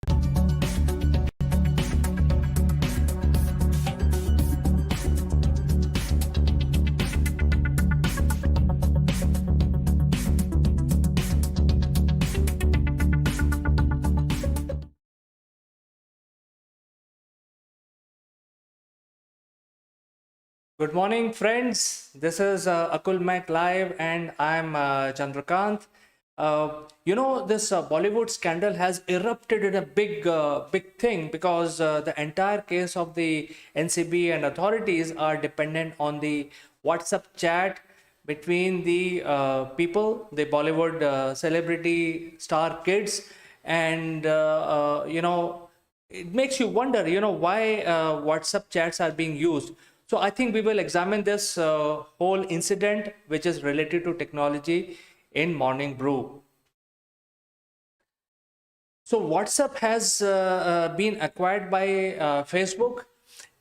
Good morning, friends. This is Akulmach Live, and I'm Chandrakant. This Bollywood scandal has erupted in a big thing because the entire case of the NCB and authorities are dependent on the WhatsApp chat between the people, the Bollywood celebrity star kids, and it makes you wonder, why WhatsApp chats are being used. So I think we will examine this whole incident, which is related to technology in Morning Brew. So WhatsApp has been acquired by Facebook,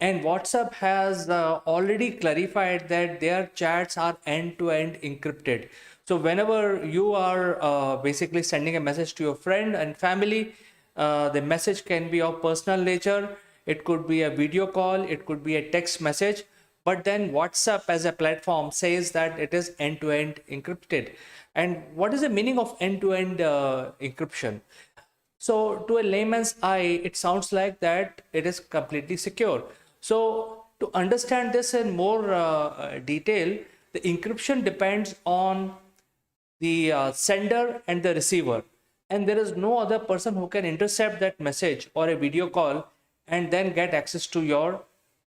and WhatsApp has already clarified that their chats are end-to-end encrypted. So whenever you are basically sending a message to your friend and family, the message can be of personal nature. It could be a video call, it could be a text message, but then WhatsApp as a platform says that it is end-to-end encrypted. And what is the meaning of end-to-end encryption? So to a layman's eye, it sounds like that it is completely secure. So to understand this in more detail, the encryption depends on the sender and the receiver. And there is no other person who can intercept that message or a video call and then get access to your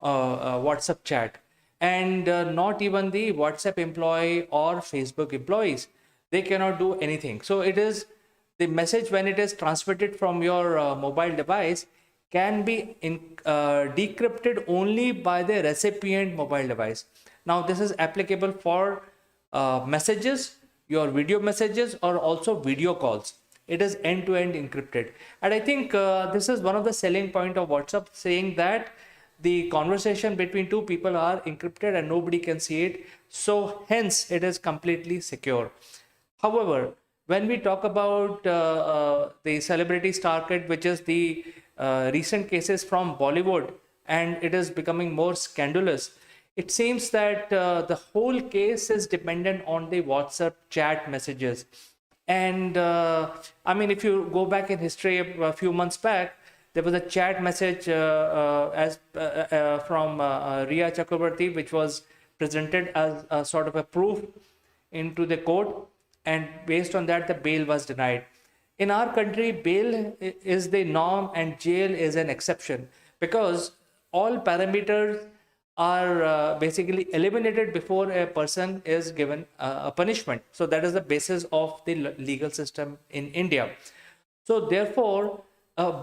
WhatsApp chat. And not even the WhatsApp employee or Facebook employees. They cannot do anything. So it is the message, when it is transmitted from your mobile device, can be decrypted only by the recipient mobile device. Now this is applicable for messages, your video messages, or also video calls. It is end-to-end encrypted. And I think this is one of the selling point of WhatsApp, saying that the conversation between two people are encrypted and nobody can see it. So hence it is completely secure. However, when we talk about the celebrity star kid, which is the recent cases from Bollywood, and it is becoming more scandalous, it seems that the whole case is dependent on the WhatsApp chat messages. And I mean, if you go back in history a few months back, there was a chat message from Ria Chakrabarti, which was presented as a sort of a proof into the court, and based on that the bail was denied. In our country, bail is the norm and jail is an exception, because all parameters are basically eliminated before a person is given a punishment. So that is the basis of the legal system in India. So therefore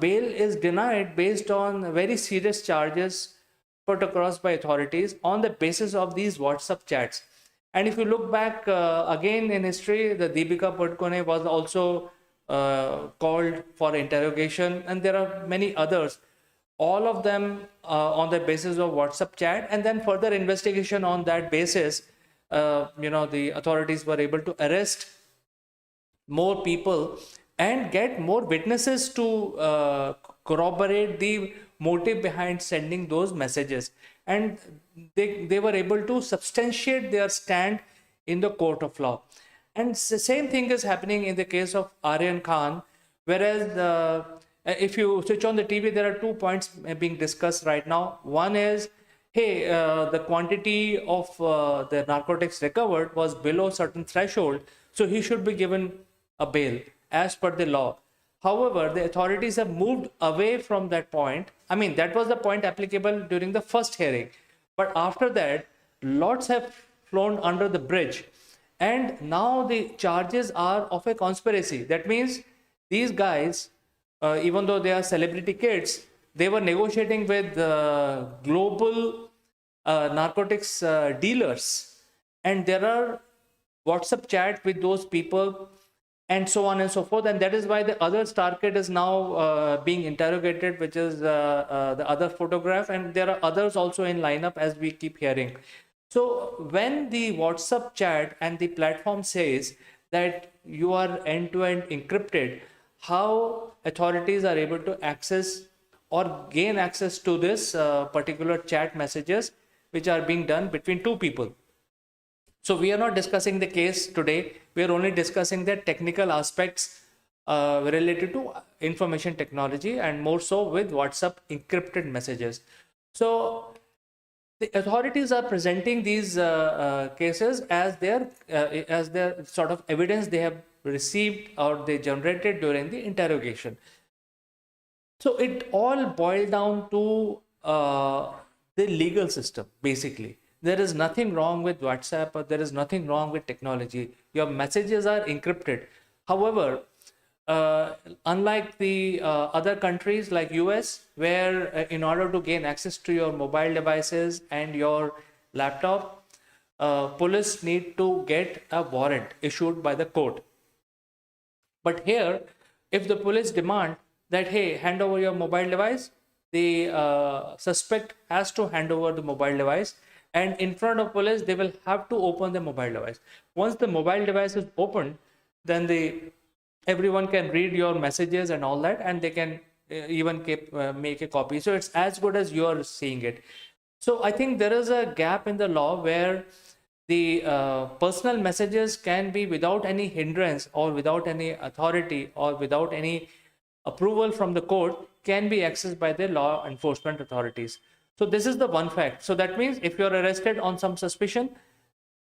bail is denied based on very serious charges put across by authorities on the basis of these WhatsApp chats. And if you look back again in history, the Deepika Padukone was also called for interrogation, and there are many others, all of them on the basis of WhatsApp chat. And then further investigation on that basis, the authorities were able to arrest more people and get more witnesses to corroborate the motive behind sending those messages. And they were able to substantiate their stand in the court of law. And the same thing is happening in the case of Aryan Khan, whereas if you switch on the TV, there are 2 points being discussed right now. One is, hey, the quantity of the narcotics recovered was below certain threshold, so he should be given a bail as per the law. However, the authorities have moved away from that point. I mean, that was the point applicable during the first hearing. But after that, lots have flown under the bridge. And now the charges are of a conspiracy. That means these guys, even though they are celebrity kids, they were negotiating with global narcotics dealers. And there are WhatsApp chat with those people, and so on and so forth. And that is why the other star kid is now being interrogated, which is the other photograph. And there are others also in lineup, as we keep hearing. So when the WhatsApp chat and the platform says that you are end-to-end encrypted, how authorities are able to access or gain access to this particular chat messages which are being done between two people. So we are not discussing the case today. We are only discussing the technical aspects related to information technology, and more so with WhatsApp encrypted messages. So the authorities are presenting these cases as their sort of evidence they have received or they generated during the interrogation. So it all boiled down to the legal system, basically. There is nothing wrong with WhatsApp, or there is nothing wrong with technology. Your messages are encrypted. However, unlike the other countries like US, where in order to gain access to your mobile devices and your laptop, police need to get a warrant issued by the court. But here, if the police demand that, hey, hand over your mobile device, the suspect has to hand over the mobile device, and in front of police, they will have to open the mobile device. Once the mobile device is opened, then everyone can read your messages and all that, and they can even make a copy. So it's as good as you're seeing it. So I think there is a gap in the law where the personal messages can be without any hindrance or without any authority or without any approval from the court can be accessed by the law enforcement authorities. So this is the one fact. So that means if you're arrested on some suspicion,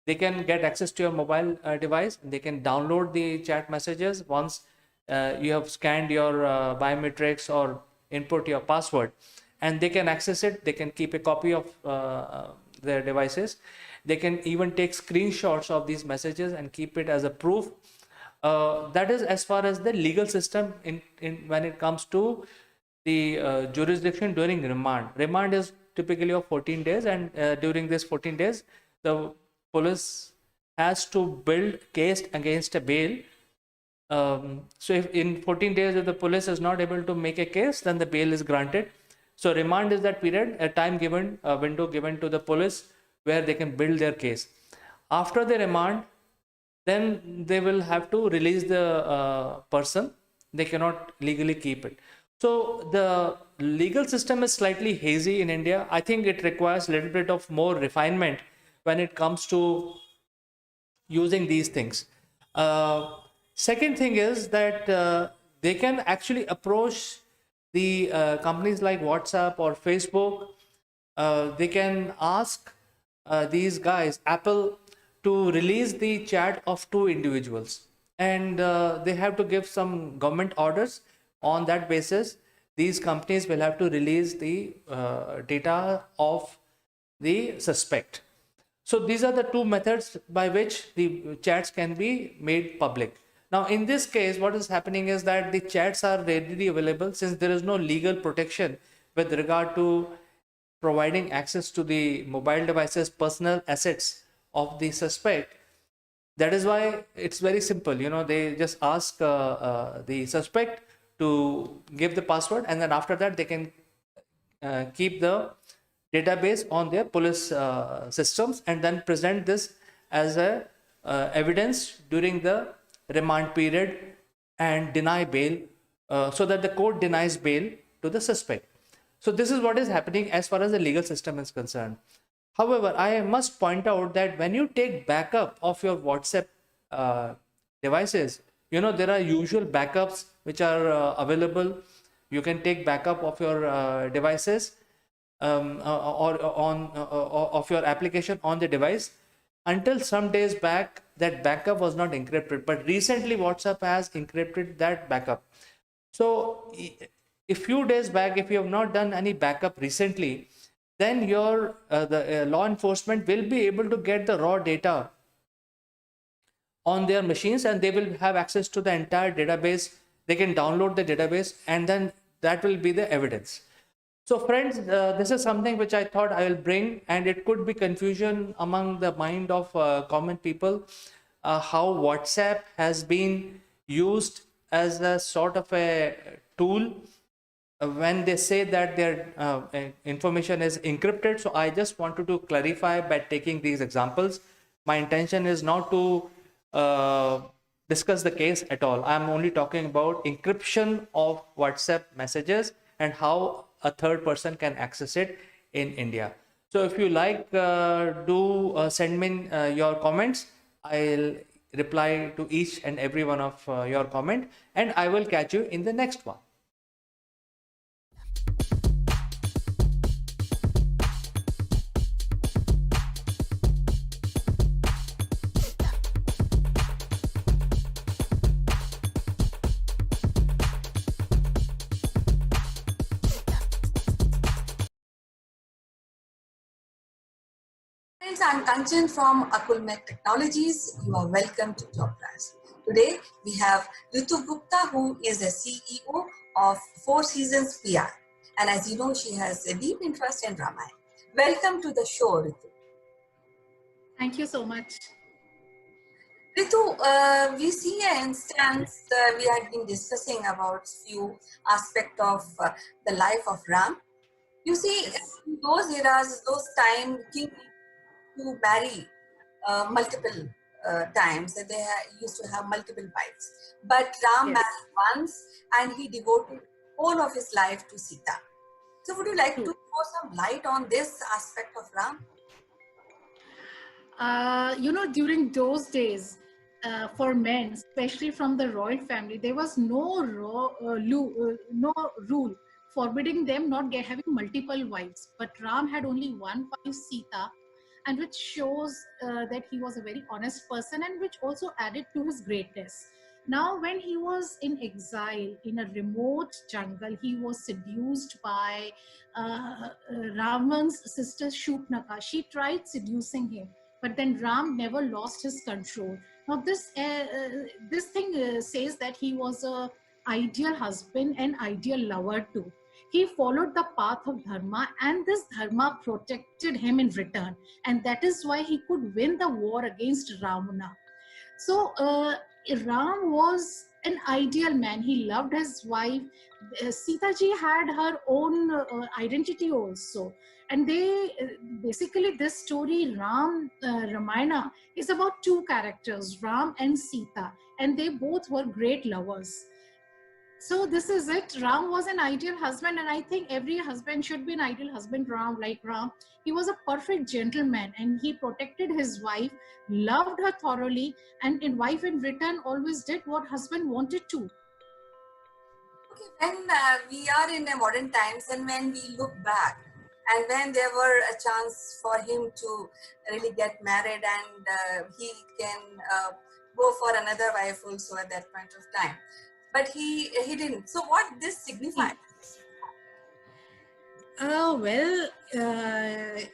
they can get access to your mobile device. They can download the chat messages once you have scanned your biometrics or input your password, and they can access it. They can keep a copy of their devices. They can even take screenshots of these messages and keep it as a proof. That is as far as the legal system when it comes to the jurisdiction during remand. Remand is typically of 14 days, and during this 14 days, the police has to build case against a bail. So if in 14 days, if the police is not able to make a case, then the bail is granted. So remand is that period, a time given, a window given to the police where they can build their case. After the remand, then they will have to release the person. They cannot legally keep it. So the legal system is slightly hazy in India. I think it requires a little bit of more refinement when it comes to using these things. Second thing is that they can actually approach the companies like WhatsApp or Facebook. They can ask these guys, Apple, to release the chat of two individuals, and they have to give some government orders. On that basis, these companies will have to release the data of the suspect. So these are the two methods by which the chats can be made public. Now, in this case, what is happening is that the chats are readily available since there is no legal protection with regard to providing access to the mobile devices, personal assets of the suspect. That is why it's very simple. They just ask the suspect to give the password, and then after that, they can keep the database on their police systems and then present this as a evidence during the remand period and deny bail, so that the court denies bail to the suspect. So this is what is happening as far as the legal system is concerned. However, I must point out that when you take backup of your WhatsApp devices, there are usual backups which are available. You can take backup of your devices of your application on the device. Until some days back, that backup was not encrypted, but recently WhatsApp has encrypted that backup. So a few days back, if you have not done any backup recently, then your the law enforcement will be able to get the raw data on their machines, and they will have access to the entire database. They can download the database, and then that will be the evidence. So friends, this is something which I thought I will bring, and it could be confusion among the mind of common people, how WhatsApp has been used as a sort of a tool when they say that their information is encrypted. So I just wanted to clarify by taking these examples. My intention is not to discuss the case at all. I'm only talking about encryption of WhatsApp messages and how a third person can access it in India. So if you like, do send me your comments. I'll reply to each and every one of your comment, and I will catch you in the next one. Friends, I'm Kanchan from Akulmach Technologies. You are welcome to Job Class. Today we have Ritu Gupta, who is the CEO of Four Seasons PR. And as you know, she has a deep interest in Ramayana. Welcome to the show, Ritu. Thank you so much. Ritu, we see an instance we had been discussing about few aspects of the life of Ram. You see, in those eras, those times, king to marry multiple times. They used to have multiple wives. But Ram married once and he devoted all of his life to Sita. So would you like to throw some light on this aspect of Ram? During those days, for men, especially from the royal family, there was no rule forbidding them not having multiple wives. But Ram had only one wife, Sita, and which shows that he was a very honest person, and which also added to his greatness. Now, when he was in exile in a remote jungle, he was seduced by Ravan's sister Shupnaka. She tried seducing him, but then Ram never lost his control. Now, this thing says that he was a ideal husband and ideal lover too. He followed the path of Dharma, and this Dharma protected him in return. And that is why he could win the war against Ravana. So Ram was an ideal man. He loved his wife. Sita ji had her own identity also. And they basically, this story, Ramayana, is about two characters, Ram and Sita. And they both were great lovers. So this is it. Ram was an ideal husband, and I think every husband should be an ideal husband. Like Ram, he was a perfect gentleman, and he protected his wife, loved her thoroughly, and in wife in return always did what husband wanted to. Okay, when we are in modern times, and when we look back, and when there were a chance for him to really get married, and he can go for another wife also at that point of time. But he didn't. So what this signifies?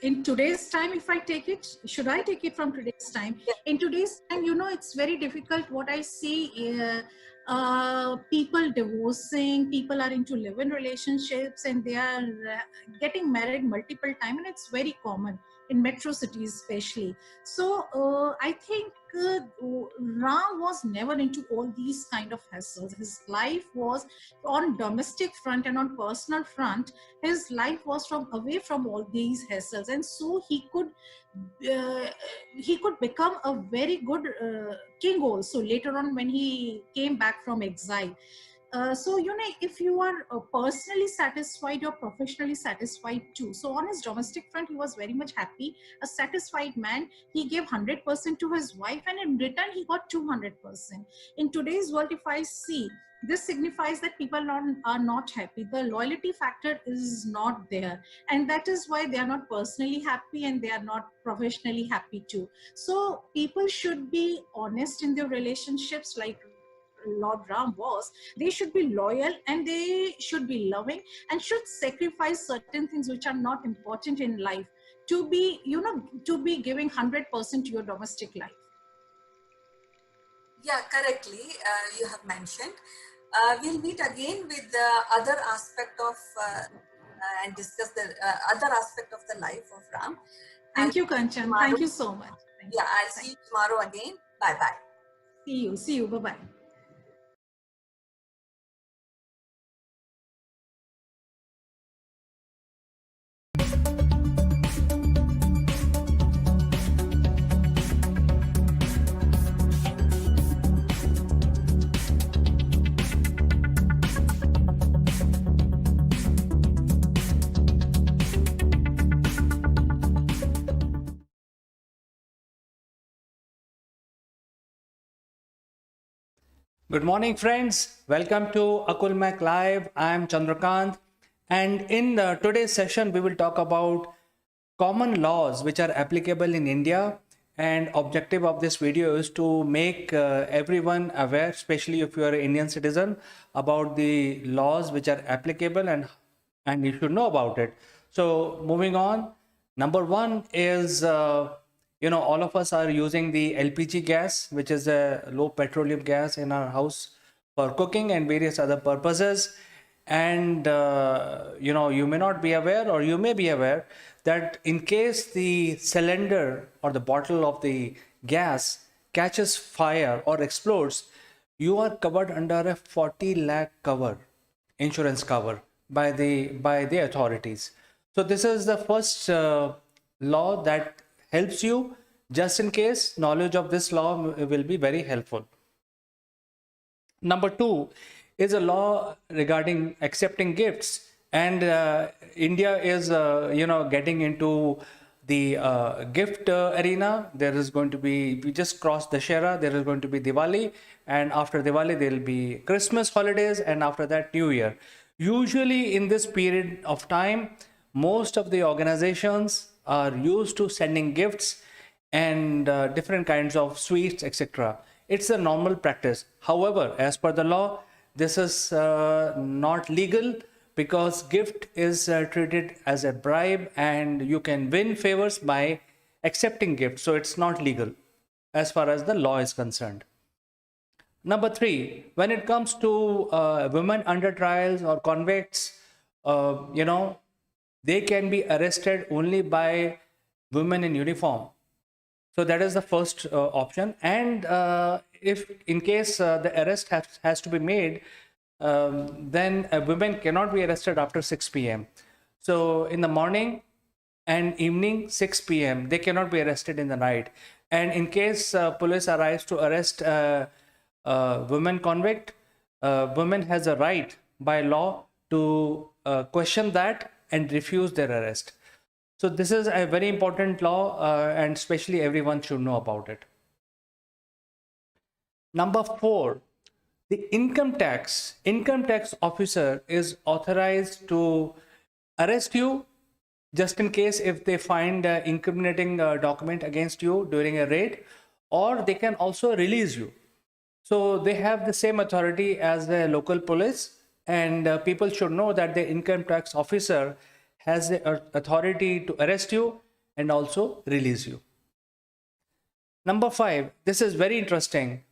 In today's time, if I take it, should I take it from today's time? Yeah. In today's time, it's very difficult. What I see, people divorcing, people are into live-in relationships, and they are getting married multiple times, and it's very common in metro cities especially. So I think Ram was never into all these kind of hassles. His life was on domestic front and on personal front. His life was away from all these hassles, and so he could become a very good king also later on when he came back from exile. So if you are personally satisfied, you're professionally satisfied too. So on his domestic front, he was very much happy, a satisfied man. He gave 100% to his wife, and in return he got 200%. In today's world, if I see, this signifies that people are not happy. The loyalty factor is not there, and that is why they are not personally happy, and they are not professionally happy too. So people should be honest in their relationships, like Lord Ram was. They should be loyal, and they should be loving, and should sacrifice certain things which are not important in life to be giving 100% to your domestic life. Yeah, correctly, you have mentioned. We'll meet again with the other aspect of and discuss the other aspect of the life of Ram. Thank you, Kanchan. Thank you so much. I'll see you tomorrow again. Bye-bye. See you. Bye-bye. Good morning, friends. Welcome to Akulmach Live. I am Chandrakant, and in today's session, we will talk about common laws which are applicable in India. And objective of this video is to make everyone aware, especially if you are an Indian citizen, about the laws which are applicable and you should know about it. So moving on, number one is all of us are using the LPG gas, which is a low petroleum gas in our house for cooking and various other purposes. And you may not be aware, or you may be aware, that in case the cylinder or the bottle of the gas catches fire or explodes, you are covered under a 40 lakh cover, insurance cover by the authorities. So this is the first law that helps you. Just in case, knowledge of this law will be very helpful. Number two is a law regarding accepting gifts, and India is getting into the gift arena. There is going to be, we just crossed Dussehra, there is going to be Diwali, and after Diwali there will be Christmas holidays, and after that New Year. Usually in this period of time, most of the organizations are used to sending gifts and different kinds of sweets, etc. It's a normal practice. However, as per the law, this is not legal, because gift is treated as a bribe and you can win favors by accepting gifts. So it's not legal as far as the law is concerned. Number three, when it comes to women under trials or convicts, they can be arrested only by women in uniform. So that is the first option. And if in case the arrest has to be made, then women cannot be arrested after 6 p.m. So in the morning and evening, 6 p.m., they cannot be arrested in the night. And in case police arrives to arrest women convict, women has a right by law to question that and refuse their arrest. So this is a very important law, and especially everyone should know about it. Number four, the income tax officer is authorized to arrest you just in case if they find incriminating document against you during a raid, or they can also release you. So they have the same authority as the local police, and people should know that the income tax officer has the authority to arrest you and also release you. Number five, this is very interesting.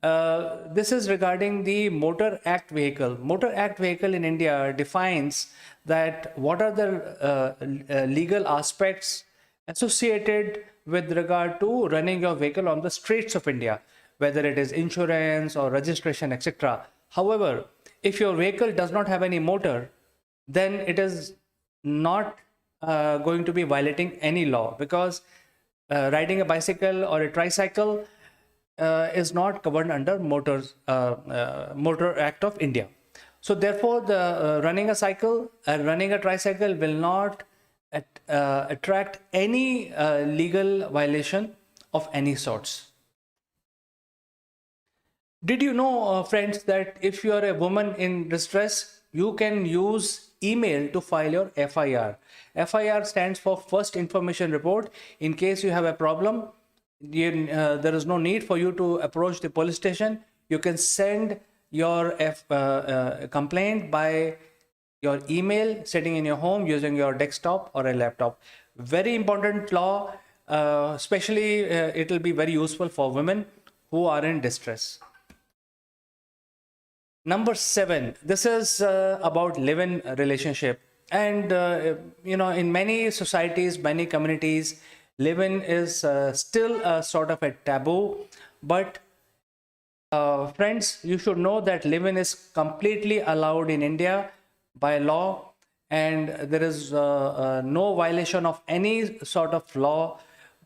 This is regarding the Motor Act vehicle. Motor Act vehicle in India defines that what are the legal aspects associated with regard to running your vehicle on the streets of India, whether it is insurance or registration, etc. However, if your vehicle does not have any motor, then it is not going to be violating any law, because riding a bicycle or a tricycle is not covered under Motor Act of India. So therefore, the running a tricycle will not attract any legal violation of any sorts. Did you know, friends, that if you are a woman in distress, you can use email to file your FIR. FIR stands for First Information Report. In case you have a problem, there is no need for you to approach the police station. You can send your complaint by your email sitting in your home using your desktop or a laptop. Very important law, especially it will be very useful for women who are in distress. Number seven, this is about live-in relationship. And, in many societies, many communities, live-in is still a sort of a taboo. But friends, you should know that live-in is completely allowed in India by law. And there is no violation of any sort of law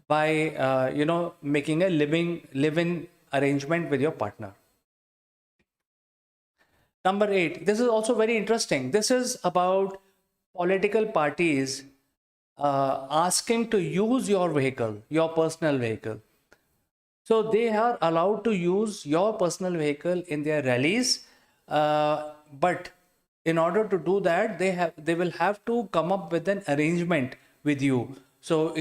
by, making a live-in arrangement with your partner. Number eight, this is also very interesting. This is about political parties asking to use your vehicle, your personal vehicle. So they are allowed to use your personal vehicle in their rallies, but in order to do that, they will have to come up with an arrangement with you. So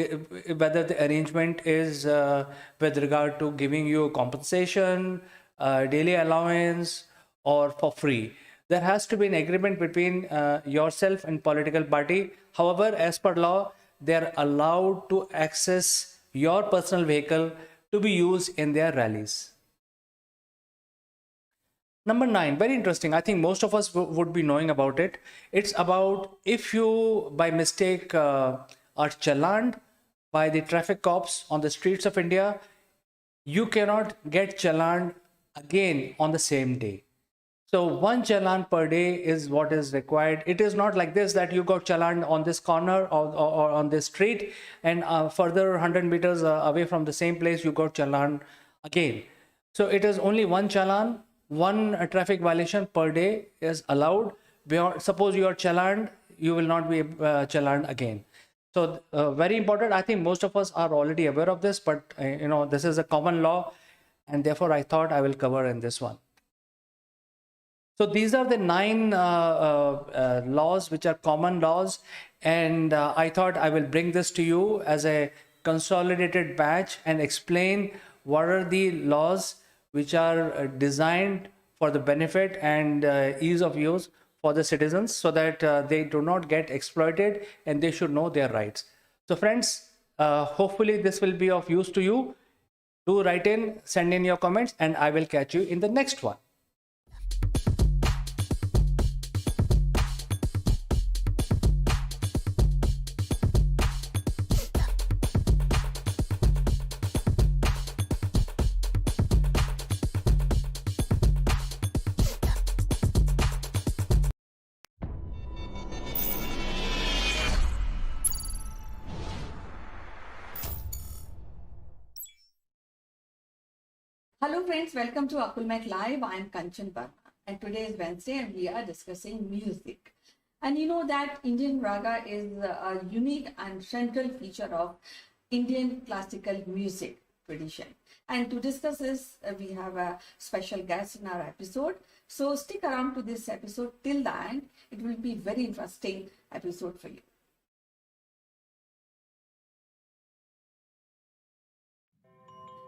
whether the arrangement is with regard to giving you compensation, daily allowance, or for free, there has to be an agreement between yourself and political party. However, as per law, they are allowed to access your personal vehicle to be used in their rallies. Number 9, very interesting. I think most of us would be knowing about it. It's about if you by mistake are challaned by the traffic cops on the streets of India, you cannot get challaned again on the same day. So one challan per day is what is required. It is not like this that you got challan on this corner or on this street, and further 100 meters away from the same place you got challan again. So it is only one challan, one traffic violation per day is allowed. Suppose you are challaned, you will not be challaned again. So very important. I think most of us are already aware of this, but this is a common law, and therefore I thought I will cover in this one. So these are the 9 laws which are common laws, and I thought I will bring this to you as a consolidated batch and explain what are the laws which are designed for the benefit and ease of use for the citizens, so that they do not get exploited and they should know their rights. So friends, hopefully this will be of use to you. Do write in, send in your comments, and I will catch you in the next one. Hello friends, welcome to Akulmach Live. I am Kanchan Verma, and today is Wednesday and we are discussing music. And you know that Indian Raga is a unique and central feature of Indian classical music tradition. And to discuss this, we have a special guest in our episode. So stick around to this episode till the end. It will be very interesting episode for you.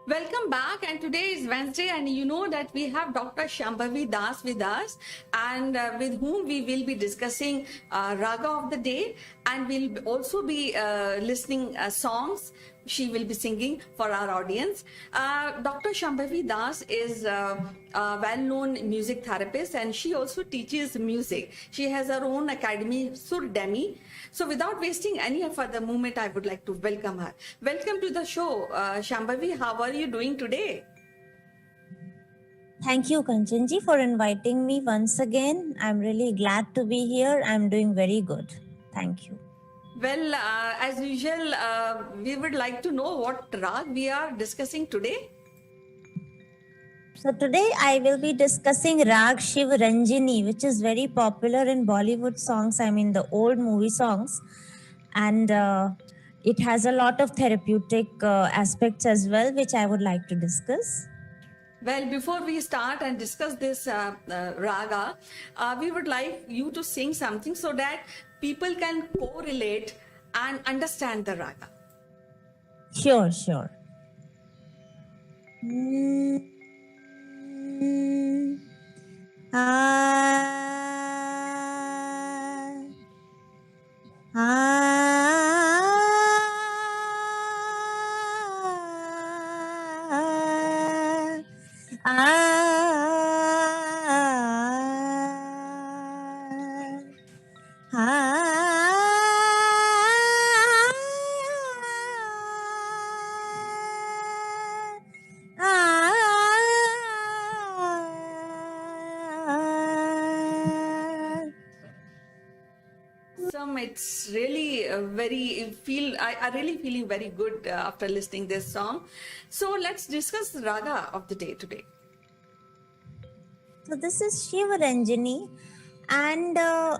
Welcome back, and today is Wednesday, and you know that we have Dr. Shambhavi Das with us, and with whom we will be discussing Raga of the day, and we'll also be listening songs she will be singing for our audience. Dr. Shambhavi Das is a well-known music therapist, and she also teaches music. She has her own academy, Surdemi. So without wasting any further moment, I would like to welcome her. Welcome to the show, Shambhavi. How are you doing today? Thank you, Kanchanji, for inviting me once again. I'm really glad to be here. I'm doing very good. Thank you. Well, as usual, we would like to know what rag we are discussing today. So today I will be discussing Rag Shiv Ranjini, which is very popular in Bollywood songs, I mean the old movie songs. And it has a lot of therapeutic aspects as well, which I would like to discuss. Well, before we start and discuss this raga, we would like you to sing something so that people can correlate and understand the raga. Sure, sure. It's really I really feeling very good after listening this song. So let's discuss the raga of the day today. So this is Shiva Ranjini, and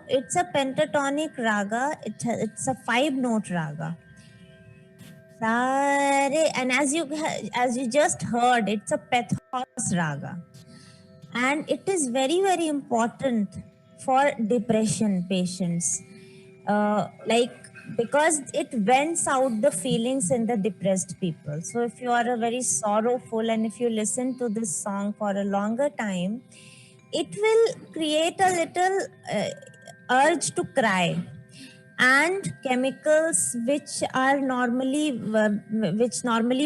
it's a pentatonic raga. It's a 5-note raga. Sare, and as you just heard, it's a pathos raga, and it is very important for depression patients, like, because it vents out the feelings in the depressed people. So if you are a very sorrowful, and if you listen to this song for a longer time, it will create a little urge to cry, and chemicals which normally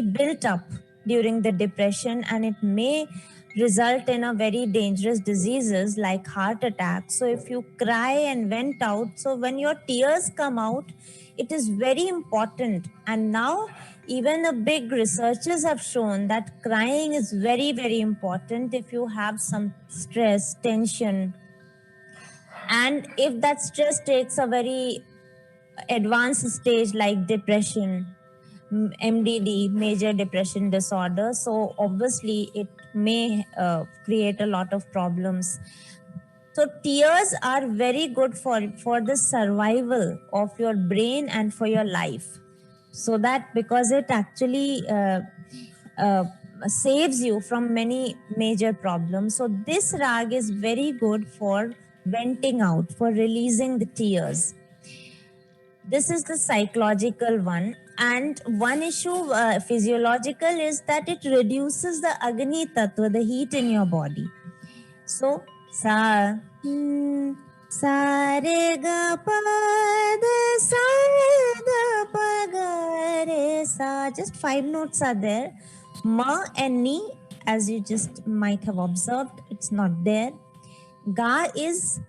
built up during the depression, and it may result in a very dangerous diseases like heart attack. So if you cry and vent out, so when your tears come out, it is very important. And now even the big researchers have shown that crying is very important if you have some stress, tension, and if that stress takes a very advanced stage like depression, MDD, major depression disorder. So obviously it may create a lot of problems. So tears are very good for the survival of your brain and for your life. So that, because it actually uh, saves you from many major problems. So this rag is very good for venting out, for releasing the tears. This is the psychological one. And one issue, physiological, is that it reduces the Agni Tattva, the heat in your body. So, sa, sa re ga pa da sa da pa ga re sa. Just 5 notes are there. Ma and ni, as you just might have observed, it's not there. Ga is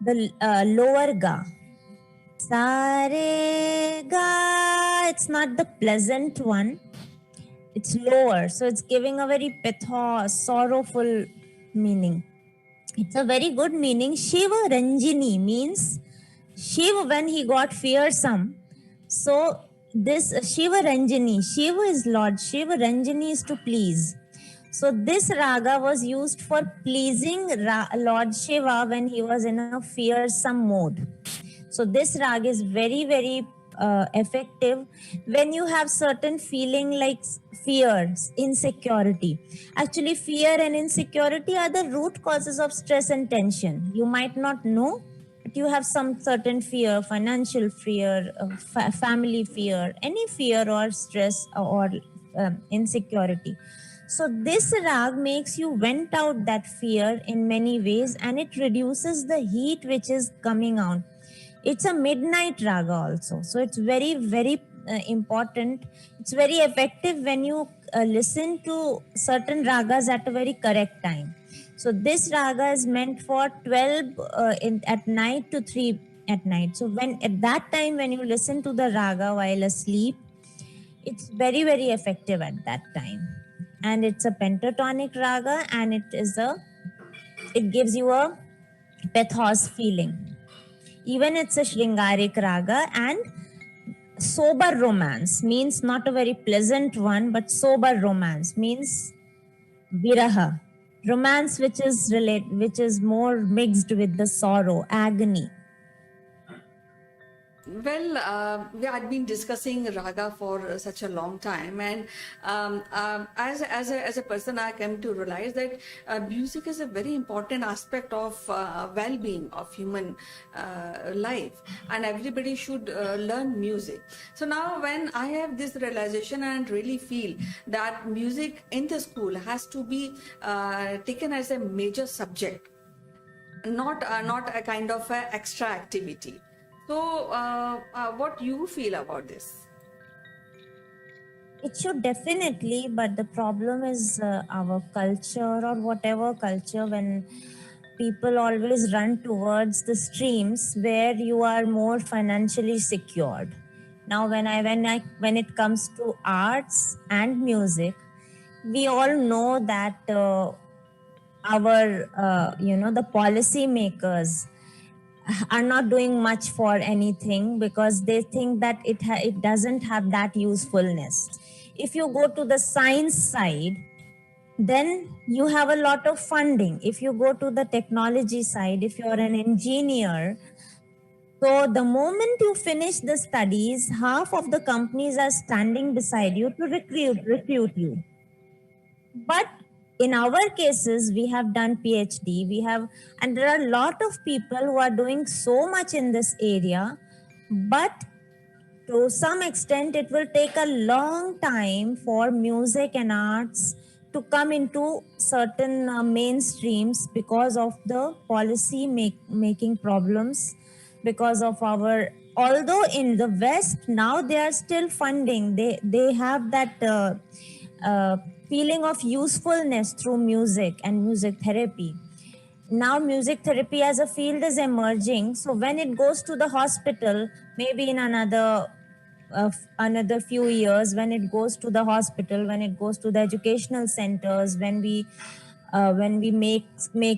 the lower ga. Sare ga, it's not the pleasant one, it's lower, so it's giving a very pathos, sorrowful meaning. It's a very good meaning. Shiva Ranjini means Shiva when he got fearsome. So this Shiva Ranjini, Shiva is Lord, Shiva Ranjini is to please. So this raga was used for pleasing Lord Shiva when he was in a fearsome mode. So this rag is very effective when you have certain feeling like fear, insecurity. Actually, fear and insecurity are the root causes of stress and tension. You might not know, but you have some certain fear, financial fear, family fear, any fear or stress or insecurity. So this rag makes you vent out that fear in many ways, and it reduces the heat which is coming out. It's a midnight raga also. So it's very important. It's very effective when you listen to certain ragas at a very correct time. So this raga is meant for 12 at night to 3 at night. So when at that time when you listen to the raga while asleep, it's very effective at that time. And it's a pentatonic raga, and it gives you a pathos feeling. Even it's a Shringarik raga, and sober romance means not a very pleasant one, but sober romance means viraha, romance which is more mixed with the sorrow, agony. Well, we had been discussing raga for such a long time, and as a person, I came to realize that music is a very important aspect of well-being of human life, and everybody should learn music. So now, when I have this realization and really feel that music in the school has to be taken as a major subject, not a kind of a extra activity. So, what you feel about this? It should definitely, but the problem is our culture, or whatever culture, when people always run towards the streams where you are more financially secured. Now, when it comes to arts and music, we all know that the policy makers are not doing much for anything, because they think that it doesn't have that usefulness. If you go to the science side, then you have a lot of funding. If you go to the technology side, if you're an engineer, so So the moment you finish the studies, half of the companies are standing beside you to recruit you. But in our cases, we have done PhD, and there are a lot of people who are doing so much in this area, but to some extent it will take a long time for music and arts to come into certain mainstreams because of the policy making problems, because of our, although in the west now they are still funding, they have that uh, feeling of usefulness through music and music therapy. Now music therapy as a field is emerging, so when it goes to the hospital, maybe in another few years, when it goes to the hospital, when it goes to the educational centers, when we make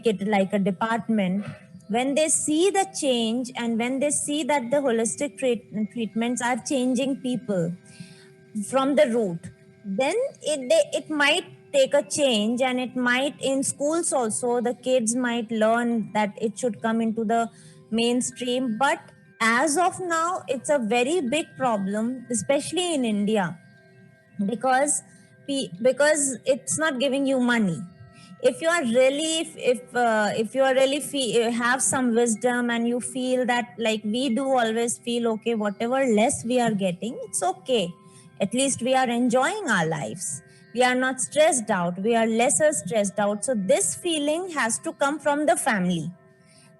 it like a department, when they see the change and when they see that the holistic treatments are changing people from the root, then it might take a change, and it might, in schools also the kids might learn that it should come into the mainstream. But as of now it's a very big problem, especially in India, because because it's not giving you money. If you are really, if you are really have some wisdom, and you feel that, like we do always feel, okay, whatever less we are getting, it's okay, at least we are enjoying our lives, we are not stressed out, we are lesser stressed out. So this feeling has to come from the family,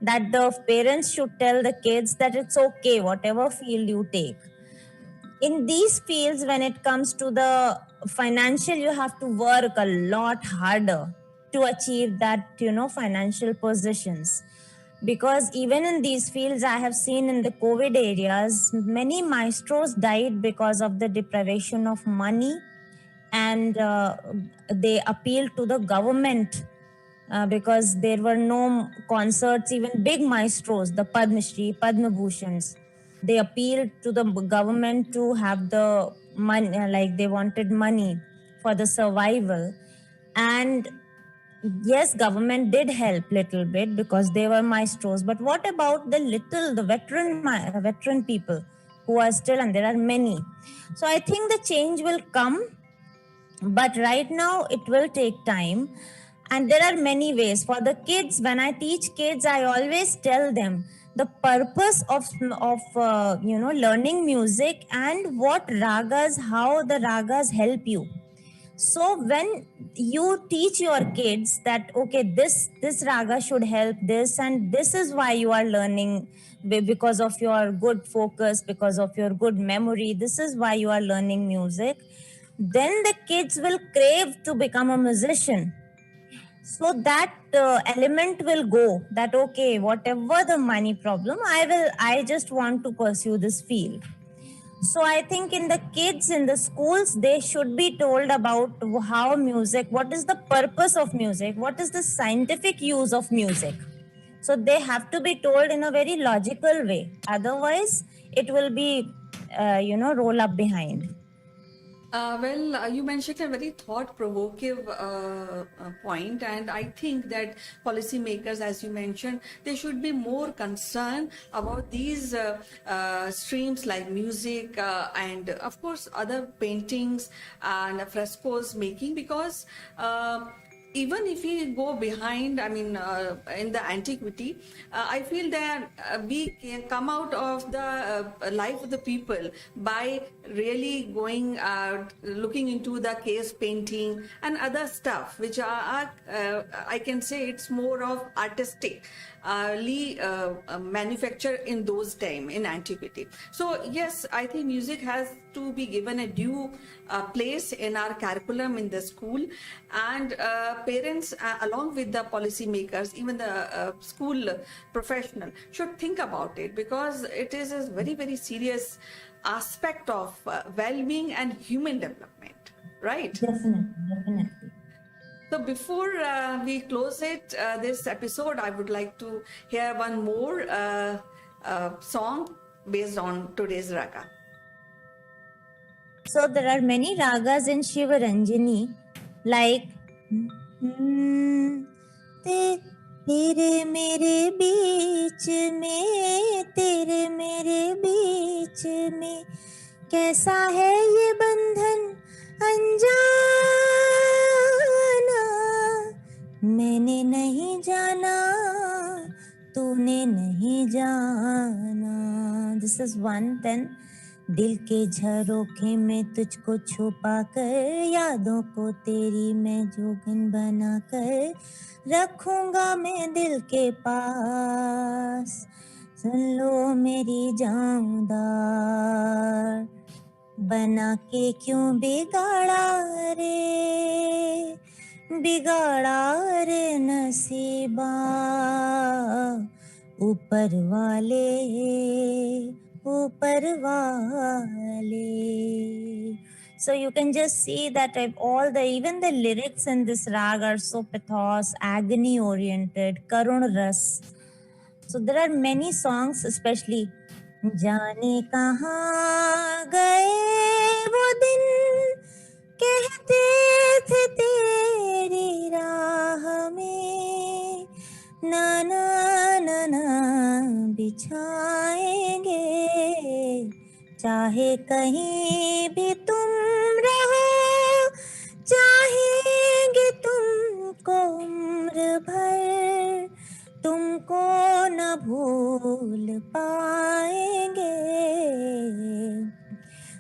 that the parents should tell the kids that it's okay whatever field you take. In these fields, when it comes to the financial, you have to work a lot harder to achieve that, financial positions. Because even in these fields, I have seen in the COVID areas, many maestros died because of the deprivation of money, and they appealed to the government, because there were no concerts, even big maestros, the Padma Shri, Padma Bhushans. They appealed to the government to have the money, like they wanted money for the survival. And yes, government did help little bit because they were maestros. But what about the veteran people who are still, and there are many. So I think the change will come, but right now it will take time. And there are many ways for the kids. When I teach kids, I always tell them the purpose of learning music, and what ragas, how the ragas help you. So when you teach your kids that, okay, this raga should help this, and this is why you are learning, because of your good focus, because of your good memory, this is why you are learning music, then the kids will crave to become a musician. So that element will go, that okay, whatever the money problem, I just want to pursue this field. So I think in the kids, in the schools, they should be told about how music, what is the purpose of music, what is the scientific use of music. So they have to be told in a very logical way. Otherwise, it will be, roll up behind. You mentioned a very thought-provoking point, and I think that policymakers, as you mentioned, they should be more concerned about these streams like music and, of course, other paintings and frescoes making, because even if we go behind, I mean, in the antiquity, I feel that we can come out of the life of the people by really going looking into the case painting and other stuff, which are I can say it's more of artistic manufactured in those time in antiquity. So yes, I think music has to be given a due place in our curriculum in the school, and parents along with the policy makers, even the school professional should think about it, because it is a very, very serious aspect of well-being and human development, right? Definitely. So before we close it, this episode, I would like to hear one more song based on today's raga. So there are many ragas in Shivaranjani, like te तेरे मेरे बीच में, तेरे मेरे बीच में कैसा है ये बंधन अनजाना, मैंने नहीं जाना, तूने नहीं जाना. This is one. Then दिल के झरोखे में तुझको छुपा कर, यादों को तेरी मैं जोगन बना कर रखूंगा मैं दिल के पास. सुन लो मेरी जाऊंदार, बना के क्यों बिगाड़ा रे, बिगाड़ा रे नसीबा, ऊपर वाले, ऊपर वाले. So you can just see that all the, even the lyrics in this rag are so pathos, agony oriented, karun ras. So there are many songs, especially जाने कहाँ गए वो दिन, कहते थे तेरी राह में ना ना ना ना बिछाएंगे, चाहे कहीं भी तुम रहो, चाहेंगे तुमको उम्र भर, तुमको न भूल पाएंगे.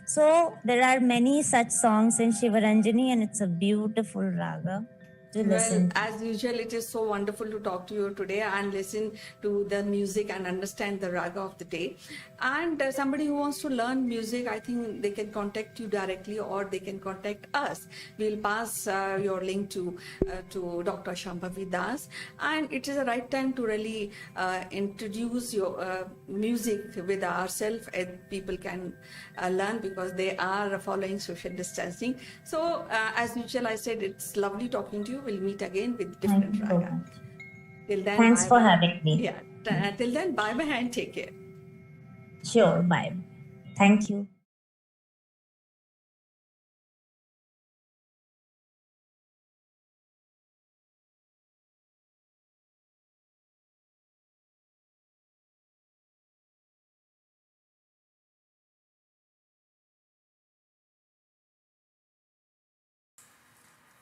So there are many such songs in Shivaranjani, and it's a beautiful raga to listen to. As usual, it is so wonderful to talk to you today and listen to the music and understand the raga of the day. And somebody who wants to learn music, I think they can contact you directly or they can contact us. We'll pass your link to Dr. Shambhavi Das. And it is the right time to really introduce your music with ourselves, and people can learn because they are following social distancing. So as usual, I said it's lovely talking to you. We'll meet again with different Thank you so raga. much. Till then, Thanks for bye-bye. having me. Yeah. Till then, bye bye and take care. Sure, bye. Thank you.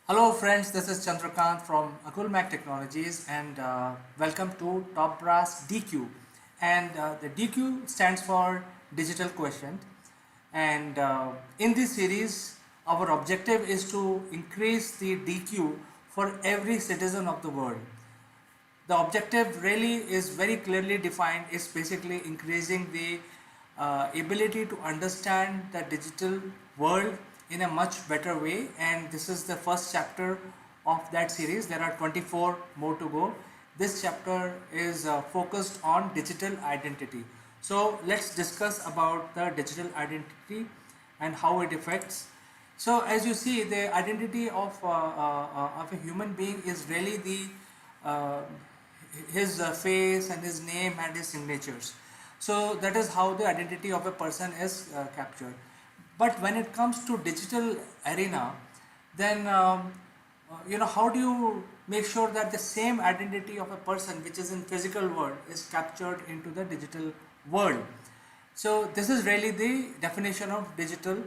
Hello friends, this is Chandrakant from Akulmach Technologies, and welcome to Top Brass DQ. And the DQ stands for Digital Quotient. And in this series, our objective is to increase the DQ for every citizen of the world. The objective really is very clearly defined. It's basically increasing the ability to understand the digital world in a much better way, and this is the first chapter of that series. There are 24 more to go. This chapter is focused on digital identity. So let's discuss about the digital identity and how it affects. So as you see, the identity of a human being is really the uh, his face and his name and his signatures. So that is how the identity of a person is captured. But when it comes to digital arena, then how do you make sure that the same identity of a person which is in physical world is captured into the digital world? So this is really the definition of digital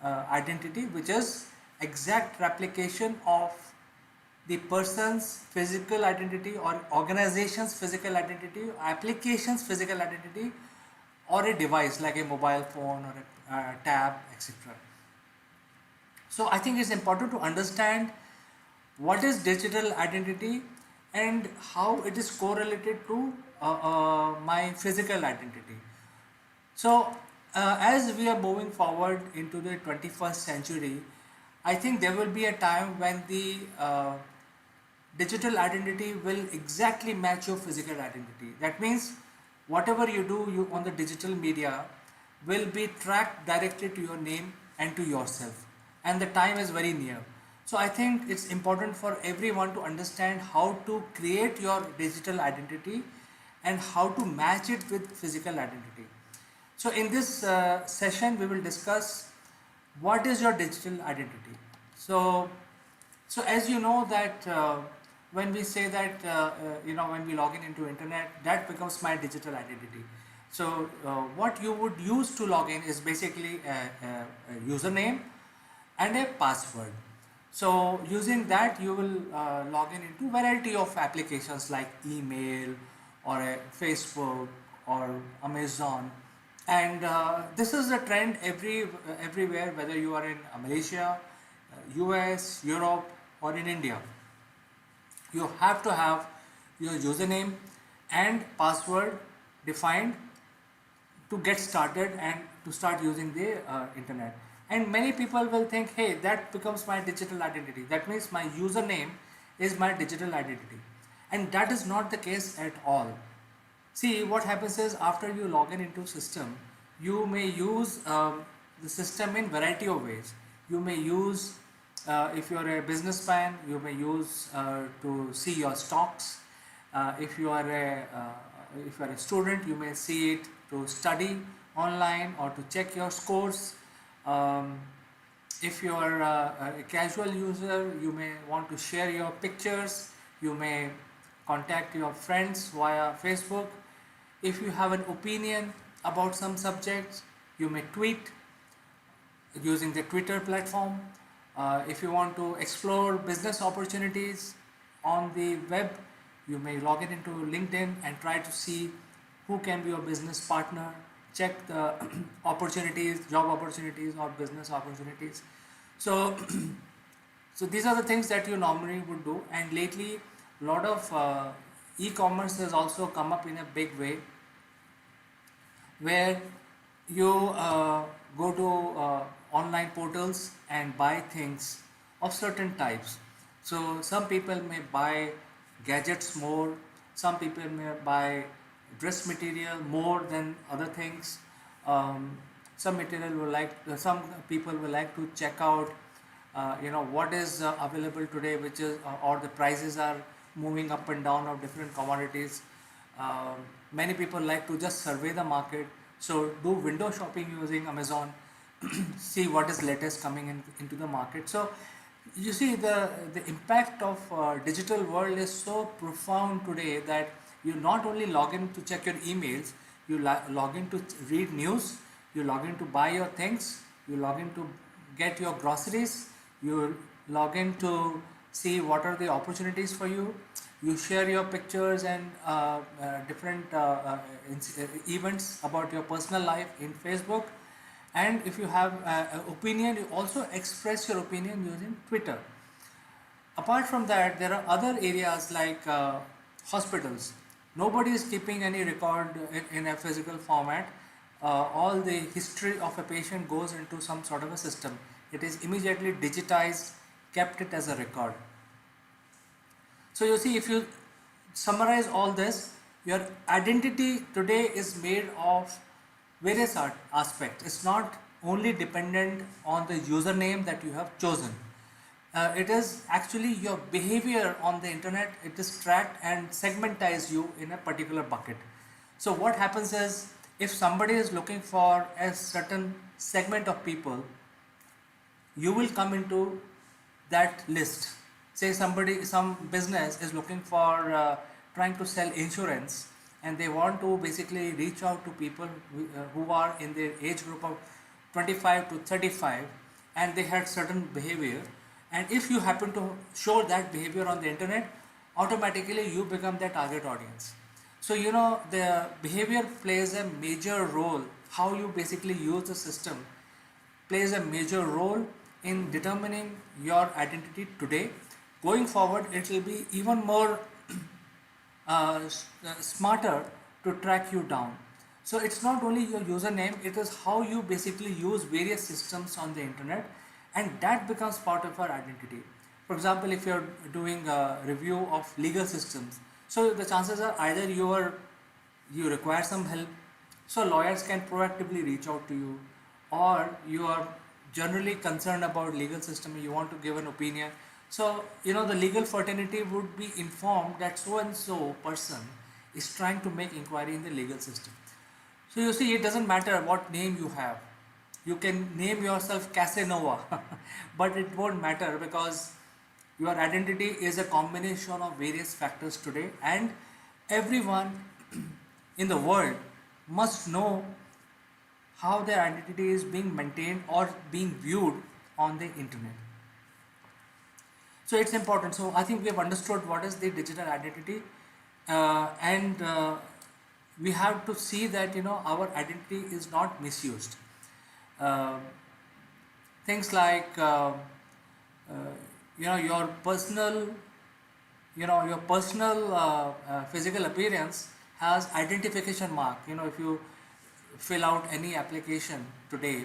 identity, which is exact replication of the person's physical identity or organization's physical identity, application's physical identity, or a device like a mobile phone or a tab, etc. So I think it's important to understand what is digital identity and how it is correlated to my physical identity. So as we are moving forward into the 21st century, I think there will be a time when the digital identity will exactly match your physical identity. That means whatever you do on the digital media will be tracked directly to your name and to yourself, and the time is very near. So I think it's important for everyone to understand how to create your digital identity and how to match it with physical identity. So in this session we will discuss what is your digital identity. So as you know that when we say that when we log in into internet, that becomes my digital identity. So what you would use to log in is basically a username and a password. So using that, you will log in into variety of applications like email or a Facebook or Amazon. And this is a trend everywhere, whether you are in Malaysia, US, Europe, or in India. You have to have your username and password defined to get started and to start using the internet. And many people will think, hey, that becomes my digital identity. That means my username is my digital identity. And that is not the case at all. See, what happens is after you log in into system, you may use the system in variety of ways. You may use, if you are a businessman, you may use to see your stocks. If you are a student, you may see it to study online or to check your scores. If you are a casual user, you may want to share your pictures. You may contact your friends via Facebook. If you have an opinion about some subjects, you may tweet using the Twitter platform. If you want to explore business opportunities on the web, you may log in into LinkedIn and try to see who can be your business partner, check the opportunities, job opportunities or business opportunities. So, so these are the things that you normally would do. And lately, a lot of e-commerce has also come up in a big way, where you go to online portals and buy things of certain types. So some people may buy gadgets more, some people may buy dress material more than other things. Some people will like to check out what is available today, which is or the prices are moving up and down of different commodities. Many people like to just survey the market, so do window shopping using Amazon, see what is latest coming into the market. So you see the impact of digital world is so profound today that you not only log in to check your emails, you log in to read news, you log in to buy your things, you log in to get your groceries, you log in to see what are the opportunities for you, you share your pictures and different events about your personal life in Facebook. And if you have an opinion, you also express your opinion using Twitter. Apart from that, there are other areas like hospitals. Nobody is keeping any record in a physical format. All the history of a patient goes into some sort of a system. It is immediately digitized, kept it as a record. So you see, if you summarize all this, your identity today is made of various aspects. It's not only dependent on the username that you have chosen. It is actually your behavior on the internet. It is tracked and segmentized you in a particular bucket. So what happens is, if somebody is looking for a certain segment of people, you will come into that list. Say some business is looking for trying to sell insurance, and they want to basically reach out to people who are in the age group of 25 to 35, and they had certain behavior. And if you happen to show that behavior on the internet, automatically you become their target audience. So the behavior plays a major role. How you basically use the system plays a major role in determining your identity today. Going forward, it will be even more smarter to track you down. So it's not only your username, it is how you basically use various systems on the internet, and that becomes part of our identity. For example, if you're doing a review of legal systems, so the chances are either you require some help, so lawyers can proactively reach out to you, or you are generally concerned about legal system, you want to give an opinion. So the legal fraternity would be informed that so and so person is trying to make inquiry in the legal system. So you see, it doesn't matter what name you have. You can name yourself Casanova, but it won't matter, because Your identity is a combination of various factors today, and everyone in the world must know how their identity is being maintained or being viewed on the internet. So it's important. So I think we have understood what is the digital identity, and we have to see that our identity is not misused. Uh, Things like your personal physical appearance has identification mark. If you fill out any application today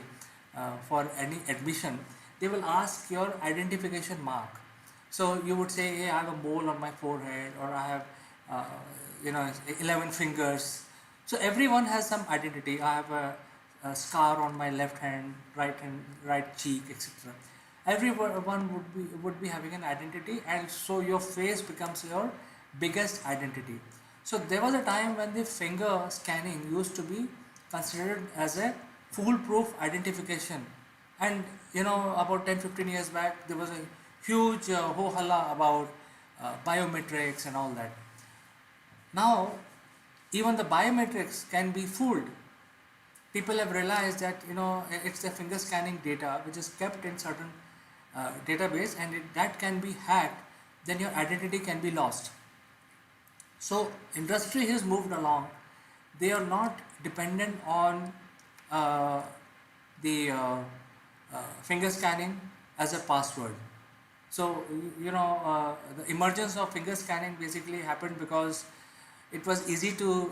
for any admission, they will ask your identification mark. So you would say, hey, I have a mole on my forehead, or I have uh, 11 fingers. So everyone has some identity. I have a scar on my left hand, right cheek, etc. Everyone would be having an identity, and so your face becomes your biggest identity. So there was a time when the finger scanning used to be considered as a foolproof identification, and about 10-15 years back there was a huge ho-halla about biometrics and all that. Now even the biometrics can be fooled. People have realized that it's the finger scanning data which is kept in certain database, and that can be hacked, then your identity can be lost. So industry has moved along. They are not dependent on uh, the finger scanning as a password. So the emergence of finger scanning basically happened because it was easy to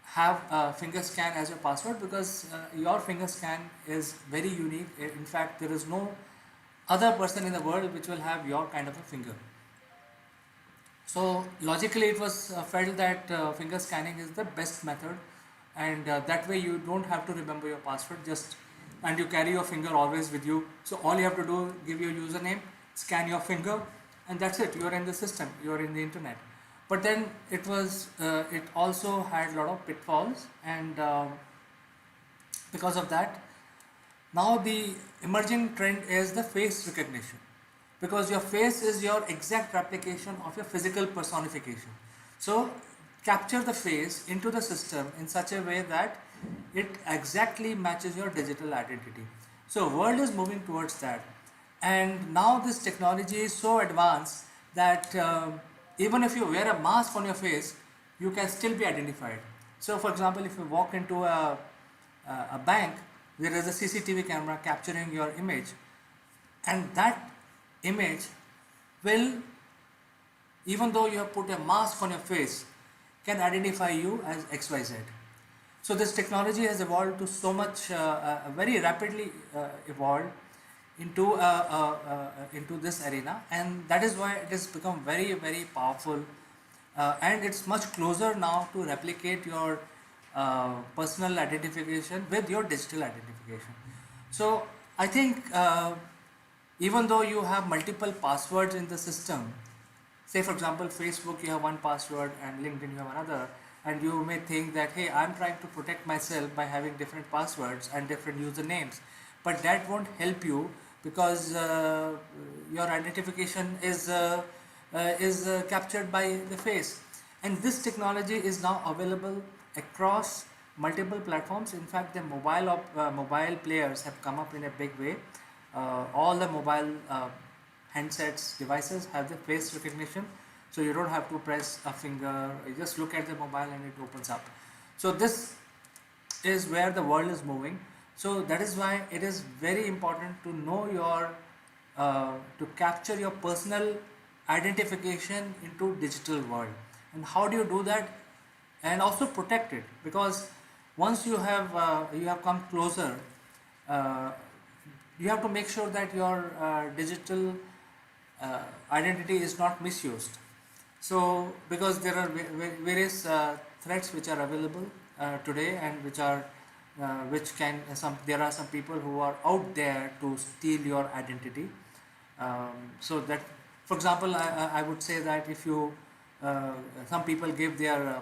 have a finger scan as your password, because your finger scan is very unique. In fact, there is no other person in the world which will have your kind of a finger. So logically it was felt that finger scanning is the best method, and that way you don't have to remember your password, and you carry your finger always with you. So all you have to do, give your username, scan your finger, and that's it. You're in the system, you're in the internet. But then it also had a lot of pitfalls, and because of that, now the emerging trend is the face recognition, because your face is your exact replication of your physical personification. So capture the face into the system in such a way that it exactly matches your digital identity. So world is moving towards that, and now this technology is so advanced that even if you wear a mask on your face, you can still be identified. So for example, if you walk into a bank, there is a CCTV camera capturing your image, and that image will, even though you have put a mask on your face, can identify you as XYZ. So this technology has evolved to so much, very rapidly evolved into this arena, and that is why it has become very, very powerful, and it's much closer now to replicate your personal identification with your digital identification. So I think even though you have multiple passwords in the system, say for example Facebook, you have one password, and LinkedIn you have another, and you may think that, hey, I'm trying to protect myself by having different passwords and different usernames, but that won't help you, because your identification is captured by the face. And this technology is now available across multiple platforms. In fact, the mobile players have come up in a big way. All the mobile handsets, devices have the face recognition, so you don't have to press a finger, you just look at the mobile and it opens up. So this is where the world is moving. So that is why it is very important to know to capture your personal identification into digital world. And how do you do that? And also protect it, because once you have come closer, you have to make sure that your digital identity is not misused. So because there are various threats which are available today, and there are some people who are out there to steal your identity. So that, for example, I would say that if you some people give their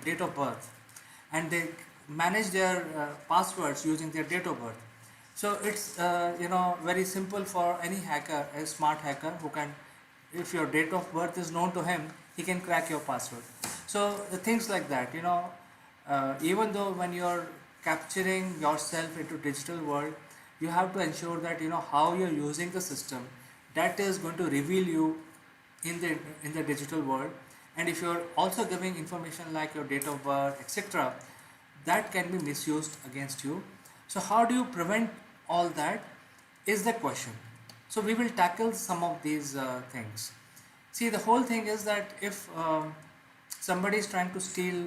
date of birth, and they manage their passwords using their date of birth. So it's very simple for any hacker, a smart hacker who can, if your date of birth is known to him, he can crack your password. So the things like that, even though when you're capturing yourself into digital world, you have to ensure that how you're using the system. That is going to reveal you in the digital world. And if you're also giving information like your date of birth, etc., that can be misused against you. So how do you prevent all that is the question. So we will tackle some of these things. See, the whole thing is that if somebody is trying to steal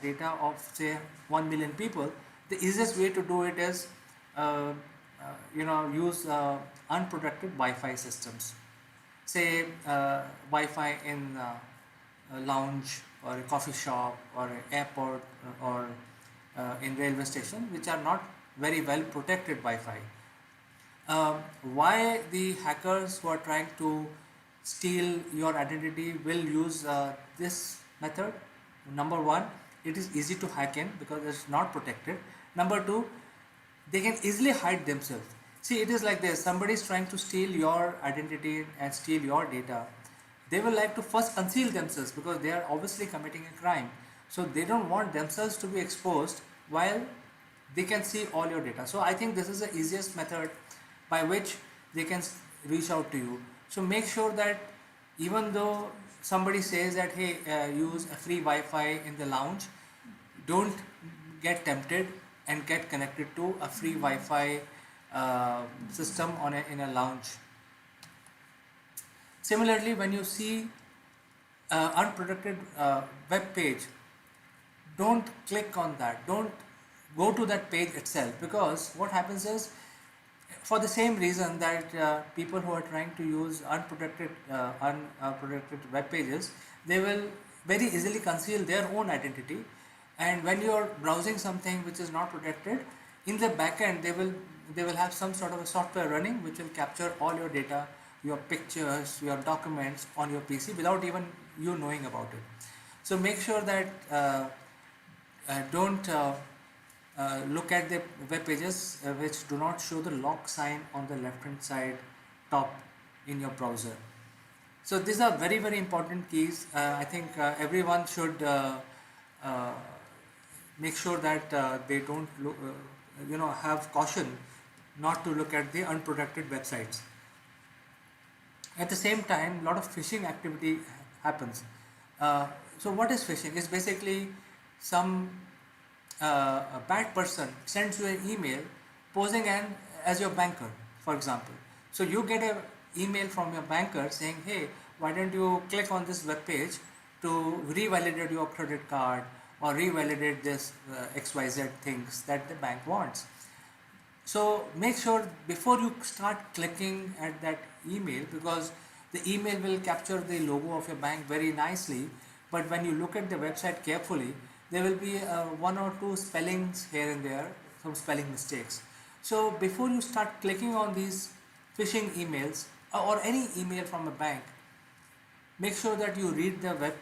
data of say 1 million people, the easiest way to do it is use unprotected Wi-Fi systems. Say Wi-Fi in a lounge or a coffee shop or an airport or in railway station, which are not very well protected Wi-Fi. Why the hackers who are trying to steal your identity will use this method? Number one, it is easy to hack in because it's not protected. Number two, they can easily hide themselves. See, it is like this: somebody is trying to steal your identity and steal your data. They will like to first conceal themselves because they are obviously committing a crime. So they don't want themselves to be exposed while they can see all your data. So I think this is the easiest method by which they can reach out to you. So make sure that even though somebody says that hey, use a free Wi-Fi in the lounge, don't get tempted and get connected to a free Wi-Fi system in a lounge. Similarly, when you see unprotected web page, don't click on that. Don't go to that page itself, because what happens is, for the same reason that people who are trying to use unprotected web pages, they will very easily conceal their own identity. And when you are browsing something which is not protected, in the backend they will have some sort of a software running which will capture all your data, your pictures, your documents on your PC without even you knowing about it. So make sure that don't look at the web pages which do not show the lock sign on the left hand side top in your browser. So these are very, very important keys. I think everyone should make sure that they don't look, have caution not to look at the unprotected websites. At the same time, a lot of phishing activity happens. So what is phishing? It's basically some a bad person sends you an email posing as your banker, for example. So you get an email from your banker saying, hey, why don't you click on this web page to revalidate your credit card or revalidate this XYZ things that the bank wants. So make sure before you start clicking at that email, because the email will capture the logo of your bank very nicely, but when you look at the website carefully, there will be one or two spellings here and there, some spelling mistakes. So before you start clicking on these phishing emails or any email from a bank, make sure that you read the web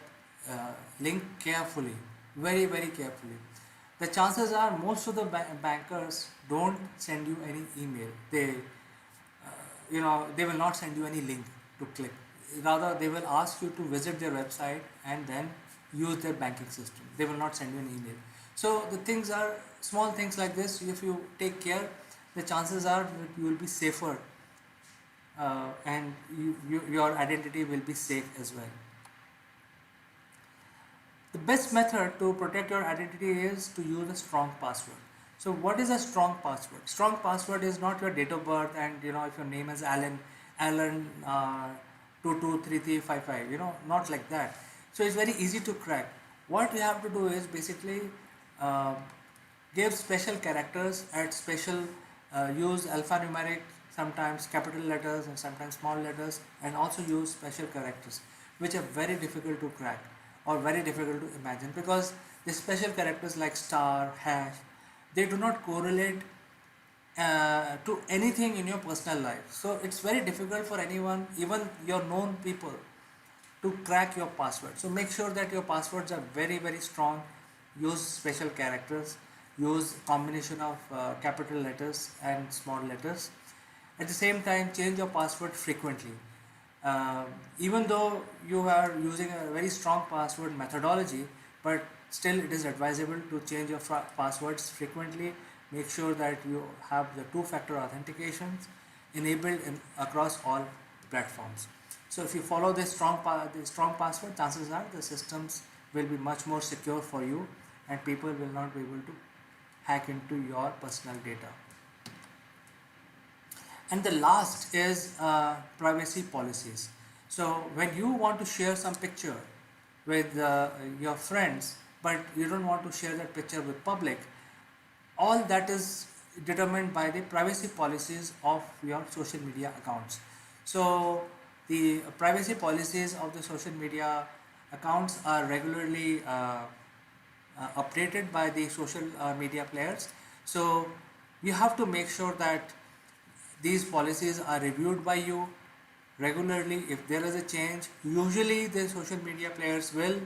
link carefully, very, very carefully. The chances are most of the bankers don't send you any email. They will not send you any link to click. Rather, they will ask you to visit their website and then use their banking system. They will not send you an email. So the things are small things like this. If you take care, the chances are that you will be safer and your identity will be safe as well. The best method to protect your identity is to use a strong password. So what is a strong password? Strong password is not your date of birth and if your name is Alan 223355, not like that. So it's very easy to crack. What you have to do is basically give special characters at special, use alphanumeric, sometimes capital letters and sometimes small letters, and also use special characters which are very difficult to crack or very difficult to imagine, because the special characters like star, hash, they do not correlate to anything in your personal life. So it's very difficult for anyone, even your known people, to crack your password. So make sure that your passwords are very, very strong. Use special characters use combination of capital letters and small letters. At the same time, change your password frequently. Even though you are using a very strong password methodology, but still it is advisable to change your passwords frequently. Make sure that you have the two-factor authentications enabled across all platforms. So if you follow this the strong password, chances are the systems will be much more secure for you, and people will not be able to hack into your personal data. And the last is privacy policies. So when you want to share some picture with your friends, but you don't want to share that picture with public, all that is determined by the privacy policies of your social media accounts. So the privacy policies of the social media accounts are regularly updated by the social media players. So you have to make sure that these policies are reviewed by you regularly. If there is a change, usually the social media players will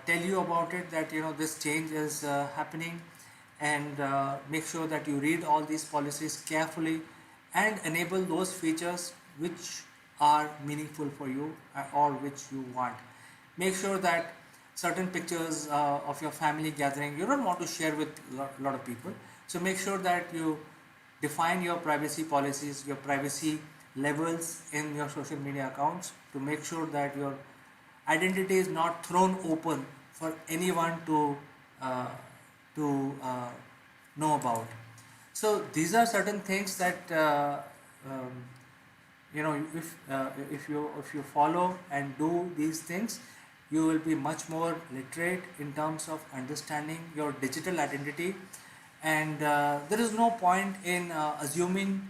tell you about it, that this change is happening, and make sure that you read all these policies carefully and enable those features which are meaningful for you or which you want. Make sure that certain pictures of your family gathering you don't want to share with a lot of people. So make sure that you define your privacy policies, your privacy levels in your social media accounts, to make sure that your identity is not thrown open for anyone to know about. So these are certain things that um, if you follow and do these things, you will be much more literate in terms of understanding your digital identity. And there is no point in assuming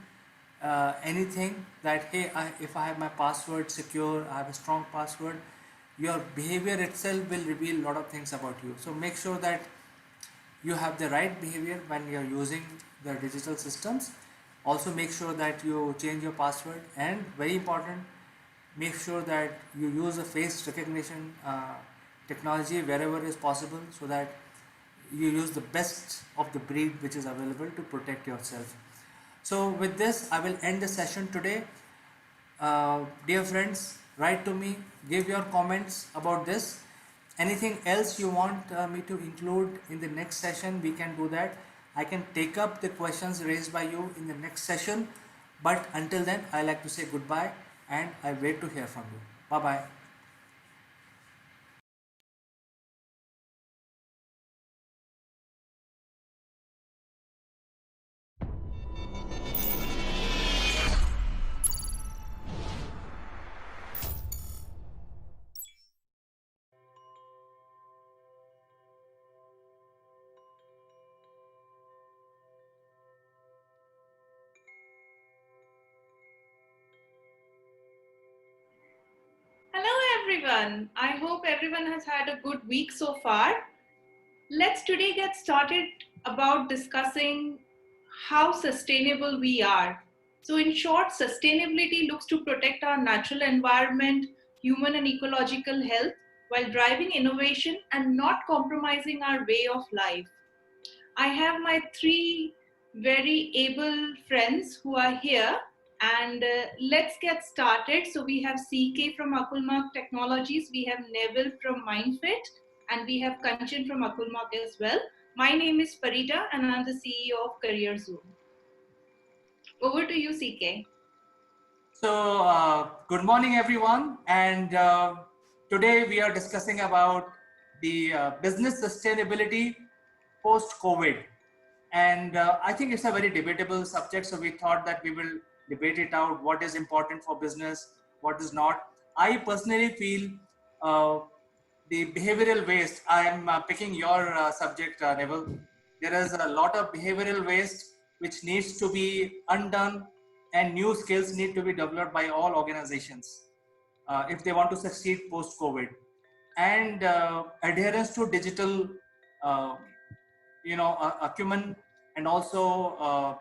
anything that, hey, if I have my password secure, I have a strong password. Your behavior itself will reveal a lot of things about you. So make sure that you have the right behavior when you're using the digital systems. Also make sure that you change your password, and very important, make sure that you use a face recognition technology wherever is possible, so that you use the best of the breed which is available to protect yourself. So with this, I will end the session today. Dear friends, write to me, give your comments about this. Anything else you want me to include in the next session, we can do that. I can take up the questions raised by you in the next session. But until then, I like to say goodbye, and I wait to hear from you. Bye-bye. Hello everyone. I hope everyone has had a good week so far. Let's today get started about discussing how sustainable we are. So in short, sustainability looks to protect our natural environment, human and ecological health, while driving innovation and not compromising our way of life. I have my three very able friends who are here, and let's get started. So we have CK from Akulmach Technologies, we have Neville from MindFit, and we have Kanchan from Akulmach as well. My name is Farida, and I'm the CEO of Career Zoom. Over to you, CK. So good morning everyone, and today we are discussing about the business sustainability post-COVID. And I think it's a very debatable subject, so we thought that we will debate it out, what is important for business, what is not. I personally feel uh, the behavioral waste. I am picking your subject, Neville. There is a lot of behavioral waste which needs to be undone, and new skills need to be developed by all organizations if they want to succeed post-COVID. And adherence to digital, uh, acumen, and also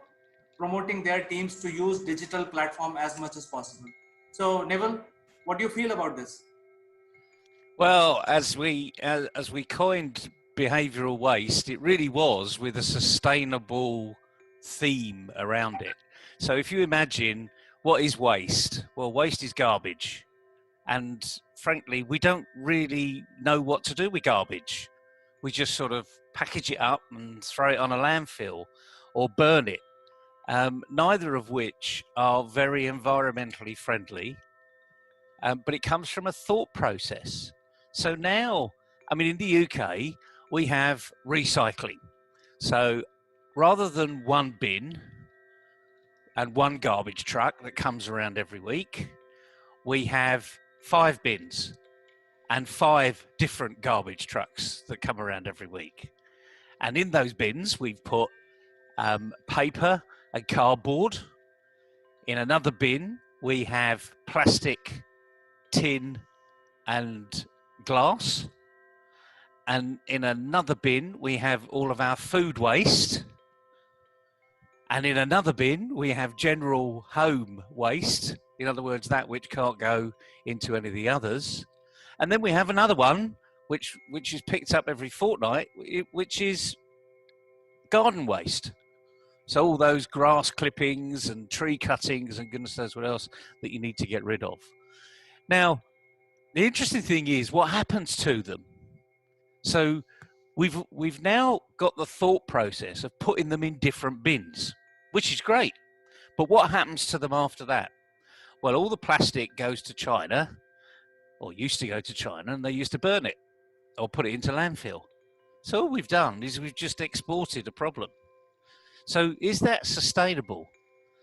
promoting their teams to use digital platform as much as possible. So, Neville, what do you feel about this? Well, as we coined behavioural waste, it really was with a sustainable theme around it. So if you imagine, what is waste? Well, waste is garbage. And frankly, we don't really know what to do with garbage. We just sort of package it up and throw it on a landfill or burn it, neither of which are very environmentally friendly, but it comes from a thought process. So now, I mean, in the UK, we have recycling. So rather than one bin and one garbage truck that comes around every week, we have 5 bins and 5 different garbage trucks that come around every week. And in those bins, we've put paper and cardboard. In another bin, we have plastic, tin, and glass. And in another bin, we have all of our food waste. And in another bin, we have general home waste. In other words, that which can't go into any of the others. And then we have another one, which is picked up every fortnight, which is garden waste. So all those grass clippings and tree cuttings and goodness knows what else that you need to get rid of. Now, the interesting thing is what happens to them. So we've now got the thought process of putting them in different bins, which is great. But what happens to them after that? Well, all the plastic goes to China, or used to go to China, and they used to burn it or put it into landfill. So all we've done is we've just exported a problem. So is that sustainable?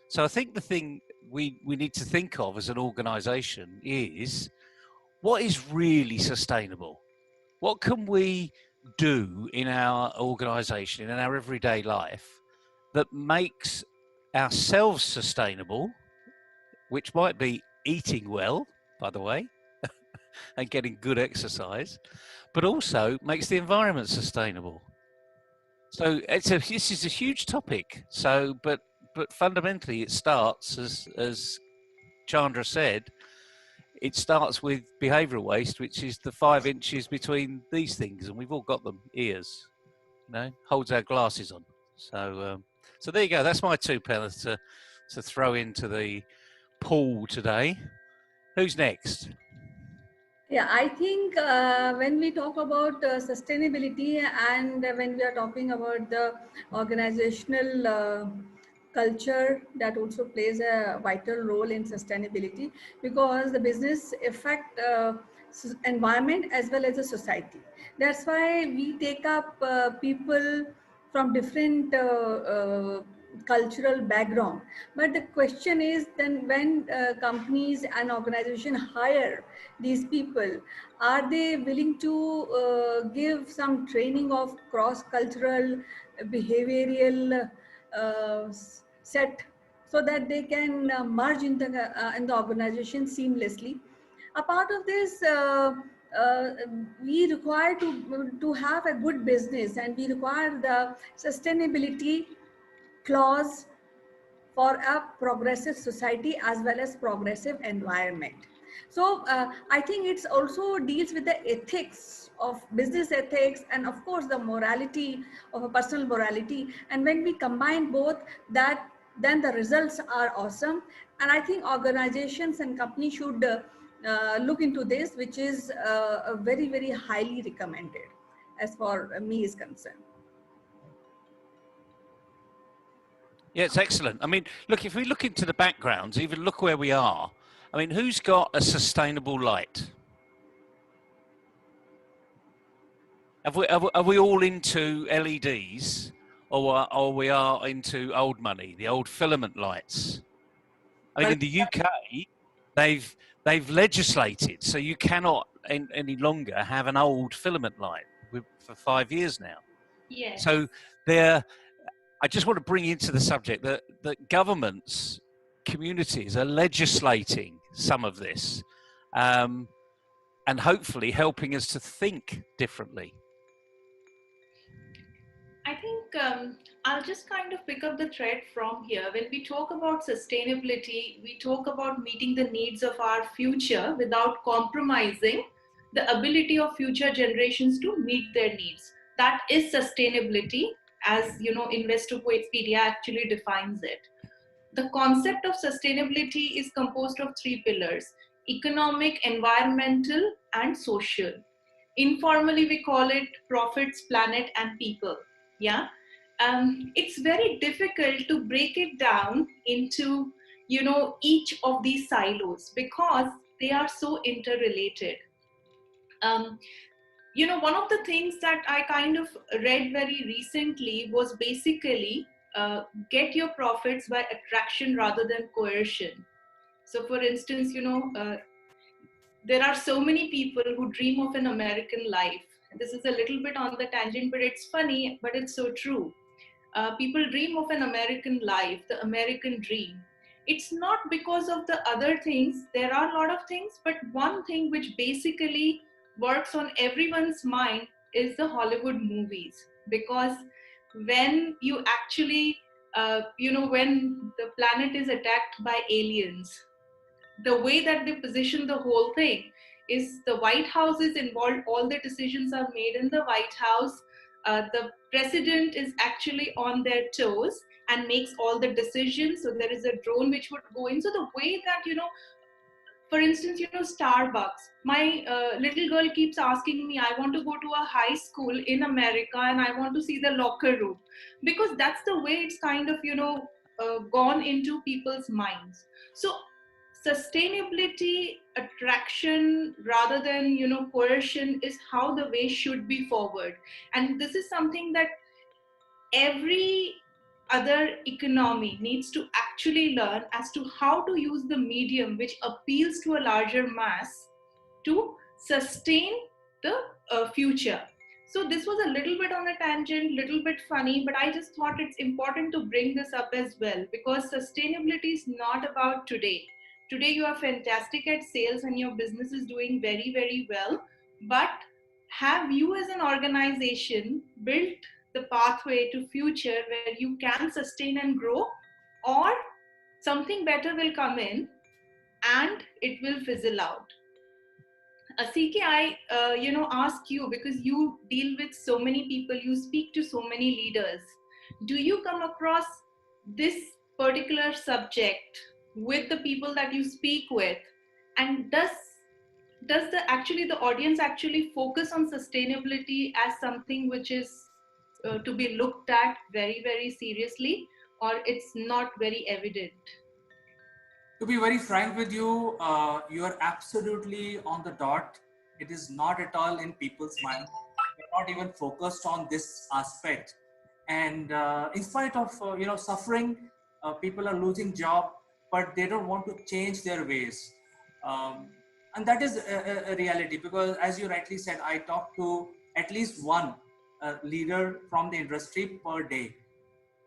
So I think the thing we need to think of as an organization is, what is really sustainable? What can we do in our organization, in our everyday life, that makes ourselves sustainable, which might be eating well, by the way, and getting good exercise, but also makes the environment sustainable. So this is a huge topic. So, but fundamentally, it starts, as Chandra said, it starts with behavioural waste, which is the 5 inches between these things, and we've all got them, ears, you know, holds our glasses on. So, so there you go. That's my 2 pence to throw into the pool today. Who's next? Yeah, I think when we talk about sustainability and when we are talking about the organizational culture, that also plays a vital role in sustainability, because the business affect environment as well as the society. That's why we take up people from different cultural background. But the question is, then when companies and organization hire these people, are they willing to give some training of cross-cultural behavioral set, so that they can merge in the organization seamlessly? A part of this, we require to have a good business, and we require the sustainability clause for a progressive society as well as progressive environment. So I think it's also deals with the ethics of business ethics, and of course the morality of a personal morality. And when we combine both that, then the results are awesome. And I think organizations and companies should look into this, which is very, very highly recommended as far me is concerned. Yeah, it's excellent. I mean, look, if we look into the backgrounds, even look where we are. I mean, who's got a sustainable light? Are we all into LEDs, or we are into old money, the old filament lights? I mean, in the UK, they've legislated, so you cannot any longer have an old filament light for 5 years now. Yes. So I just want to bring into the subject that governments, communities are legislating some of this, and hopefully helping us to think differently. I think I'll just kind of pick up the thread from here. When we talk about sustainability, we talk about meeting the needs of our future without compromising the ability of future generations to meet their needs. that is sustainability, as Investopedia actually defines it. The concept of sustainability is composed of three pillars: economic, environmental, and social. Informally, we call it profits, planet, and people. Yeah. It's very difficult to break it down into each of these silos because they are so interrelated. um, One of the things that I kind of read very recently was basically get your profits by attraction rather than coercion. So for instance, there are so many people who dream of an American life. This is a little bit on the tangent, but it's funny, but it's so true. People dream of an American life, the American dream. It's not because of the other things. There are a lot of things, but one thing which basically works on everyone's mind is the Hollywood movies. Because when you actually, when the planet is attacked by aliens, the way that they position the whole thing is the White House is involved, all the decisions are made in the White House. The president is actually on their toes and makes all the decisions. So there is a drone which would go in. So the way that, for instance, Starbucks, my little girl keeps asking me, I want to go to a high school in America and I want to see the locker room, because that's the way it's kind of, gone into people's minds. So sustainability, attraction rather than coercion is how the way should be forward. And this is something that every other economy needs to actually learn, as to how to use the medium which appeals to a larger mass to sustain the future. So this was a little bit on a tangent, little bit funny, but I just thought it's important to bring this up as well, because sustainability is not about today. Today you are fantastic at sales and your business is doing very, very well, but have you as an organization built the pathway to future where you can sustain and grow, or something better will come in and it will fizzle out? CK, I ask you, because you deal with so many people, you speak to so many leaders. Do you come across this particular subject with the people that you speak with? And does the audience actually focus on sustainability as something which is to be looked at very, very seriously, or it's not very evident? To be very frank with you, you are absolutely on the dot. It is not at all in people's mind. They're not even focused on this aspect. And in spite of suffering, people are losing job, but they don't want to change their ways. And that is a reality, because as you rightly said, I talk to at least one leader from the industry per day,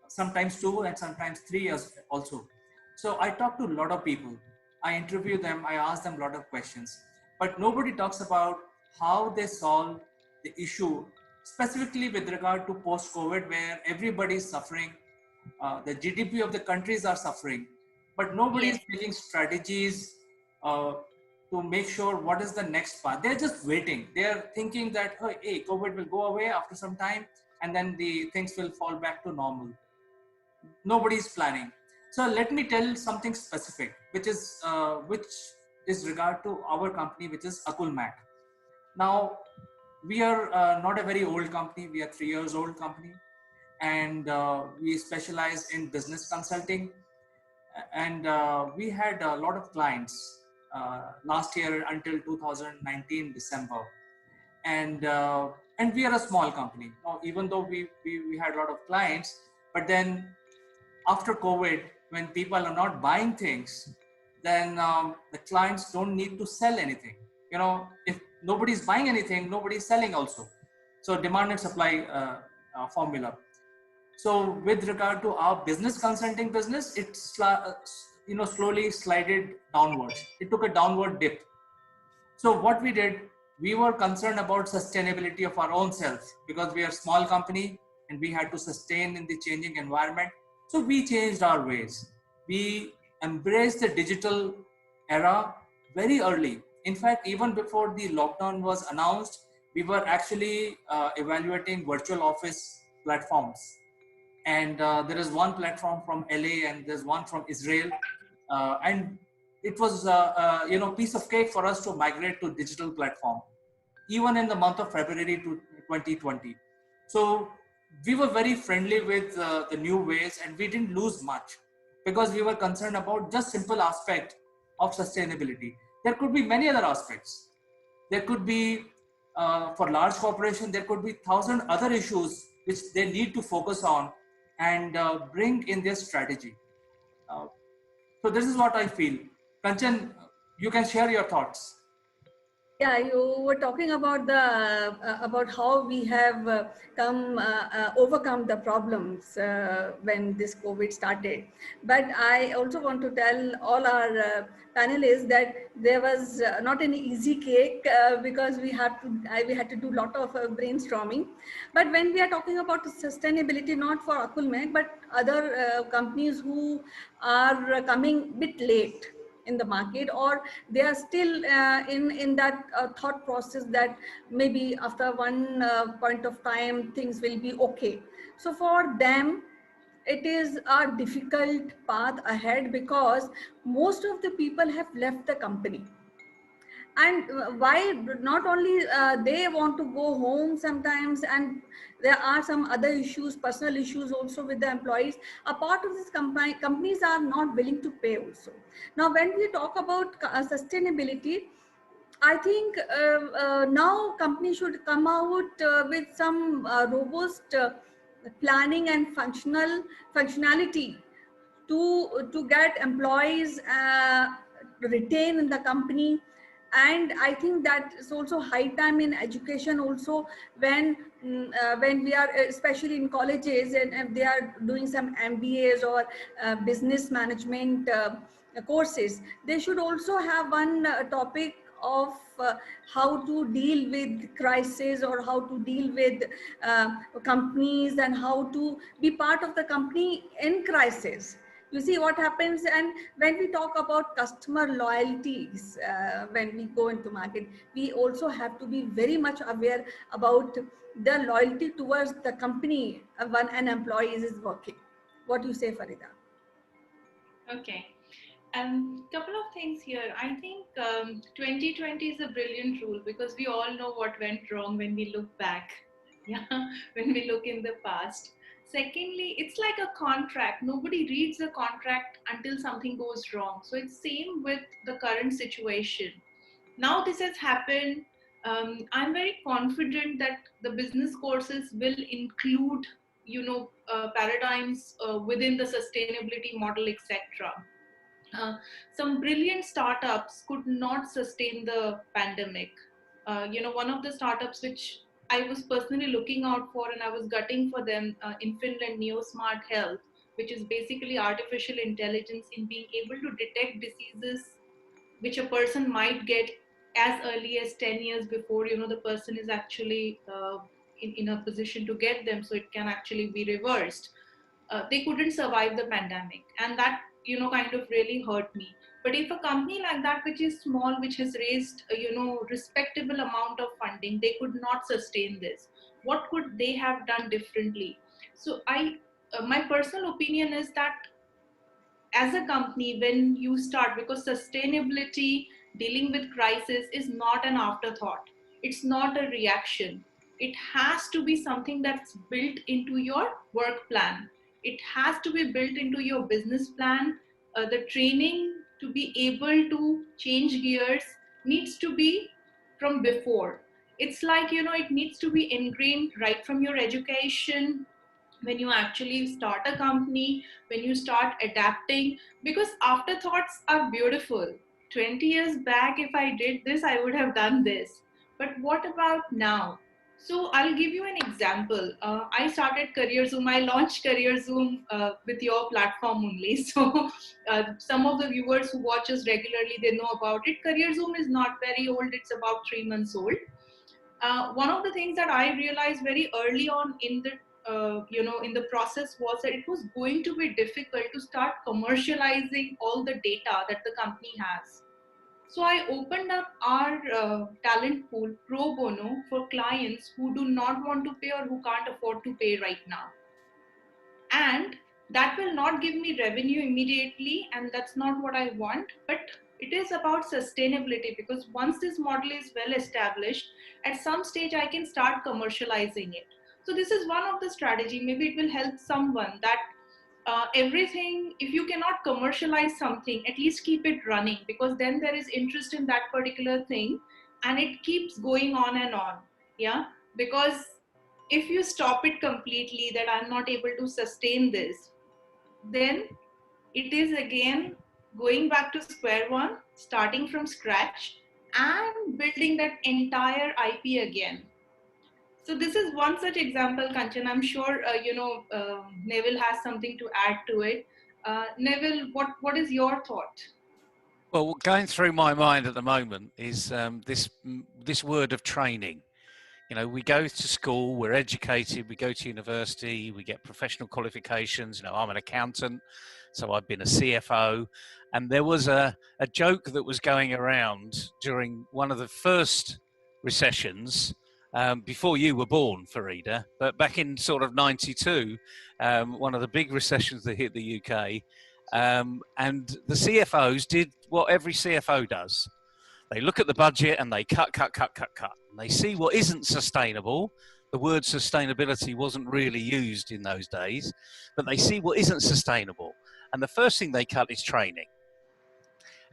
sometimes two and sometimes three years also. So I talk to a lot of people. I interview them, I ask them a lot of questions, but nobody talks about how they solve the issue, specifically with regard to post-COVID, where everybody is suffering. The GDP of the countries are suffering, but nobody is making strategies to make sure what is the next path. They're just waiting. They're thinking that, oh, hey, COVID will go away after some time and then the things will fall back to normal. Nobody is planning. So let me tell something specific, which is regard to our company, which is Akulmach. Now, we are not a very old company. We are 3 years old company, and we specialize in business consulting. And we had a lot of clients last year until 2019 December, and we are a small company. Now, even though we had a lot of clients, but then after COVID, when people are not buying things, then the clients don't need to sell anything. If nobody's buying anything, nobody's selling also. So demand and supply formula. So with regard to our business consulting business, it's slowly slided downwards. It took a downward dip. So what we did, we were concerned about sustainability of our own self, because we are a small company and we had to sustain in the changing environment. So we changed our ways. We embraced the digital era very early. In fact, even before the lockdown was announced, we were actually evaluating virtual office platforms. And there is one platform from LA and there's one from Israel. And it was, piece of cake for us to migrate to digital platform, even in the month of February to 2020. So we were very friendly with the new ways, and we didn't lose much because we were concerned about just simple aspect of sustainability. There could be many other aspects. There could be, for large corporation, there could be 1,000 other issues which they need to focus on and bring in their strategy. So this is what I feel. Kanchan, you can share your thoughts. Yeah, you were talking about the about how we have overcome the problems when this COVID started. But I also want to tell all our panelists that there was not an easy cake because we had to do a lot of brainstorming. But when we are talking about sustainability, not for Akulmach, but other companies who are coming bit late in the market, or they are still in that thought process that maybe after one point of time things will be okay. So for them it is a difficult path ahead because most of the people have left the company. And why not only they want to go home sometimes, and there are some other issues, personal issues also with the employees. A part of this companies are not willing to pay also. Now when we talk about sustainability, I think now companies should come out with some robust planning and functionality to get employees retained in the company. And I think that is also high time in education also, when we are especially in colleges, and if they are doing some MBAs or business management courses, they should also have one topic of how to deal with crisis, or how to deal with companies, and how to be part of the company in crisis. You see what happens. And when we talk about customer loyalties, when we go into market, we also have to be very much aware about the loyalty towards the company when an employee is working. What do you say, Farida? Okay. Couple of things here. I think 2020 is a brilliant rule because we all know what went wrong when we look back. Yeah, when we look in the past. Secondly, it's like a contract. Nobody reads the contract until something goes wrong. So it's same with the current situation. Now this has happened. I'm very confident that the business courses will include, paradigms within the sustainability model, etc. Some brilliant startups could not sustain the pandemic. One of the startups which I was personally looking out for and I was gutting for them in Finland, NeoSmart Health, which is basically artificial intelligence in being able to detect diseases which a person might get as early as 10 years before the person is actually in a position to get them, so it can actually be reversed. They couldn't survive the pandemic, and that kind of really hurt me. But if a company like that, which is small, which has raised respectable amount of funding, they could not sustain this, what could they have done differently? So my personal opinion is that as a company, when you start, because sustainability, dealing with crisis is not an afterthought, it's not a reaction, it has to be something that's built into your work plan, it has to be built into your business plan. The training to be able to change gears needs to be from before. It's like it needs to be ingrained right from your education, when you actually start a company, when you start adapting, because afterthoughts are beautiful. 20 years back, if I did this, I would have done this. But what about now? So I'll give you an example. I started Career Zoom. I launched Career Zoom with your platform only. So some of the viewers who watch us regularly, they know about it. Career Zoom is not very old. It's about 3 months old. One of the things that I realized very early on in the in the process was that it was going to be difficult to start commercializing all the data that the company has. So I opened up our talent pool pro bono for clients who do not want to pay or who can't afford to pay right now. And that will not give me revenue immediately, and that's not what I want, but it is about sustainability, because once this model is well established, at some stage I can start commercializing it. So this is one of the strategy. Maybe it will help someone that everything, if you cannot commercialize something, at least keep it running, because then there is interest in that particular thing and it keeps going on and on. Yeah, because if you stop it completely, that I'm not able to sustain this, then it is again going back to square one, starting from scratch and building that entire IP again. So this is one such example, Kanchan. I'm sure Neville has something to add to it. Neville, what is your thought? Well, what going through my mind at the moment is this word of training. You know, we go to school, we're educated, we go to university, we get professional qualifications. You know, I'm an accountant, so I've been a CFO. And there was a joke that was going around during one of the first recessions, before you were born, Farida, but back in sort of 92, one of the big recessions that hit the UK. And the CFOs did what every CFO does. They look at the budget and they cut. And they see what isn't sustainable. The word sustainability wasn't really used in those days, but they see what isn't sustainable. And the first thing they cut is training.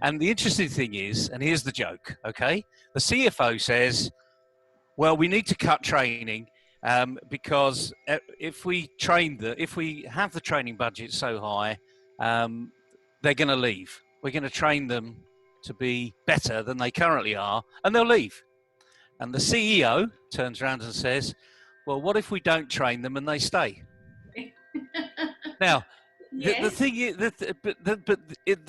And the interesting thing is, and here's the joke, okay? The CFO says, well, we need to cut training because if we have the training budget so high, they're going to leave. We're going to train them to be better than they currently are, and they'll leave. And the CEO turns around and says, well, what if we don't train them and they stay? Now, Yes. the thing is,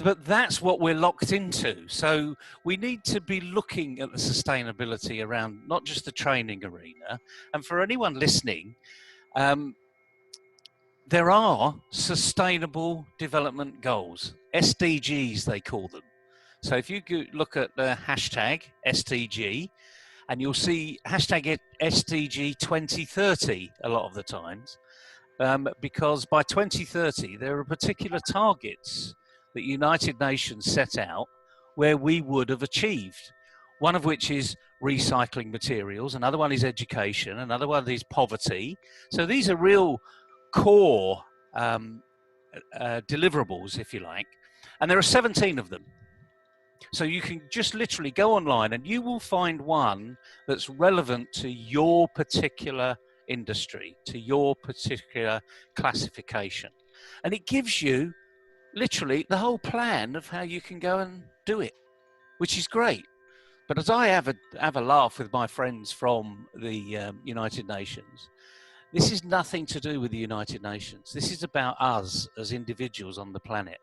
but that's what we're locked into. So we need to be looking at the sustainability around not just the training arena. And for anyone listening, there are sustainable development goals, SDGs they call them. So if you look at the hashtag SDG, and you'll see hashtag SDG 2030 a lot of the times, because by 2030 there are particular targets that United Nations set out where we would have achieved. One of which is recycling materials, another one is education, another one is poverty. So these are real core deliverables, if you like, and there are 17 of them. So you can just literally go online and you will find one that's relevant to your particular industry, to your particular classification. And it gives you literally the whole plan of how you can go and do it, which is great. But as I have a laugh with my friends from the United Nations, this is nothing to do with the United Nations. This is about us as individuals on the planet.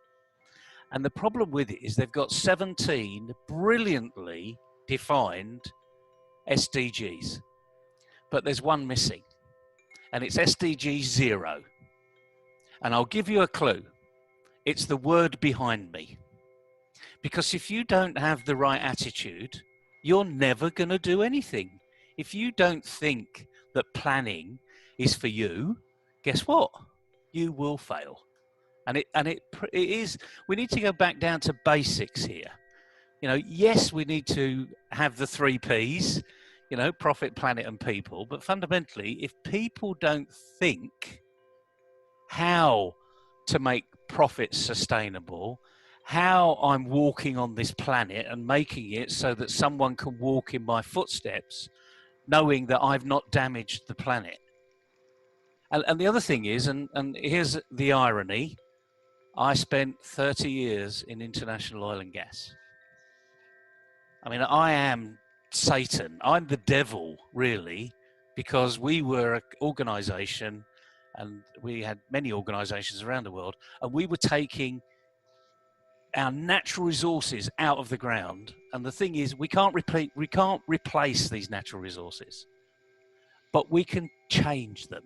And the problem with it is they've got 17 brilliantly defined SDGs, but there's one missing, and it's SDG 0. And I'll give you a clue. It's the word behind me. Because if you don't have the right attitude, you're never going to do anything. If you don't think that planning is for you, guess what? You will fail. And it is, we need to go back down to basics here. You know, yes, we need to have the 3 Ps, you know, profit, planet, and people. But fundamentally, if people don't think how to make profits sustainable, how I'm walking on this planet and making it so that someone can walk in my footsteps, knowing that I've not damaged the planet. And the other thing is, and here's the irony, I spent 30 years in international oil and gas. I mean, I am Satan. I'm the devil, really, because we were an organization, and we had many organizations around the world, and we were taking our natural resources out of the ground. And the thing is, we can't replace these natural resources, but we can change them.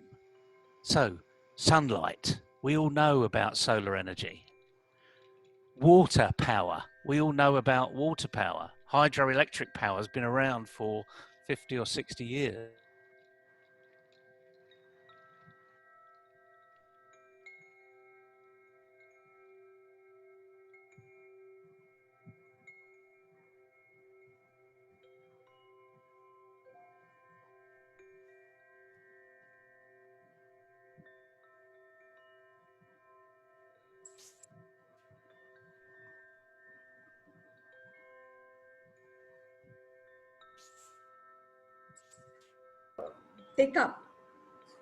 So, sunlight. We all know about solar energy. water power. We all know about water power. Hydroelectric power has been around for 50 or 60 years. Take up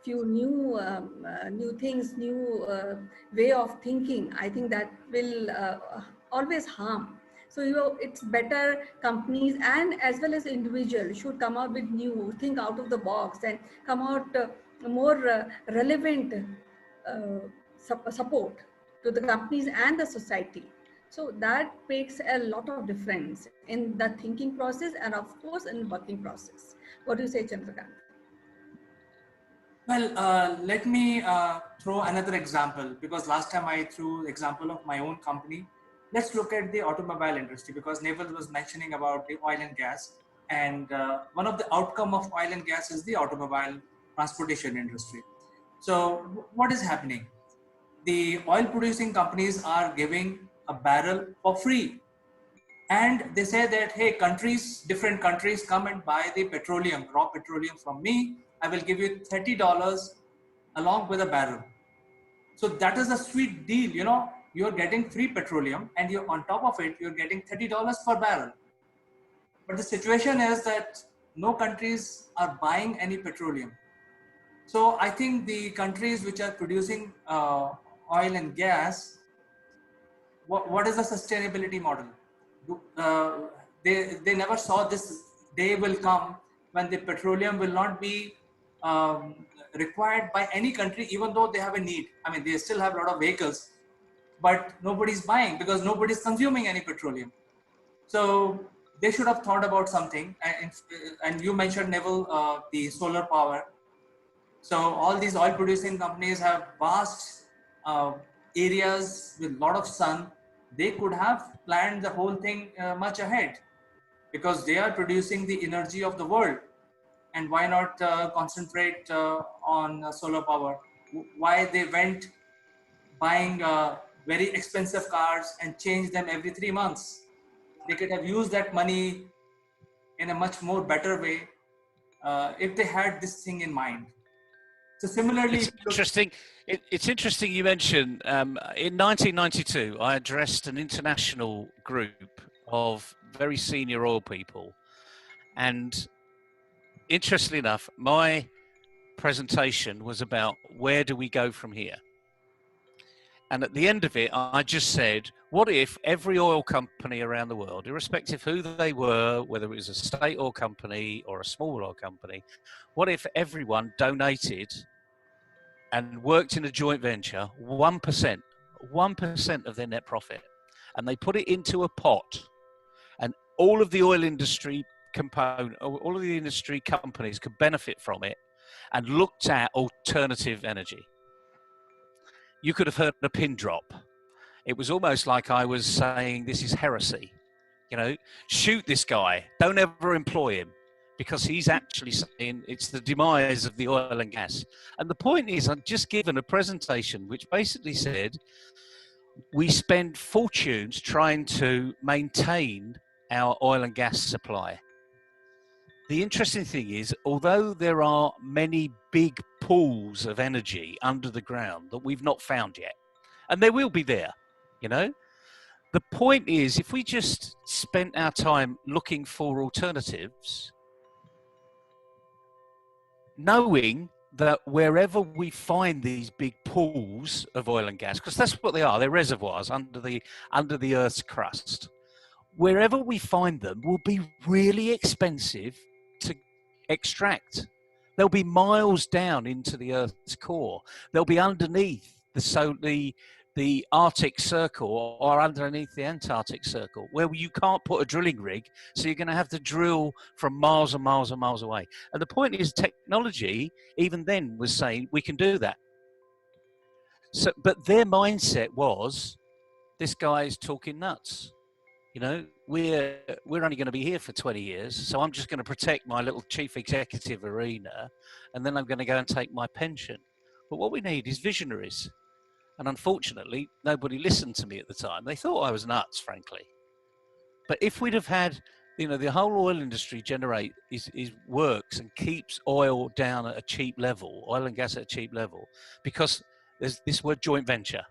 few new things, new way of thinking. I think that will always harm. So it's better companies and as well as individuals should come out with new, think out of the box and come out more relevant support to the companies and the society. So that makes a lot of difference in the thinking process and of course in working process. What do you say, Chandrakant? Well, let me throw another example, because last time I threw example of my own company. Let's look at the automobile industry, because Naval was mentioning about the oil and gas, and one of the outcome of oil and gas is the automobile transportation industry. So what is happening? The oil producing companies are giving a barrel for free, and they say that, hey, different countries come and buy the petroleum, raw petroleum from me. I will give you $30 along with a barrel. So that is a sweet deal. You're getting free petroleum, and you're on top of it, you're getting $30 per barrel. But the situation is that no countries are buying any petroleum. So I think the countries which are producing oil and gas, what is the sustainability model? They never saw this day will come when the petroleum will not be required by any country, even though they have a need. I mean, they still have a lot of vehicles, but nobody's buying because nobody's consuming any petroleum. So they should have thought about something. And you mentioned, Neville, the solar power. So all these oil producing companies have vast areas with a lot of sun. They could have planned the whole thing much ahead, because they are producing the energy of the world. And why not concentrate on solar power? Why they went buying very expensive cars and change them every 3 months? They could have used that money in a much more better way if they had this thing in mind. So similarly, it's interesting you mentioned in 1992, I addressed an international group of very senior oil people. And interestingly enough, my presentation was about where do we go from here? And at the end of it, I just said, what if every oil company around the world, irrespective who they were, whether it was a state oil company or a small oil company, what if everyone donated and worked in a joint venture 1% of their net profit, and they put it into a pot, and all of the oil industry all of the industry companies could benefit from it, and looked at alternative energy? You could have heard a pin drop. It was almost like I was saying, this is heresy. Shoot this guy. Don't ever employ him, because he's actually saying it's the demise of the oil and gas. And the point is, I've just given a presentation which basically said we spend fortunes trying to maintain our oil and gas supply. The interesting thing is, although there are many big pools of energy under the ground that we've not found yet, and they will be there, the point is, if we just spent our time looking for alternatives, knowing that wherever we find these big pools of oil and gas, because that's what they are, they're reservoirs under the Earth's crust, wherever we find them will be really expensive to extract. They'll be miles down into the Earth's core. They'll be underneath the Arctic Circle or underneath the Antarctic Circle, where you can't put a drilling rig, so you're going to have to drill from miles and miles and miles away. And the point is, technology, even then, was saying we can do that. So, but their mindset was, this guy's talking nuts. You know, we're only going to be here for 20 years, so I'm just going to protect my little chief executive arena, and then I'm going to go and take my pension. But what we need is visionaries. And unfortunately, nobody listened to me at the time. They thought I was nuts, frankly. But if we'd have had, you know, the whole oil industry is works and keeps oil down at a cheap level, oil and gas at a cheap level, because there's this word joint venture.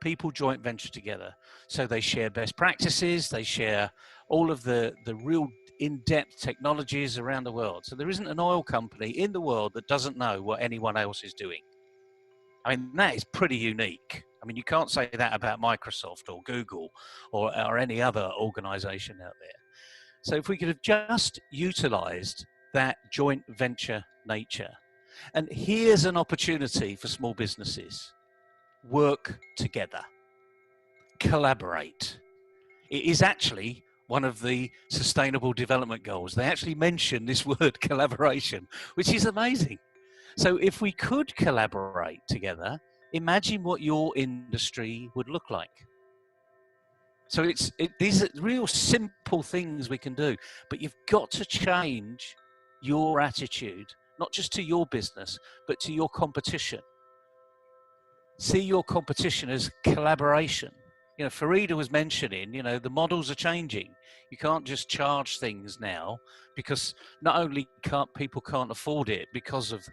People joint venture together. So they share best practices, they share all of the real in-depth technologies around the world. So there isn't an oil company in the world that doesn't know what anyone else is doing. I mean, that is pretty unique. I mean, you can't say that about Microsoft or Google or any other organization out there. So if we could have just utilized that joint venture nature, and here's an opportunity for small businesses: work together, collaborate. It is actually one of the sustainable development goals. They actually mention this word collaboration, which is amazing. So if we could collaborate together, imagine what your industry would look like. So these are real simple things we can do, but you've got to change your attitude, not just to your business, but to your competition. See your competition as collaboration. You know, Farida was mentioning, you know, the models are changing. You can't just charge things now, because not only people can't afford it because of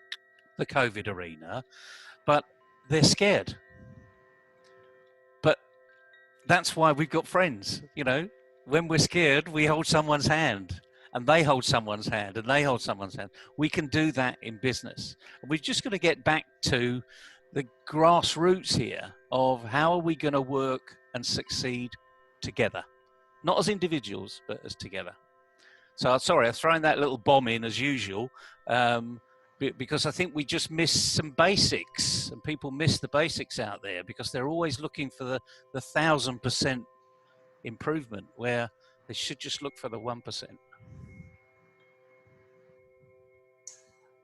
the COVID arena, but they're scared. But that's why we've got friends. You know, when we're scared, we hold someone's hand, and they hold someone's hand, and they hold someone's hand. We can do that in business. And we've just got to get back to the grassroots here of how are we going to work and succeed together, not as individuals, but as together. So sorry, I've thrown that little bomb in as usual, because I think we just miss some basics, and people miss the basics out there because they're always looking for the 1,000% improvement, where they should just look for the 1%.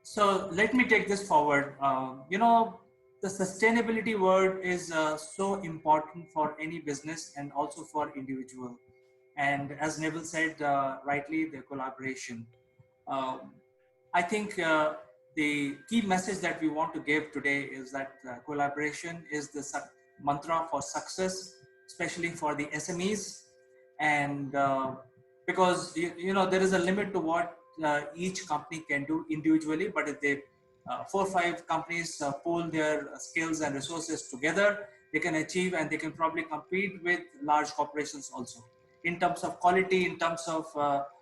So let me take this forward. You know, the sustainability word is so important for any business and also for individual. And as Neville said rightly, the collaboration. Um, I think the key message that we want to give today is that collaboration is the mantra for success, especially for the SMEs. And because, you know, there is a limit to what each company can do individually, but if they 4 or 5 companies pool their skills and resources together, they can achieve, and they can probably compete with large corporations also in terms of quality, in terms of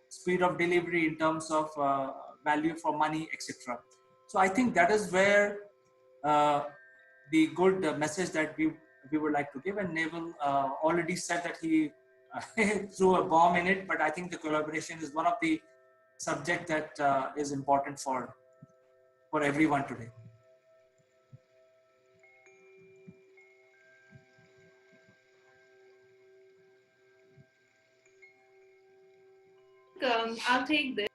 speed of delivery, in terms of value for money, etc. So I think that is where the good message that we would like to give. And Neville already said that he threw a bomb in it, but I think the collaboration is one of the subject that is important for everyone today. I'll take this.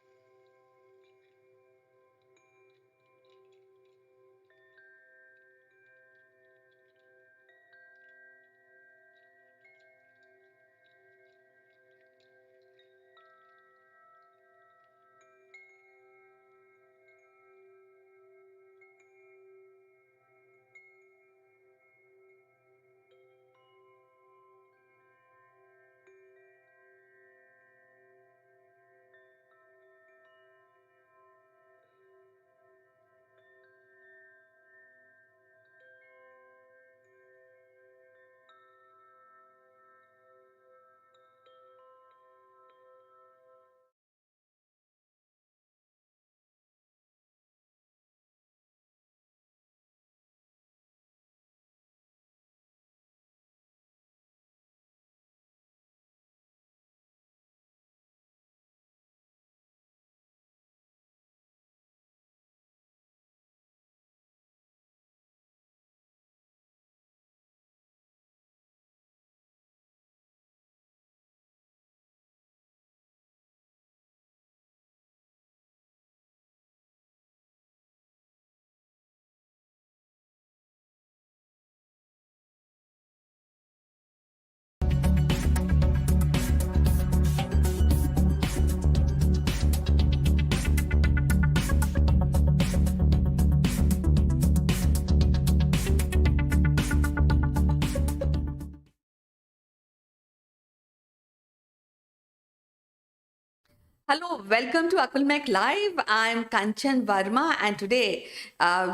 Hello, welcome to Akulmach Live. I'm Kanchan Verma, and today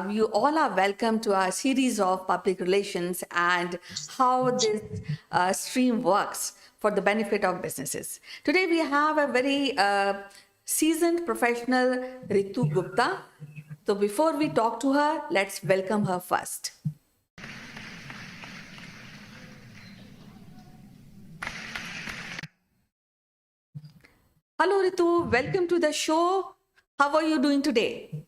you all are welcome to our series of public relations and how this stream works for the benefit of businesses. Today we have a very seasoned professional, Ritu Gupta. So before we talk to her, let's welcome her first. Hello, Ritu. Welcome to the show. How are you doing today?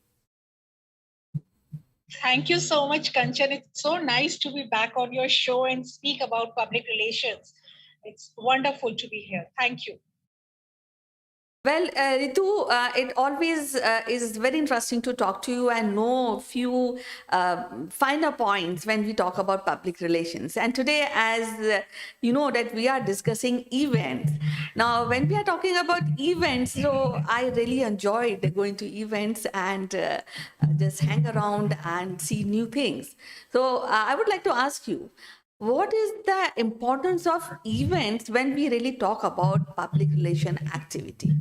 Thank you so much, Kanchan. It's so nice to be back on your show and speak about public relations. It's wonderful to be here. Thank you. Well, Ritu, it always is very interesting to talk to you and know a few finer points when we talk about public relations. And today, as you know, that we are discussing events. Now, when we are talking about events, so I really enjoyed going to events and just hang around and see new things. So I would like to ask you, what is the importance of events when we really talk about public relation activity?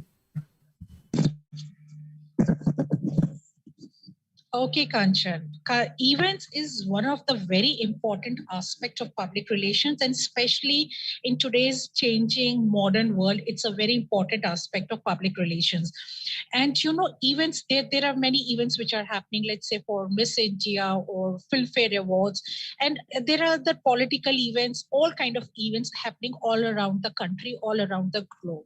Okay, Kanchan. Events is one of the very important aspect of public relations, and especially in today's changing modern world, it's a very important aspect of public relations. And events, there are many events which are happening, let's say for Miss India or Filmfare Awards, and there are the political events, all kind of events happening all around the country, all around the globe.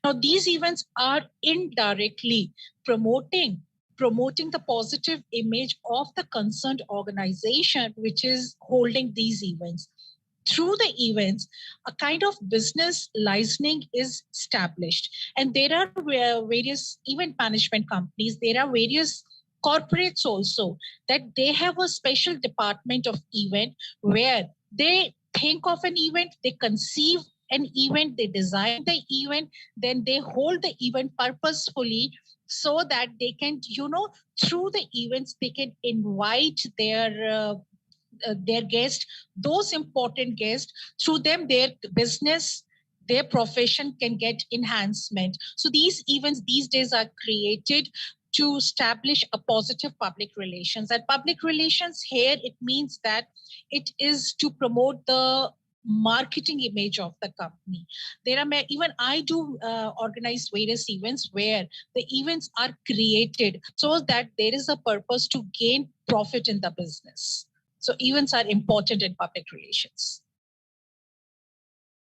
Now, these events are indirectly promoting the positive image of the concerned organization which is holding these events. Through the events, a kind of business licensing is established. And there are various event management companies, there are various corporates also, that they have a special department of event where they think of an event, they conceive an event, they design the event, then they hold the event purposefully so that they can, through the events, they can invite their guests, those important guests. Through them, their business, their profession can get enhancement. So these events these days are created to establish a positive public relations. And public relations here, it means that it is to promote the marketing image of the company. There are even I do organize various events where the events are created so that there is a purpose to gain profit in the business. So events are important in public relations.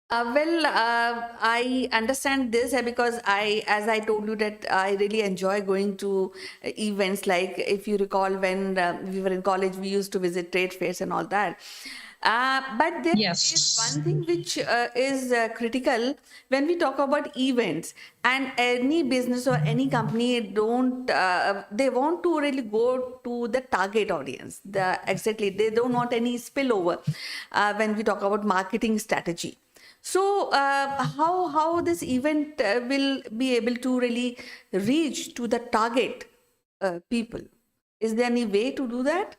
I understand this because as I told you, that I really enjoy going to events. Like if you recall, when we were in college, we used to visit trade fairs and all that. But there is one thing which is critical when we talk about events, and any business or any company they want to really go to the target audience. Exactly, they don't want any spillover when we talk about marketing strategy. So how this event will be able to really reach to the target people? Is there any way to do that?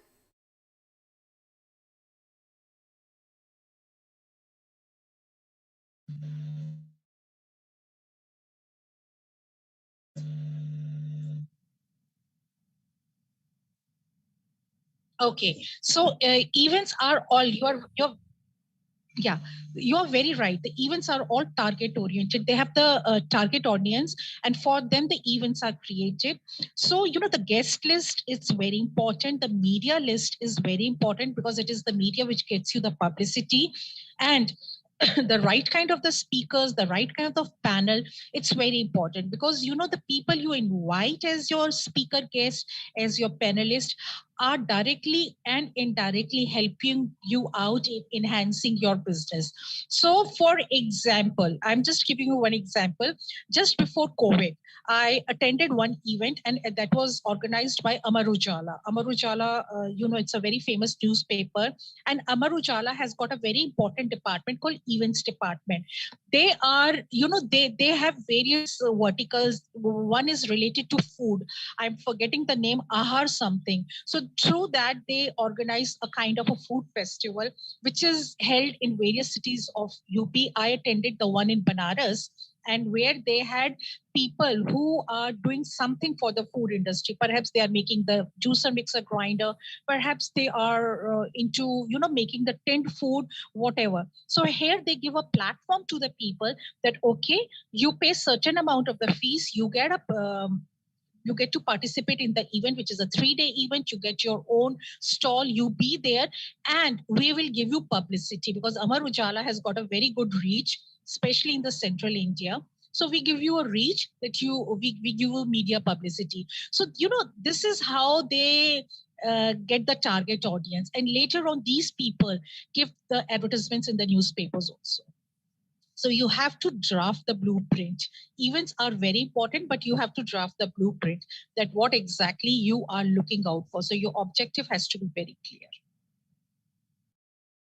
Okay, so events are all you're yeah, you're very right. The events are all target oriented. They have the target audience, and for them, the events are created. So, the guest list is very important. The media list is very important because it is the media which gets you the publicity, and the right kind of the speakers, the right kind of panel, it's very important because the people you invite as your speaker guest, as your panelist, are directly and indirectly helping you out in enhancing your business. So for example, I'm just giving you one example. Just before COVID, I attended one event, and that was organized by Amar Ujala. Amar Ujala, it's a very famous newspaper, and Amar Ujala has got a very important department called events department. They are, they have various verticals. One is related to food. I'm forgetting the name, Ahar something. So through that, they organize a kind of a food festival, which is held in various cities of UP. I attended the one in Banaras. and where they had people who are doing something for the food industry. Perhaps they are making the juicer mixer grinder, perhaps they are into making the tinned food, whatever. So here they give a platform to the people that okay, you pay certain amount of the fees, you get to participate in the event, which is a 3-day event. You get your own stall, you be there, and we will give you publicity, because Amar Ujala has got a very good reach, especially in the central India. So we give you a reach that we give you media publicity. So this is how they get the target audience, and later on these people give the advertisements in the newspapers also. So you have to draft the blueprint. Events are very important, but you have to draft the blueprint that what exactly you are looking out for. So your objective has to be very clear.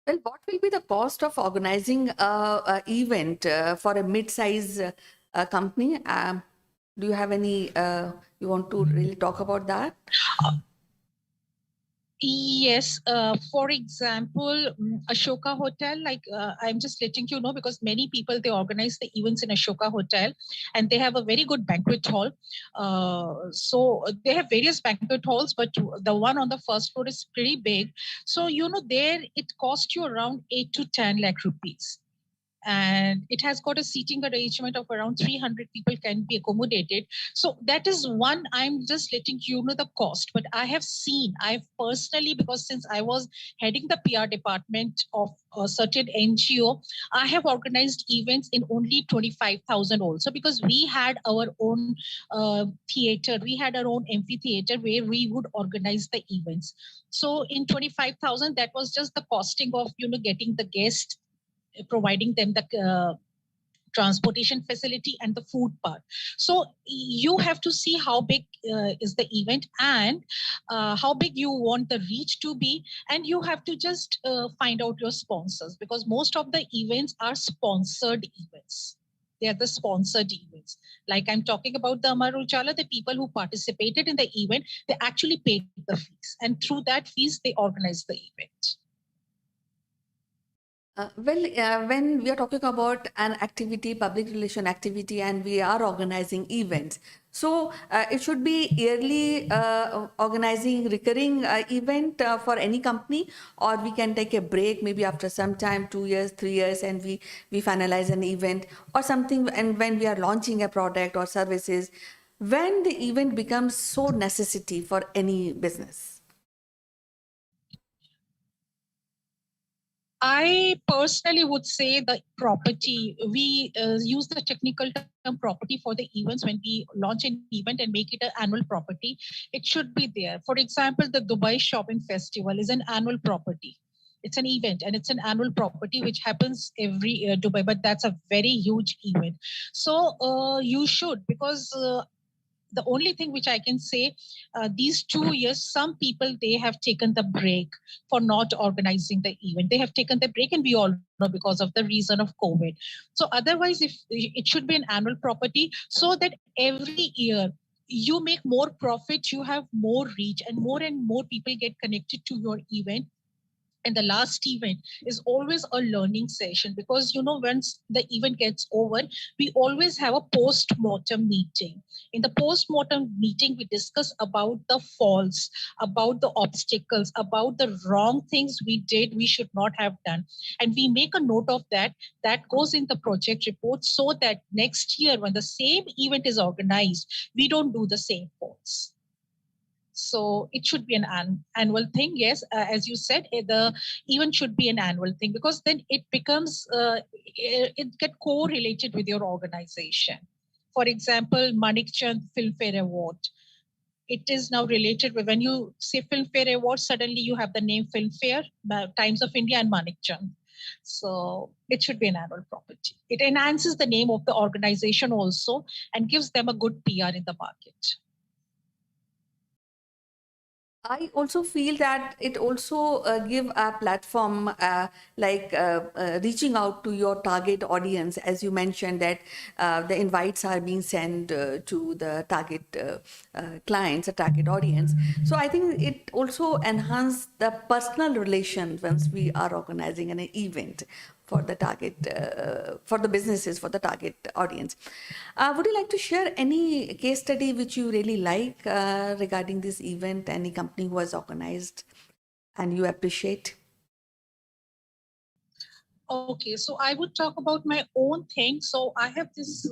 Well, what will be the cost of organizing a event for a mid-size company? Do you have any, you want to really talk about that? Yes, for example, Ashoka Hotel, I'm just letting you know, because many people, they organize the events in Ashoka Hotel and they have a very good banquet hall. So they have various banquet halls, but the one on the first floor is pretty big. So, there it costs you around 8 to 10 lakh rupees. And it has got a seating arrangement of around 300 people can be accommodated. So that is one, I'm just letting you know the cost. But I've personally, because since I was heading the PR department of a certain NGO, I have organized events in only 25,000 also, because we had our own theater, we had our own amphitheater where we would organize the events. So in 25,000, that was just the costing of, getting the guests, providing them the transportation facility and the food part. So you have to see how big is the event, and how big you want the reach to be, and you have to just find out your sponsors, because most of the events are sponsored events. They are the sponsored events. Like I'm talking about the Amar Ujala, the people who participated in the event, they actually paid the fees, and through that fees, they organized the event. When we are talking about an activity, public relation activity, and we are organizing events, so it should be yearly organizing recurring event for any company, or we can take a break maybe after some time, 2 years, 3 years, and we finalize an event or something. And when we are launching a product or services, when the event becomes so necessity for any business. I personally would say the property, we use the technical term property for the events. When we launch an event and make it an annual property, it should be there. For example, the Dubai Shopping Festival is an annual property. It's an event and it's an annual property which happens every year Dubai, but that's a very huge event. So you should, because the only thing which I can say, these 2 years, some people, they have taken the break for not organizing the event. They have taken the break, and we all know, because of the reason of COVID. So otherwise, if it should be an annual property, so that every year you make more profit, you have more reach, and more people get connected to your event. And the last event is always a learning session, because once the event gets over, we always have a post-mortem meeting. In the post-mortem meeting, we discuss about the faults, about the obstacles, about the wrong things we did, we should not have done, and we make a note of that. That goes in the project report, so that next year when the same event is organized, we don't do the same faults. So it should be an annual thing. Yes, as you said, the event should be an annual thing, because then it becomes, it get correlated with your organization. For example, Manik Chand Filmfare Award. It is now related with, when you say Filmfare Award, suddenly you have the name Filmfare, Times of India, and Manik Chand. So it should be an annual property. It enhances the name of the organization also, and gives them a good PR in the market. I also feel that it also give a platform reaching out to your target audience, as you mentioned that the invites are being sent to the target clients, a target audience. So I think it also enhance the personal relation once we are organizing an event for the target, for the businesses, for the target audience. Would you like to share any case study which you really like regarding this event, any company who has organized and you appreciate? Okay, so I would talk about my own thing. So I have this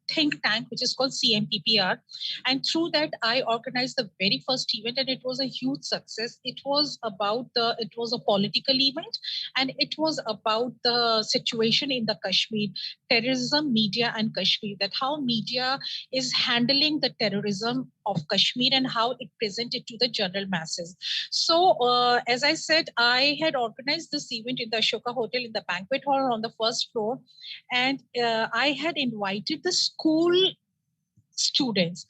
think tank which is called CMPPR, and through that I organized the very first event, and it was a huge success. It was a political event, and it was about the situation in the Kashmir, terrorism, media, and Kashmir. That how media is handling the terrorism of Kashmir and how it presented to the general masses. So, as I said, I had organized this event in the Ashoka Hotel in the banquet hall on the first floor, and I had invited the school students,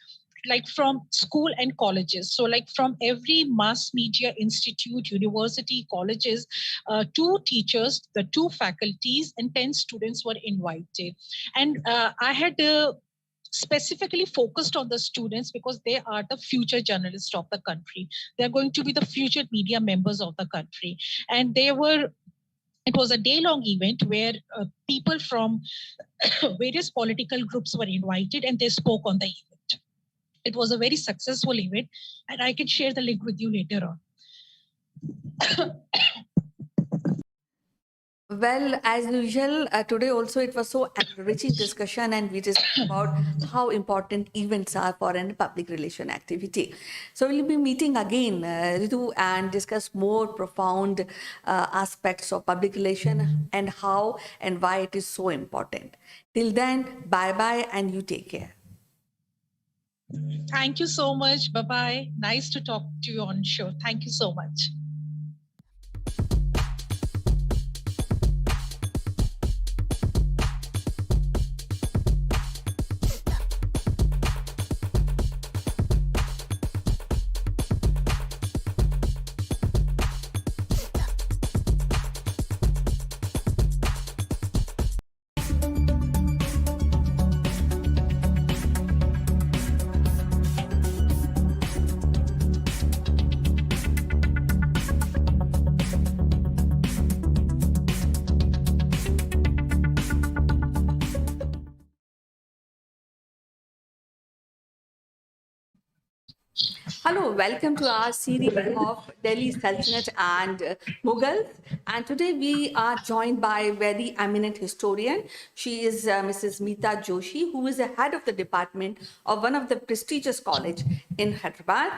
like from school and colleges. So like from every mass media institute, university, colleges, two teachers, the two faculties, and 10 students were invited. And I had specifically focused on the students because they are the future journalists of the country. They're going to be the future media members of the country. And it was a day-long event where people from various political groups were invited and they spoke on the event. It was a very successful event, and I can share the link with you later on. Well, as usual, today also it was so enriching discussion, and we discussed about how important events are for a public relation activity. So we'll be meeting again, Ritu, and discuss more profound aspects of public relation and how and why it is so important. Till then, bye-bye and you take care. Thank you so much. Bye-bye. Nice to talk to you on show. Thank you so much. Hello, welcome to our series of Delhi Sultanate and Mughals. And today we are joined by a very eminent historian. She is Mrs. Meeta Joshi, who is the head of the department of one of the prestigious college in Hyderabad.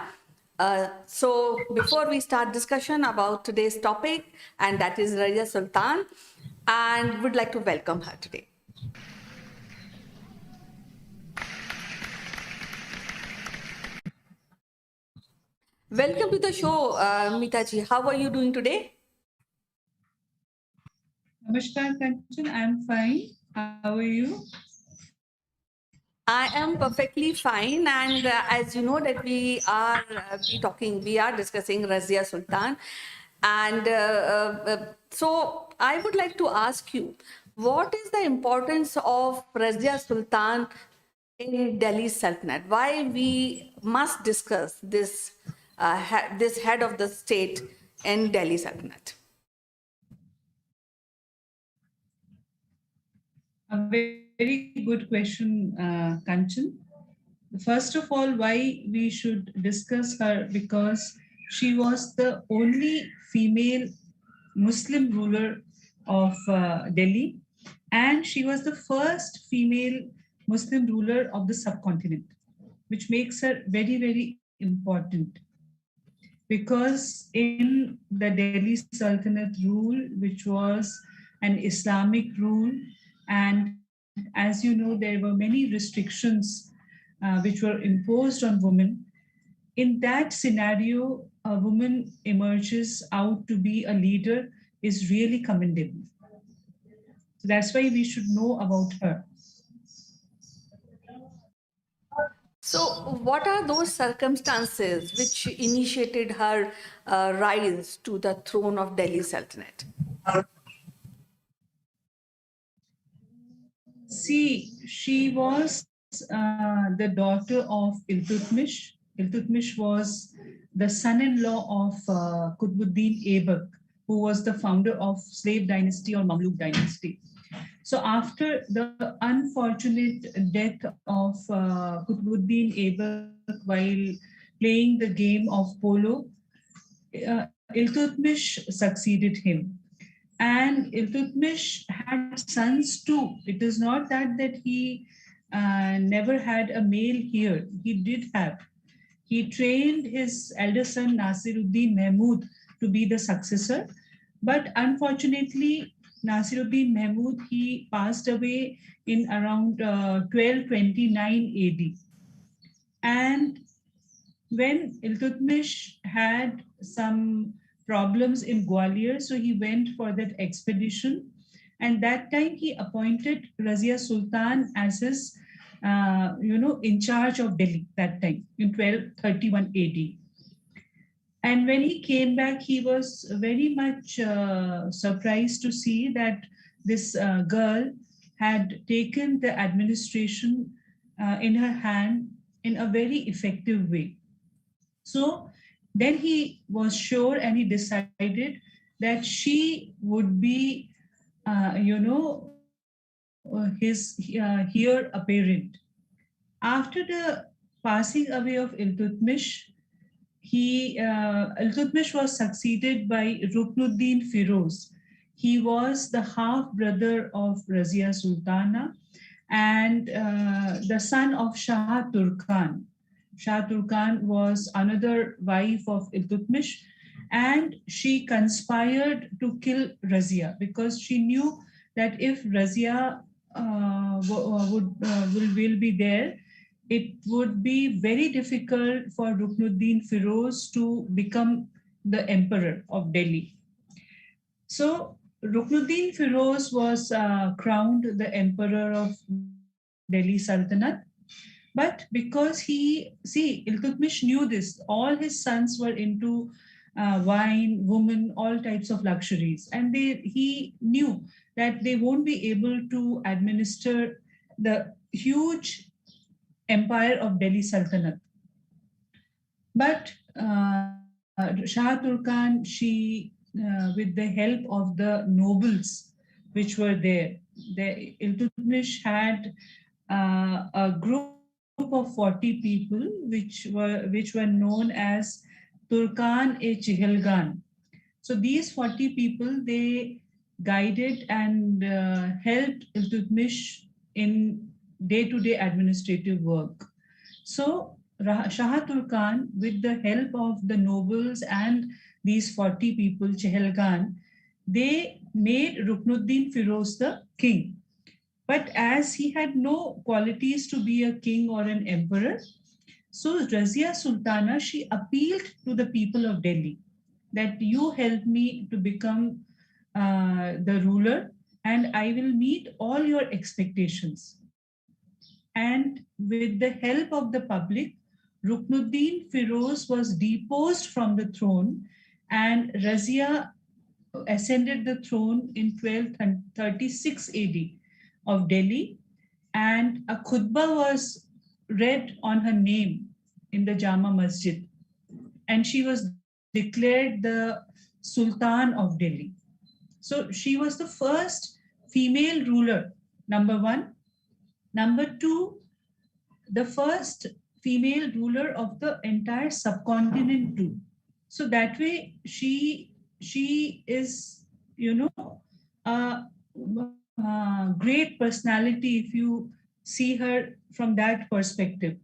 So before we start discussion about today's topic, and that is Razia Sultan, and would like to welcome her today. Welcome to the show, Meeta ji. How are you doing today? Namaskar, Kanchan. I'm fine. How are you? I am perfectly fine, and as you know that we are discussing Razia Sultan, and so I would like to ask you, what is the importance of Razia Sultan in Delhi Sultanate? Why we must discuss this this head of the state in Delhi Sultanate? A very good question, Kanchan. First of all, why we should discuss her, because she was the only female Muslim ruler of Delhi, and she was the first female Muslim ruler of the subcontinent, which makes her very, very important. Because in the Delhi Sultanate rule, which was an Islamic rule, and as you know, there were many restrictions which were imposed on women. In that scenario, a woman emerges out to be a leader is really commendable. So that's why we should know about her. So, what are those circumstances which initiated her rise to the throne of Delhi Sultanate? See, she was the daughter of Iltutmish. Iltutmish was the son-in-law of Qutbuddin Aibak, who was the founder of slave dynasty or Mamluk dynasty. So after the unfortunate death of Qutbuddin Aibak while playing the game of polo, Iltutmish succeeded him. And Iltutmish had sons too. It is not that he never had a male here. He did have. He trained his elder son Nasiruddin Mahmud to be the successor, but unfortunately, Nasiruddin Mahmud he passed away in around 1229 AD, and when Iltutmish had some problems in Gwalior, so he went for that expedition. And that time he appointed Razia Sultan as his, in charge of Delhi that time in 1231 AD. And when he came back, he was very much surprised to see that this girl had taken the administration in her hand in a very effective way. So then he was sure and he decided that she would be, his heir apparent. After the passing away of Iltutmish, Iltutmish was succeeded by Ruknuddin Firoz. He was the half brother of Razia Sultana and the son of Shah Turkan. Shah Turkan was another wife of Iltutmish, and she conspired to kill Razia because she knew that if Razia will be there, it would be very difficult for Ruknuddin Firoz to become the emperor of Delhi. So Ruknuddin Firoz was crowned the emperor of Delhi Sultanate. But because Iltutmish knew this, all his sons were into wine, women, all types of luxuries. And he knew that they won't be able to administer the huge empire of Delhi Sultanate. But Shah Turkan, with the help of the nobles which were there, Iltutmish had a group of 40 people which were known as Turkan-e-Chihelgan. So these 40 people, they guided and helped Iltutmish in day-to-day administrative work. So Shah Turkan, with the help of the nobles and these 40 people, Chehelgan, they made Ruknuddin Firoz the king. But as he had no qualities to be a king or an emperor, so Razia Sultana, she appealed to the people of Delhi that you help me to become the ruler and I will meet all your expectations. And with the help of the public, Ruknuddin Firoz was deposed from the throne and Razia ascended the throne in 1236 AD of Delhi, and a khutbah was read on her name in the Jama Masjid, and she was declared the Sultan of Delhi. So she was the first female ruler, number one. Number two, the first female ruler of the entire subcontinent too. So that way she is, a great personality if you see her from that perspective.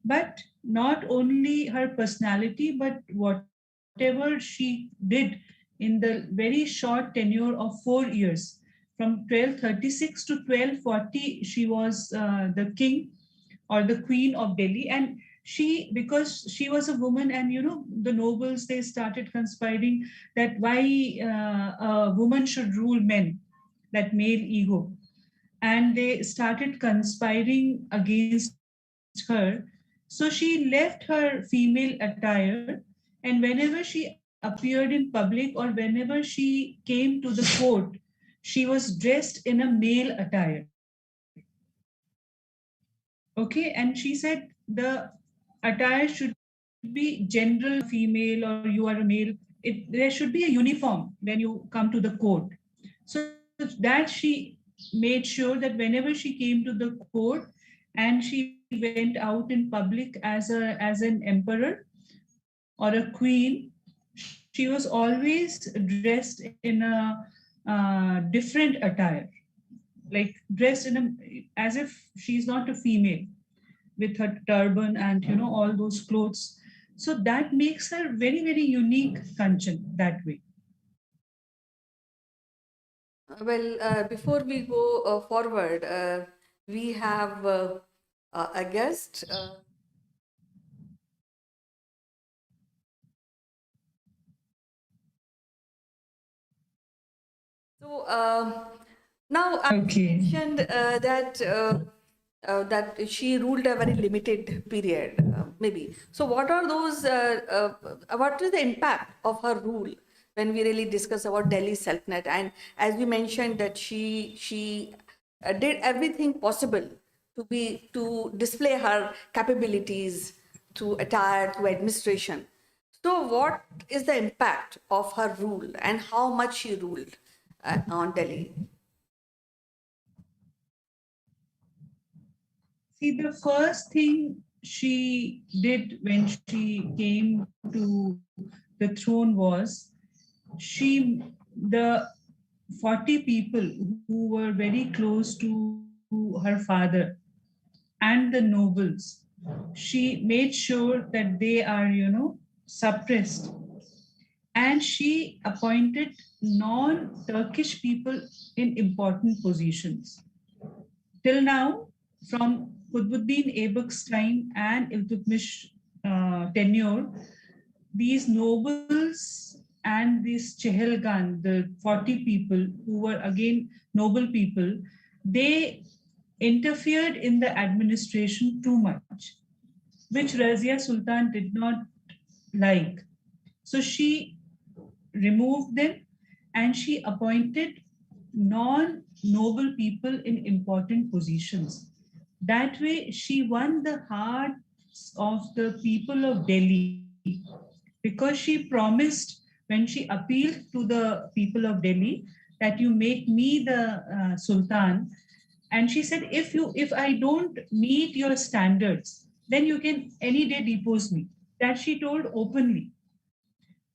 But not only her personality, but whatever she did in the very short tenure of 4 years, from 1236 to 1240, she was the king or the queen of Delhi. And because she was a woman, and the nobles, they started conspiring that why a woman should rule men, that male ego. And they started conspiring against her. So she left her female attire, and whenever she appeared in public or whenever she came to the court, she was dressed in a male attire. Okay, and she said the attire should be general, female, or you are a male. There should be a uniform when you come to the court. So that she made sure that whenever she came to the court and she went out in public as an emperor or a queen, she was always dressed in a different attire, like dressed in a, as if she's not a female, with her turban and all those clothes. So that makes her very, very unique, Kanchan, that way. Well, before we go forward, we have a guest. So now I mentioned that she ruled a very limited period, maybe. So what are those? What is the impact of her rule when we really discuss about Delhi Sultanate? And as you mentioned that she did everything possible to display her capabilities through attire, through administration. So what is the impact of her rule and how much she ruled on Delhi? See, the first thing she did when she came to the throne was the 40 people who were very close to her father and the nobles, she made sure that they are, suppressed. And she appointed non-Turkish people in important positions. Till now, from Qutbuddin Aibak's time and Iltutmish tenure, these nobles and these Chehelgan, the 40 people who were again noble people, they interfered in the administration too much, which Razia Sultan did not like. So she removed them and she appointed non-noble people in important positions. That way, she won the hearts of the people of Delhi because she promised when she appealed to the people of Delhi that you make me the Sultan. And she said, if I don't meet your standards, then you can any day depose me. That she told openly.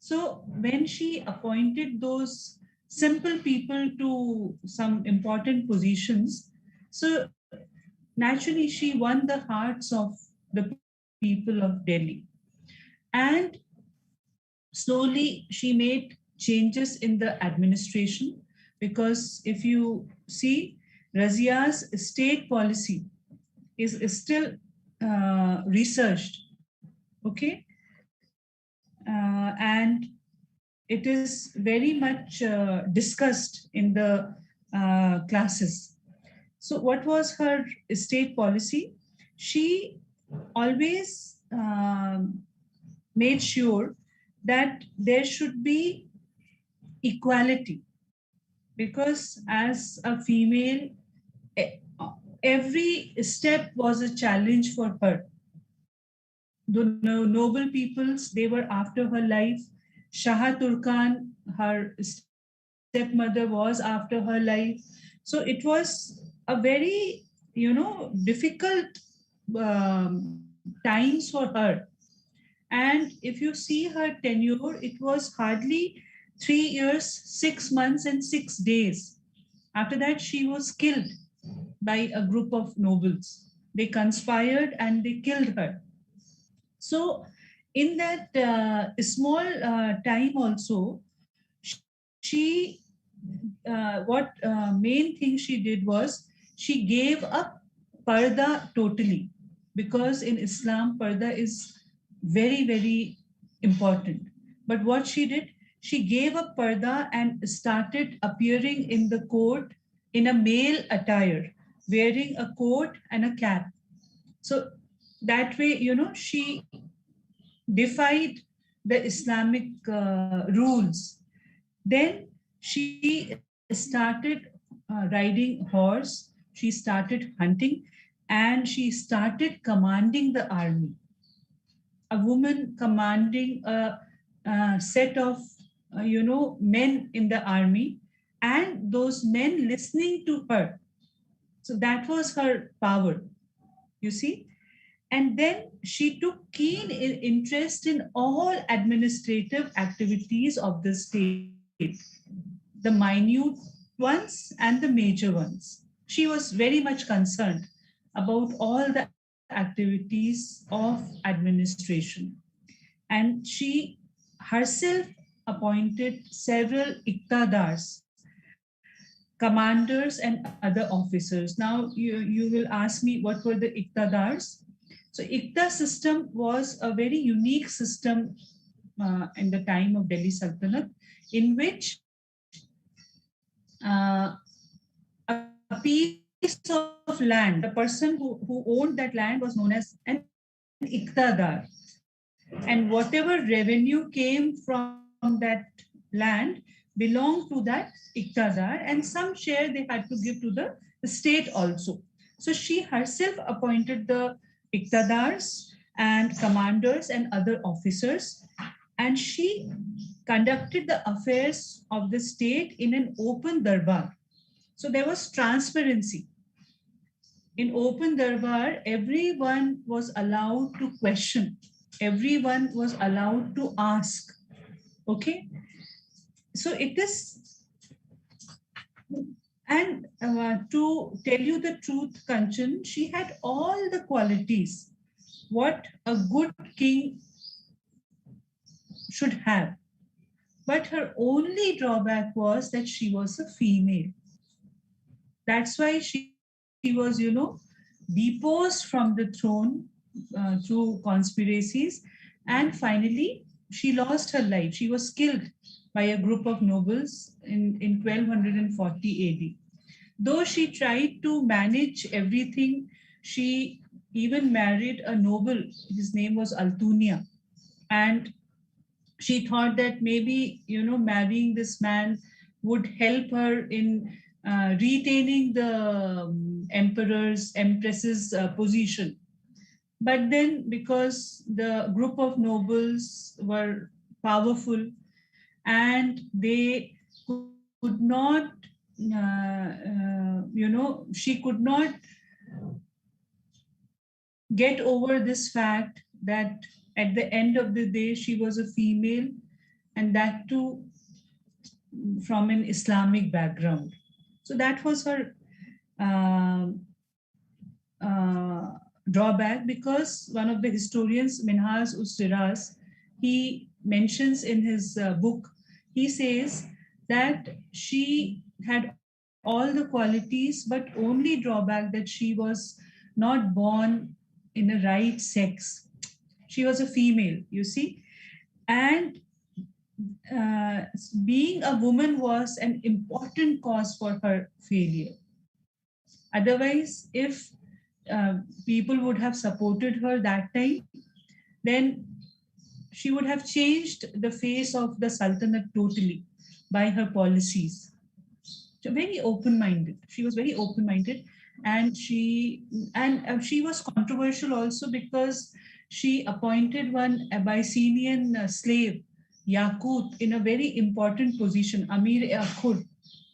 So when she appointed those simple people to some important positions, so naturally she won the hearts of the people of Delhi. And slowly she made changes in the administration, because if you see, Razia's state policy is still researched, okay? And it is very much discussed in the classes. So what was her state policy? She always made sure that there should be equality, because as a female, every step was a challenge for her. The noble peoples, they were after her life. Shah Turkan, her stepmother, was after her life. So it was a very, difficult times for her. And if you see her tenure, it was hardly 3 years, 6 months, and 6 days. After that, she was killed by a group of nobles. They conspired and they killed her. So in that small time also, she main thing she did was she gave up parda totally, because in Islam parda is very, very important. But what she did, she gave up parda and started appearing in the court in a male attire, wearing a coat and a cap. So that way, she defied the Islamic rules. Then she started riding horse, she started hunting, and she started commanding the army. A woman commanding a set of men in the army, and those men listening to her. So that was her power, you see. And then she took keen interest in all administrative activities of the state, the minute ones and the major ones. She was very much concerned about all the activities of administration. And she herself appointed several iktadars, commanders, and other officers. Now, you will ask me what were the iktadars. So, Ikta system was a very unique system in the time of Delhi Sultanate, in which a piece of land, the person who owned that land was known as an iktadar. And whatever revenue came from that land belonged to that iktadar, and some share they had to give to the state also. So she herself appointed the iktadars and commanders and other officers, and she conducted the affairs of the state in an open darbar. So there was transparency. In open darbar, everyone was allowed to question, everyone was allowed to ask. Okay, so it is, and to tell you the truth, Kanchan, she had all the qualities what a good king should have. But her only drawback was that she was a female. That's why she was, deposed from the throne through conspiracies. And finally, she lost her life. She was killed by a group of nobles in 1240 AD. Though she tried to manage everything, she even married a noble. His name was Altunia. And she thought that maybe, marrying this man would help her in retaining the emperor's, empress's position. But then, because the group of nobles were powerful and they could not, she could not get over this fact that at the end of the day she was a female, and that too from an Islamic background. So that was her drawback, because one of the historians, Minhaj Ustiraz, he mentions in his book, he says that she had all the qualities, but only drawback that she was not born in a right sex. She was a female, you see. And being a woman was an important cause for her failure. Otherwise, if people would have supported her that time, then she would have changed the face of the Sultanate totally by her policies. So very open-minded. She was very open-minded, and she was controversial also because she appointed one Abyssinian slave, Yakut, in a very important position, Amir-e-Akhur.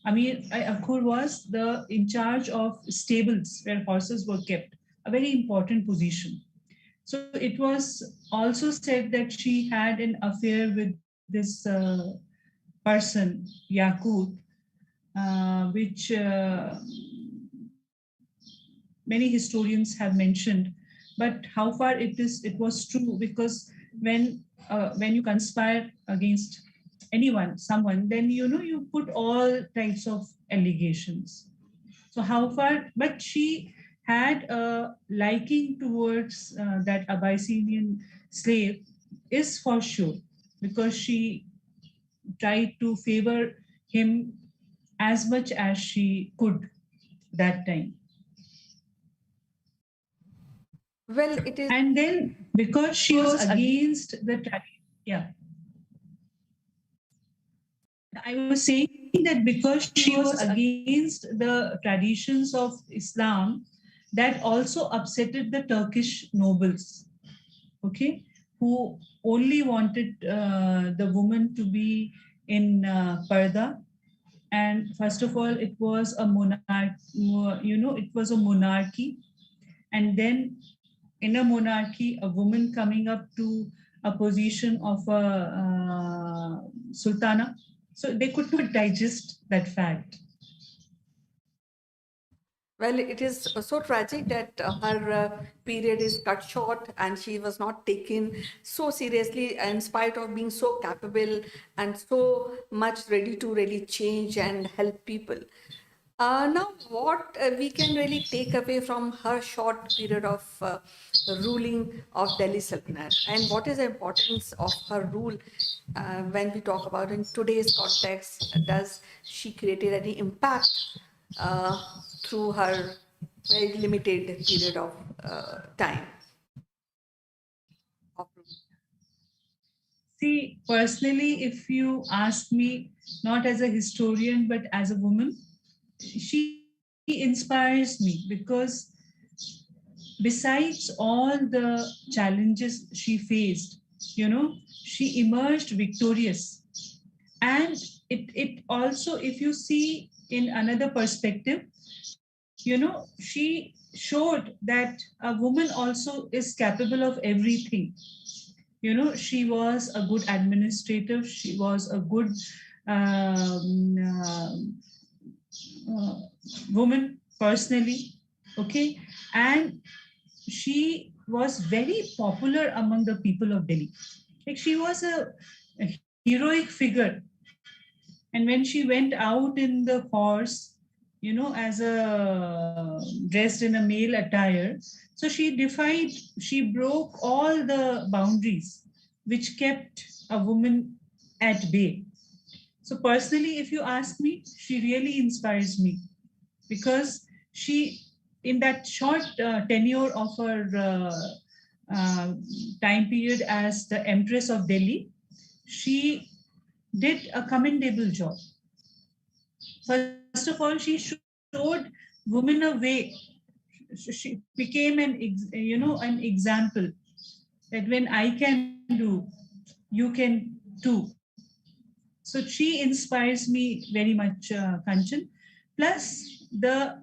Amir-e-Akhur was in charge of stables where horses were kept, a very important position. So it was also said that she had an affair with this person, Yakut, which many historians have mentioned. But how far it was true, because when you conspire against someone, then you put all types of allegations. So how far, but she had a liking towards that Abyssinian slave is for sure, because she tried to favor him as much as she could that time. Well, it is. And then because she was against the yeah, I was saying that because she was against the traditions of Islam, that also upsetted the Turkish nobles, okay, who only wanted the woman to be in parda. And first of all, it was a it was a monarchy. And then in a monarchy, a woman coming up to a position of a sultana. So they could not digest that fact. Well, it is so tragic that her period is cut short and she was not taken so seriously in spite of being so capable and so much ready to really change and help people. Now, what we can really take away from her short period of ruling of Delhi Sultanate, and what is the importance of her rule when we talk about in today's context? Does she created any impact uh, through her very limited period of time? See, personally, if you ask me, not as a historian, but as a woman, she inspires me because besides all the challenges she faced, she emerged victorious. And it also, if you see in another perspective, she showed that a woman also is capable of everything. She was a good administrator, she was a good um, woman personally, okay, and she was very popular among the people of Delhi. Like she was a heroic figure. And when she went out in the horse, as a dressed in a male attire, so she broke all the boundaries which kept a woman at bay. So personally, if you ask me, she really inspires me because she, in that short tenure of her time period as the Empress of Delhi, she did a commendable job. First of all, she showed women a way. She became an example that when I can do, you can too. So she inspires me very much, Kanchan. Plus the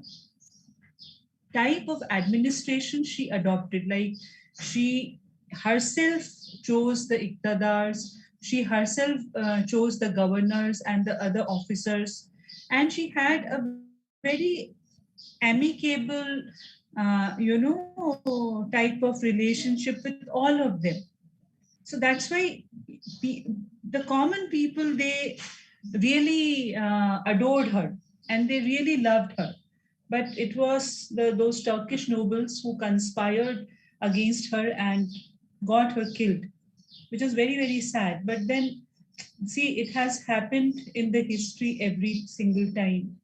type of administration she adopted, like she herself chose the iqtadars, she herself chose the governors and the other officers, and she had a very amicable type of relationship with all of them. So that's why the common people, they really adored her and they really loved her. But it was those Turkish nobles who conspired against her and got her killed, which is very, very sad. But then, see, it has happened in the history every single time.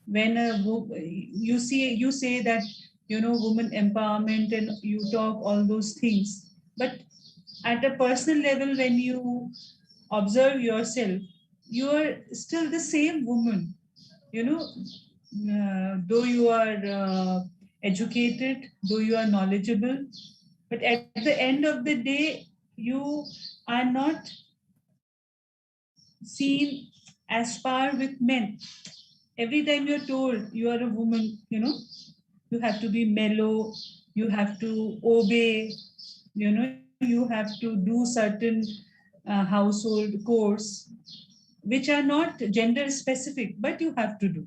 When you say that, woman empowerment, and you talk all those things. But at a personal level, when you observe yourself, you are still the same woman, though you are educated, though you are knowledgeable, but at the end of the day, you are not seen as par with men. Every time you're told you are a woman, you have to be mellow, you have to obey, you have to do certain household chores, which are not gender specific, but you have to do.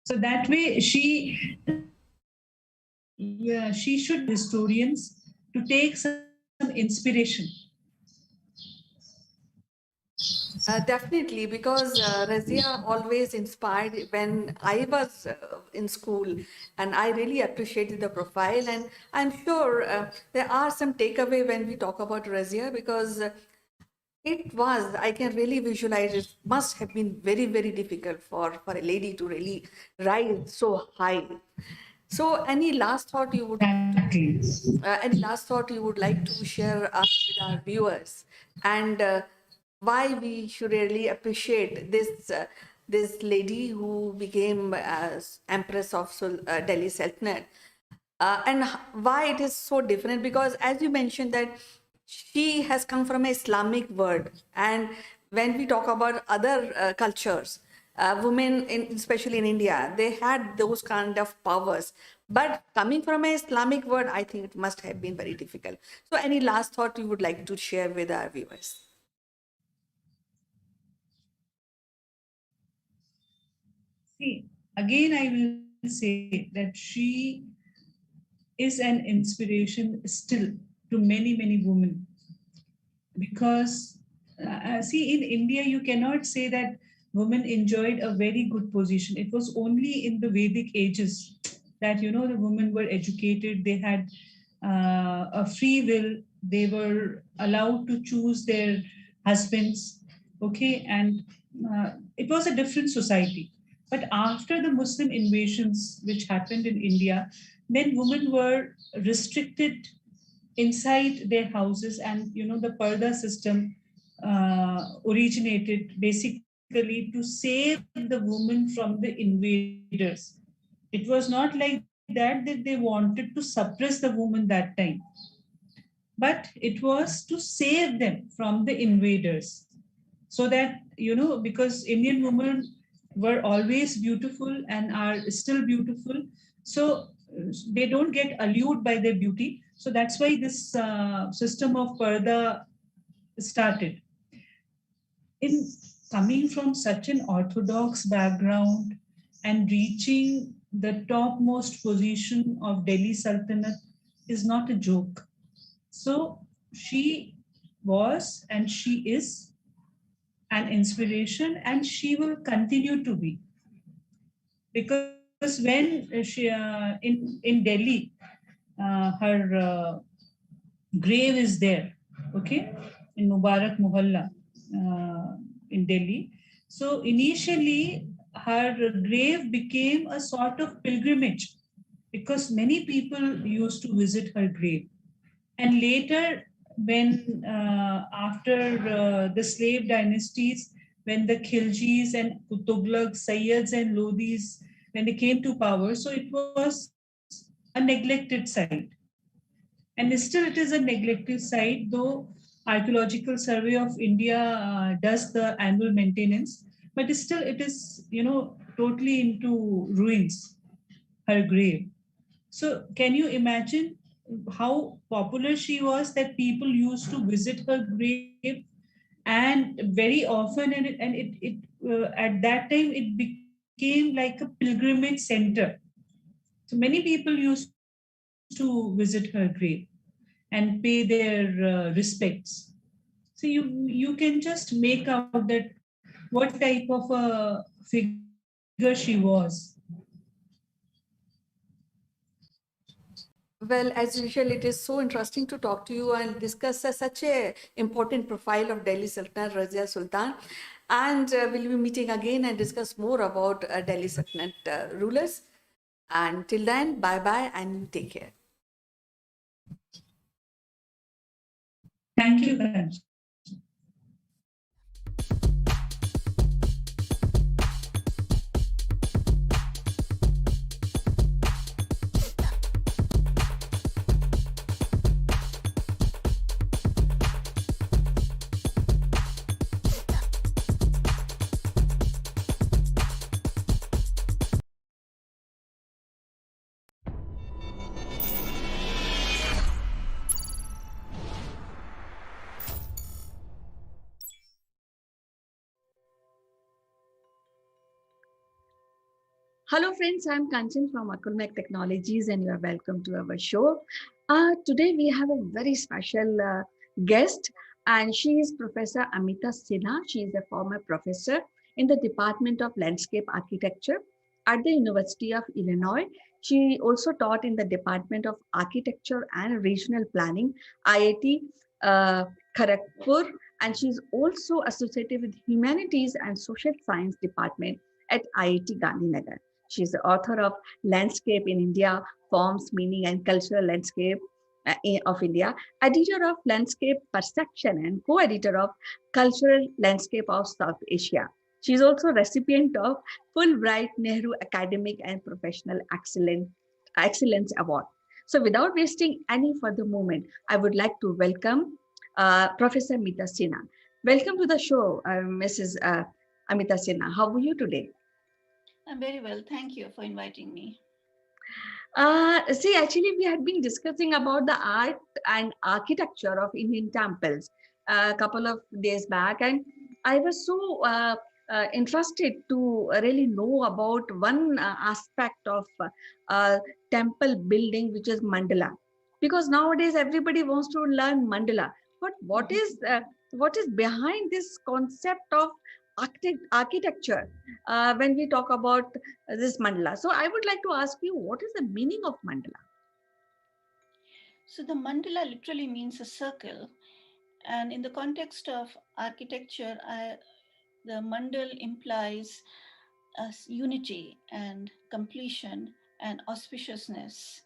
So that way, she should historians to take some inspiration. Definitely, because Razia always inspired when I was in school, and I really appreciated the profile. And I'm sure there are some takeaway when we talk about Razia because it was, I can really visualize it must have been very, very difficult for a lady to really rise so high. So, any last thought you would Exactly. any last thought you would like to share with our viewers, and why we should really appreciate this lady who became as Empress of Delhi Sultanate, and why it is so different? Because as you mentioned that she has come from an Islamic world, and when we talk about other cultures, women, especially in India, they had those kind of powers. But coming from an Islamic world, I think it must have been very difficult. So, any last thought you would like to share with our viewers? See, again, I will say that she is an inspiration still to many, many women, because see, in India you cannot say that women enjoyed a very good position. It was only in the Vedic ages that the women were educated, they had a free will, they were allowed to choose their husbands, okay, and it was a different society. But after the Muslim invasions which happened in India, then women were restricted inside their houses, and the parda system originated basically to save the woman from the invaders. It was not like that they wanted to suppress the woman that time, but it was to save them from the invaders, so that because Indian women were always beautiful and are still beautiful, so they don't get allured by their beauty. So that's why this system of parda started. In coming from such an orthodox background and reaching the topmost position of Delhi Sultanate is not a joke. So she was and she is an inspiration, and she will continue to be, because when she in Delhi, her grave is there, okay, in Mubarak Mohalla, in Delhi. So initially her grave became a sort of pilgrimage, because many people used to visit her grave. And later, when after the slave dynasties, when the Khiljis and Tughlaq, Sayyids and Lodhis, when they came to power, so it was a neglected site. And still it is a neglected site, though Archaeological Survey of India does the annual maintenance, but still it is, totally into ruins, her grave. So can you imagine how popular she was, that people used to visit her grave, and very often, and at that time it became like a pilgrimage center. So many people used to visit her grave and pay their respects. So you can just make out that what type of a figure she was. Well, as usual, it is so interesting to talk to you and discuss such a important profile of Delhi Sultan, Razia Sultan. And we'll be meeting again and discuss more about Delhi Sultanate rulers. And till then, bye-bye and take care. Thank you, Kanch. Hello, friends. I'm Kanchan from Akulmach Technologies, and you are welcome to our show. Today, we have a very special guest, and she is Professor Amita Sinha. She is a former professor in the Department of Landscape Architecture at the University of Illinois. She also taught in the Department of Architecture and Regional Planning, IIT Kharagpur, and she's also associated with Humanities and Social Science Department at IIT Gandhinagar. She's the author of Landscape in India, Forms, Meaning and Cultural Landscape of India, editor of Landscape Perception and co-editor of Cultural Landscape of South Asia. She is also recipient of Fulbright Nehru Academic and Professional Excellence Award. So without wasting any further moment, I would like to welcome Professor Amita Sinha. Welcome to the show, Mrs. Amita Sinha. How are you today? I'm very well. Thank you for inviting me. See, actually, we had been discussing about the art and architecture of Indian temples a couple of days back, and I was so interested to really know about one aspect of temple building, which is mandala, because nowadays everybody wants to learn mandala. But what is behind this concept of architecture when we talk about this mandala? So I would like to ask you, what is the meaning of mandala? So the mandala literally means a circle, and in the context of architecture, the mandal implies unity and completion and auspiciousness.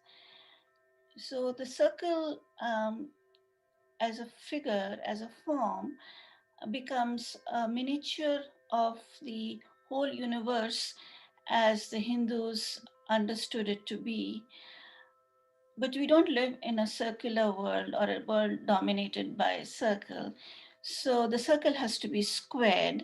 So the circle, as a figure, as a form, becomes a miniature of the whole universe as the Hindus understood it to be. But we don't live in a circular world or a world dominated by a circle. So the circle has to be squared.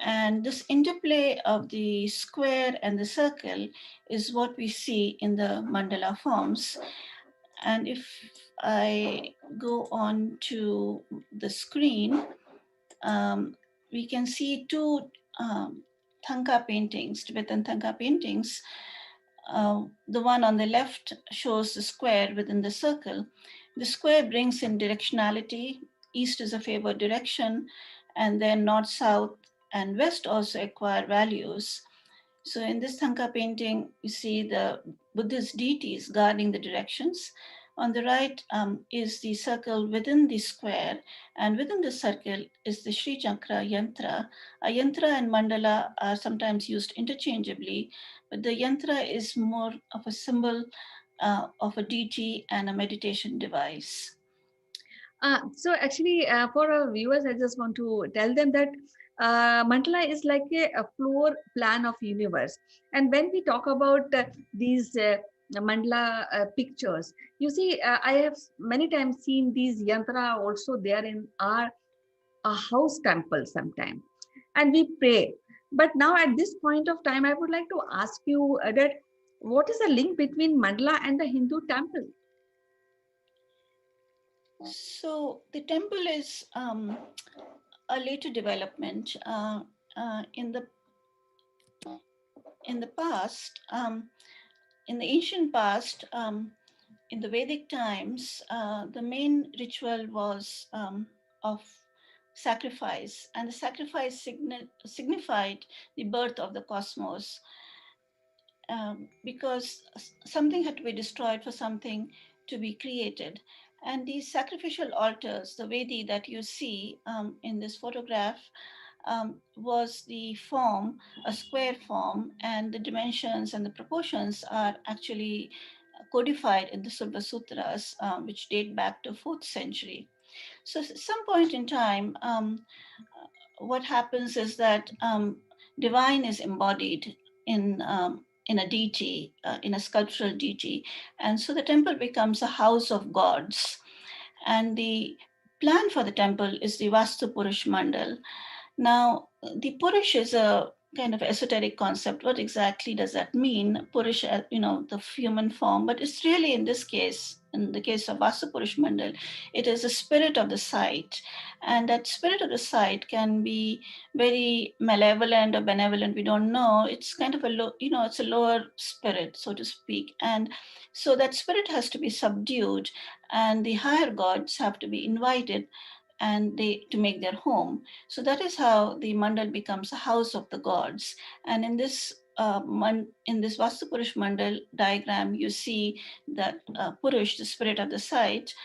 And this interplay of the square and the circle is what we see in the mandala forms. And if I go on to the screen, we can see two Thangka paintings, Tibetan Thangka paintings. The one on the left shows the square within the circle. The square brings in directionality. East is a favored direction, and then north, south, and west also acquire values. So in this Thangka painting, you see the Buddhist deities guarding the directions. On the right is the circle within the square, and within the circle is the Sri Chakra yantra. A yantra and mandala are sometimes used interchangeably, but the yantra is more of a symbol of a deity and a meditation device. So actually, for our viewers, I just want to tell them that mandala is like a floor plan of universe. And when we talk about these mandala pictures, you see, I have many times seen these yantra also there in our house temple sometime, and we pray. But now at this point of time, I would like to ask you that what is the link between mandala and the Hindu temple? So the temple is a later development. In the past, in the ancient past, in the Vedic times, the main ritual was of sacrifice, and the sacrifice signified the birth of the cosmos, because something had to be destroyed for something to be created. And these sacrificial altars, the Vedi that you see in this photograph, was the form, a square form, and the dimensions and the proportions are actually codified in the Silva Sutras, which date back to 4th century. So at some point in time, what happens is that divine is embodied in a deity, in a sculptural deity. And so the temple becomes a house of gods. And the plan for the temple is the Vastu Purush Mandal. Now, the Purush is a kind of esoteric concept. What exactly does that mean? Purush, the human form, but it's really in this case, in the case of Vastu Purush Mandal, it is the spirit of the site. And that spirit of the site can be very malevolent or benevolent, we don't know. It's kind of it's a lower spirit, so to speak. And so that spirit has to be subdued, and the higher gods have to be invited and to make their home. So that is how the mandal becomes a house of the gods. And in this Vastu Purush Mandal diagram, you see that Purush, the spirit of the site,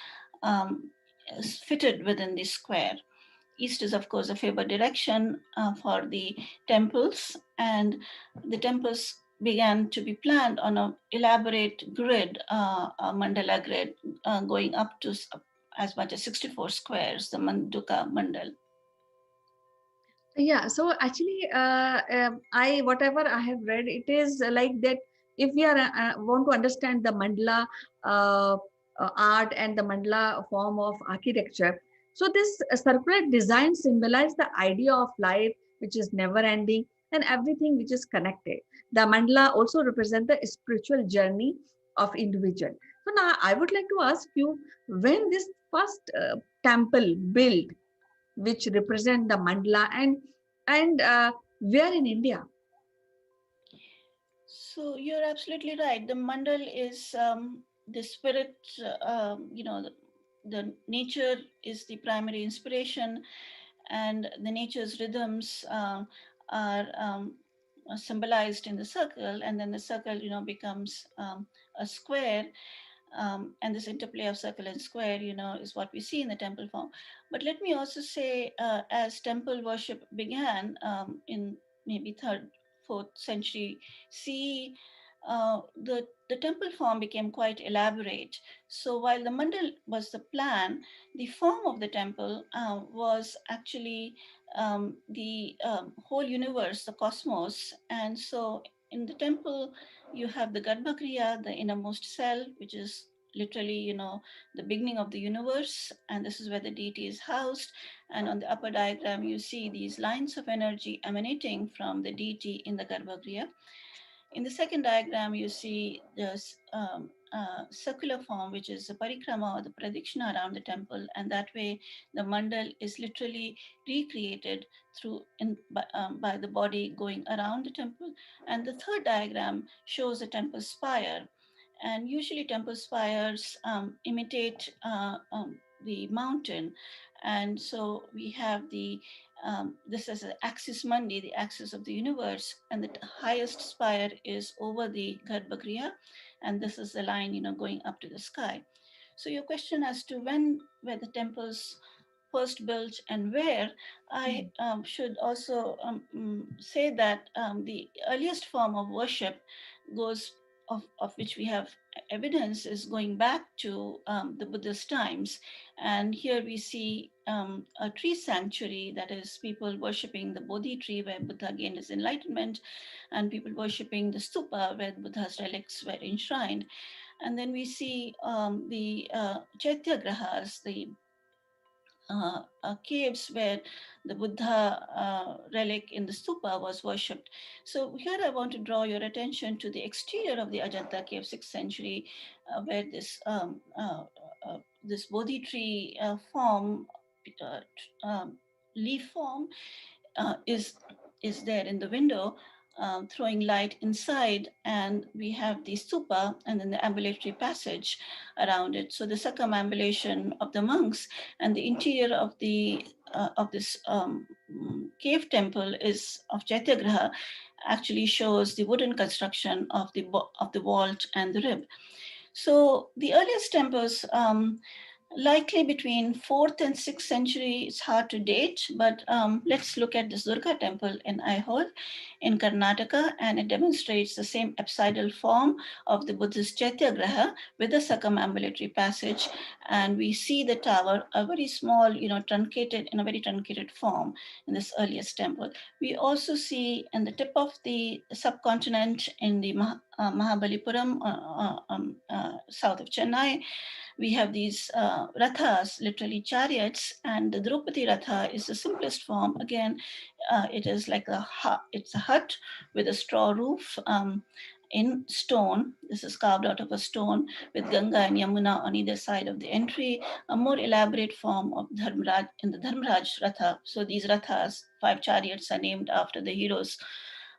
is fitted within the square. East is, of course, a favored direction for the temples, and the temples began to be planned on an elaborate grid, a mandala grid, going up to as much as 64 squares, the Manduka Mandal. Yeah, so actually, I whatever I have read, it is like that. If we are want to understand the mandala uh, art and the mandala form of architecture, so this circular design symbolize the idea of life, which is never ending, and everything which is connected. The mandala also represent the spiritual journey of individual. So now I would like to ask you, when this first temple built, which represent the mandala, and where in India? So you're absolutely right. The mandal is the spirit, the nature is the primary inspiration, and the nature's rhythms are symbolized in the circle, and then the circle, becomes a square. And this interplay of circle and square, is what we see in the temple form. But let me also say, as temple worship began in maybe 3rd, 4th century CE, the temple form became quite elaborate. So while the mandal was the plan, the form of the temple was actually the whole universe, the cosmos. And so in the temple, you have the Garbhagriha, the innermost cell, which is literally, the beginning of the universe. And this is where the deity is housed. And on the upper diagram, you see these lines of energy emanating from the deity in the Garbhagriha. In the second diagram, you see this circular form, which is the parikrama or the pradikshina around the temple. And that way, the mandal is literally recreated by the body going around the temple. And the third diagram shows the temple spire. And usually temple spires imitate the mountain. And so we have this is the axis mundi, the axis of the universe, and the highest spire is over the Garbhagriha, and this is the line, going up to the sky. So your question as to when were the temples first built and where, I should also say that the earliest form of worship goes of which we have evidence is going back to the Buddhist times. And here we see a tree sanctuary, that is people worshipping the Bodhi tree where Buddha gained his enlightenment, and people worshipping the stupa where Buddha's relics were enshrined. And then we see the Chaitya Grahas, the caves where the Buddha relic in the stupa was worshipped. So here I want to draw your attention to the exterior of the Ajanta cave, 6th century, where this Bodhi tree form, leaf form, is there in the window, throwing light inside, and we have the stupa and then the ambulatory passage around it. So the circumambulation of the monks and the interior of this cave temple is of Chaityagraha actually shows the wooden construction of the vault and the rib. So the earliest temples, likely between 4th and 6th century, it's hard to date, but let's look at this Durga temple in Aihole in Karnataka, and it demonstrates the same apsidal form of the Buddhist Chaityagraha with a circumambulatory passage. And we see the tower, a very small, truncated, in a very truncated form in this earliest temple. We also see in the tip of the subcontinent in the Mahabalipuram, south of Chennai, we have these rathas, literally chariots, and the Draupadi ratha is the simplest form. Again, it is like it's a hut with a straw roof in stone. This is carved out of a stone with Ganga and Yamuna on either side of the entry. A more elaborate form of Dharmaraj in the Dharmaraj ratha. So these rathas, 5 chariots, are named after the heroes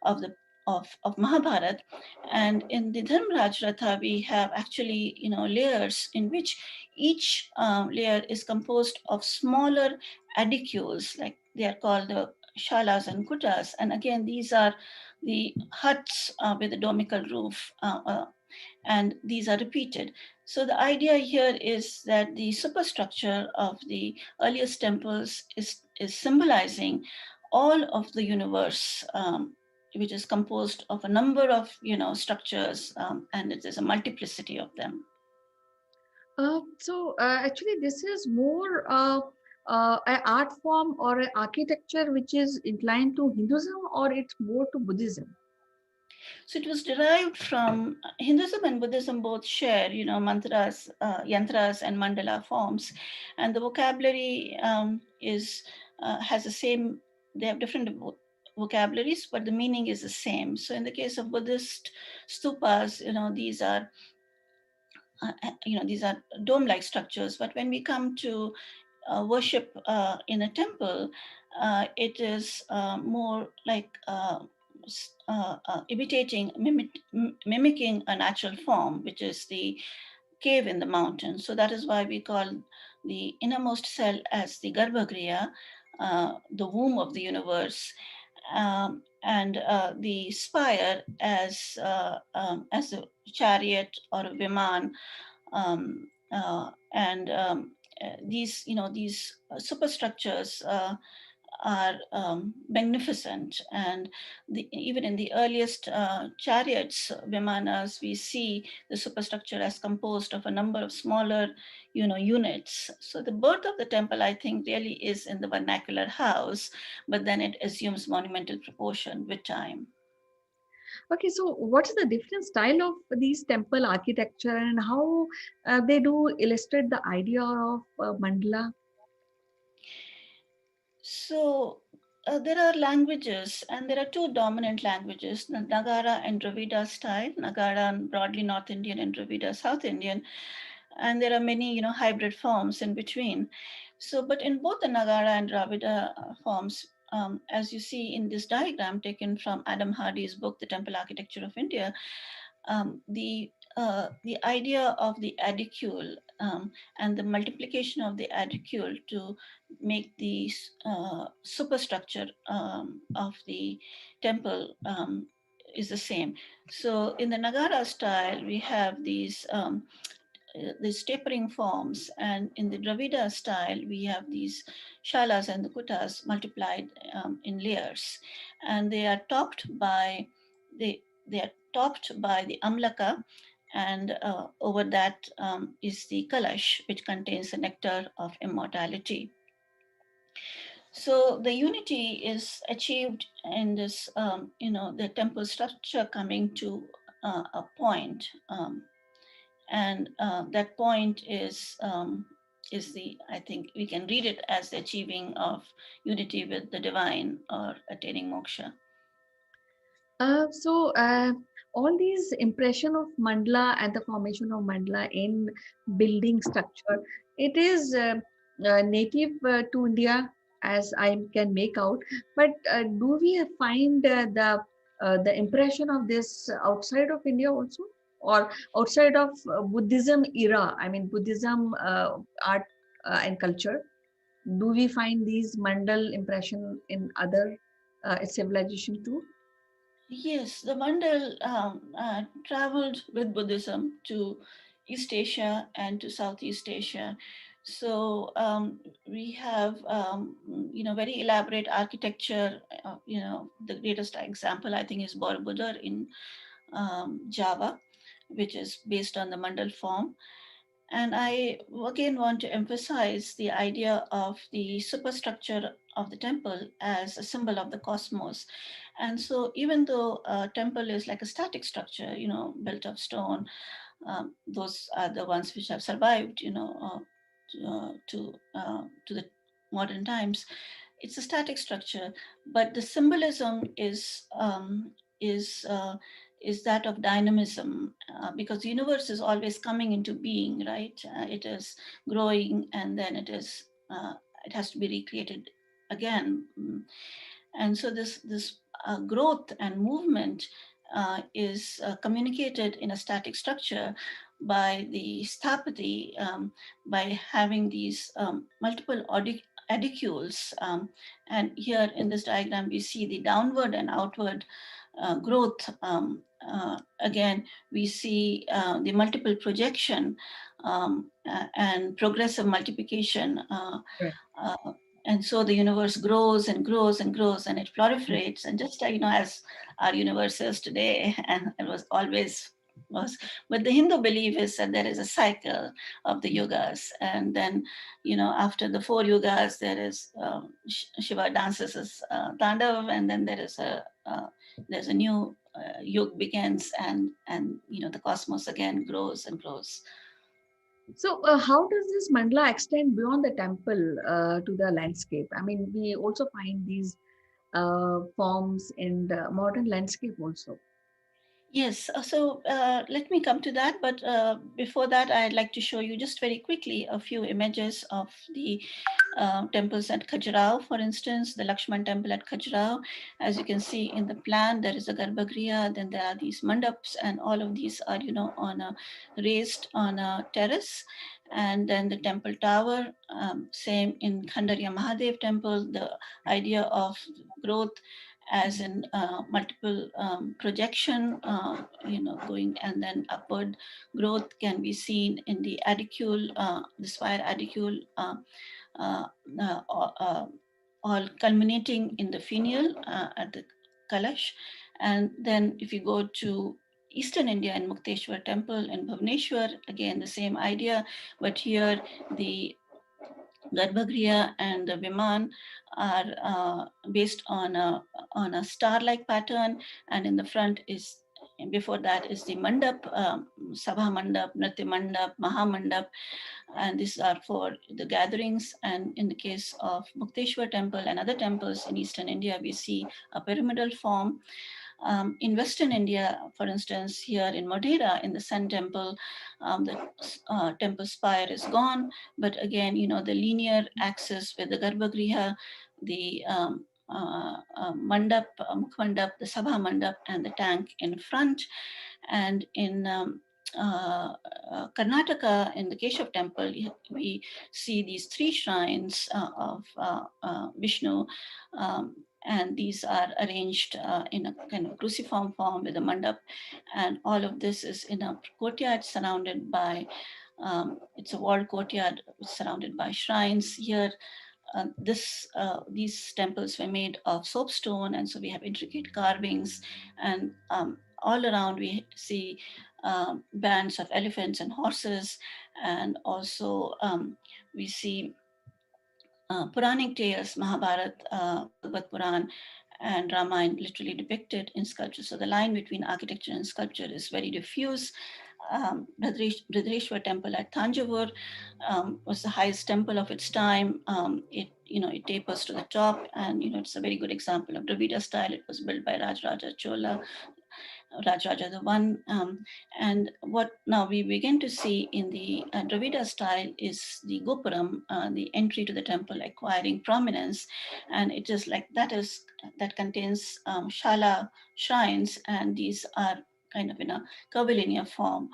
of the of Mahabharat. And in the Dharmaraj Ratha, we have actually, layers in which each layer is composed of smaller edicules, like they are called the shalas and kutas. And again, these are the huts with a domical roof, and these are repeated. So the idea here is that the superstructure of the earliest temples is symbolizing all of the universe, which is composed of a number of structures, and there's a multiplicity of them. So actually, this is more an art form or an architecture which is inclined to Hinduism, or it's more to Buddhism. So it was derived from Hinduism and Buddhism both share, mantras, yantras, and mandala forms, and the vocabulary is has the same. They have different vocabularies, but the meaning is the same. So in the case of Buddhist stupas, these are dome-like structures. But when we come to worship in a temple, it is more like imitating, mimicking a natural form, which is the cave in the mountain. So that is why we call the innermost cell as the Garbhagriha, the womb of the universe, and the spire as a chariot or a viman, and these superstructures are magnificent, and even in the earliest chariots, vimanas, we see the superstructure as composed of a number of smaller units. So the birth of the temple, I think, really is in the vernacular house, but then it assumes monumental proportion with time. Okay, so what is the different style of these temple architecture, and how they do illustrate the idea of mandala? So there are languages, and there are two dominant languages, the Nagara and Dravida style. Nagara broadly North Indian, and Dravida South Indian, and there are many hybrid forms in between. So, but in both the Nagara and Dravida forms, as you see in this diagram taken from Adam Hardy's book, The Temple Architecture of India, the idea of the aedicule and the multiplication of the aedicule to make the superstructure of the temple is the same. So in the Nagara style, we have these tapering forms, and in the Dravida style, we have these shalas and the kutas multiplied in layers, and they are topped by the amlaka, and over that is the kalash, which contains the nectar of immortality. So the unity is achieved in this, the temple structure coming to a point, and that point is I think we can read it as the achieving of unity with the divine, or attaining moksha. So all these impression of mandala and the formation of mandala in building structure, it is native to India, as I can make out. But do we find the impression of this outside of India also, or outside of Buddhism era? I mean, Buddhism art and culture. Do we find these mandal impression in other civilization too? Yes, the Mandal traveled with Buddhism to East Asia and to Southeast Asia. So we have, very elaborate architecture. The greatest example, I think, is Borobudur in Java, which is based on the Mandal form. And I again want to emphasize the idea of the superstructure of the temple as a symbol of the cosmos. And so even though a temple is like a static structure, built of stone, those are the ones which have survived, to the modern times. It's a static structure, but the symbolism is uh, is that of dynamism, because the universe is always coming into being, right? It is growing, and then it has to be recreated again. And so this growth and movement is communicated in a static structure by the sthapati, by having these multiple edicules. And here in this diagram, we see the downward and outward growth. Again, we see the multiple projection and progressive multiplication Right. and so the universe grows and grows and grows, and it proliferates, and just as our universe is today, and it was always was. But the Hindu belief is that there is a cycle of the yugas, and then after the 4 yugas there is Shiva dances his tandav, and then there's a new yug begins, and the cosmos again grows and grows. So, how does this mandala extend beyond the temple to the landscape? I mean, we also find these forms in the modern landscape also. Yes, so let me come to that. But before that, I'd like to show you just very quickly a few images of the temples at Khajuraho. For instance, the Lakshman temple at Khajuraho. As you can see in the plan, there is a Garbhagriha, then there are these mandaps, and all of these are, raised on a terrace. And then the temple tower, same in Khandariya Mahadev temple, the idea of growth as in multiple projection, going, and then upward growth can be seen in the adicule, the spire adicule, uh, uh, uh, all culminating in the finial at the Kalash. And then if you go to Eastern India in Mukteshwar temple in Bhubaneswar, again the same idea, but here the Garbhagriha and the Viman are based on a star-like pattern, and in the front is, before that is the mandap, Sabha mandap, Nritya mandap, Maha mandap, and these are for the gatherings. And in the case of Mukteshwar temple and other temples in Eastern India, we see a pyramidal form. In Western India, for instance, here in Madeira, in the Sun Temple, the temple spire is gone, but again, the linear axis with the Garbhagriha, the mandap, Mukh mandap, the Sabha mandap, and the tank in front. And in Karnataka, in the Keshav temple, we see these 3 shrines of Vishnu, and these are arranged in a kind of cruciform form with a mandap, and all of this is in a courtyard surrounded by, it's a walled courtyard surrounded by shrines. Here, these temples were made of soapstone, and so we have intricate carvings, and all around we see bands of elephants and horses, and also we see Puranic tales, Mahabharat, Bhagavad Puran, and Ramayana literally depicted in sculpture. So the line between architecture and sculpture is very diffuse. Bhadreshwar temple at Tanjavur was the highest temple of its time. It tapers to the top, and it's a very good example of Dravida style. It was built by Rajaraja Chola, Rajaraja the One. And what now we begin to see in the Dravida style is the Gopuram, the entry to the temple acquiring prominence. And it is like that contains Shala shrines, and these are kind of in a curvilinear form.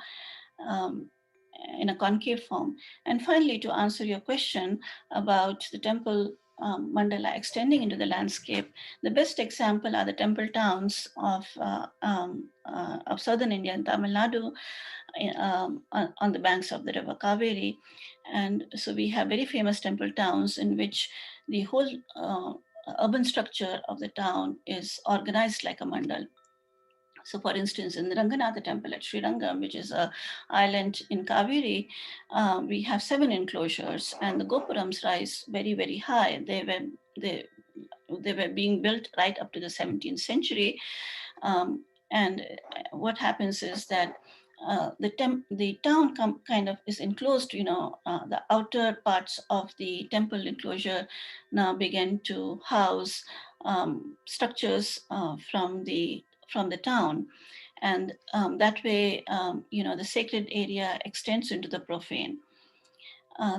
In a concave form. And finally, to answer your question about the temple mandala extending into the landscape, the best example are the temple towns of southern India and Tamil Nadu, on the banks of the river Kaveri. And so we have very famous temple towns in which the whole urban structure of the town is organized like a mandal. So, for instance, in the Ranganatha Temple at Sri Rangam, which is an island in Kaveri, we have 7 enclosures, and the Gopurams rise very, very high. They were being built right up to the 17th century. And what happens is that the town kind of is enclosed, the outer parts of the temple enclosure now begin to house structures from the town. And that way, the sacred area extends into the profane.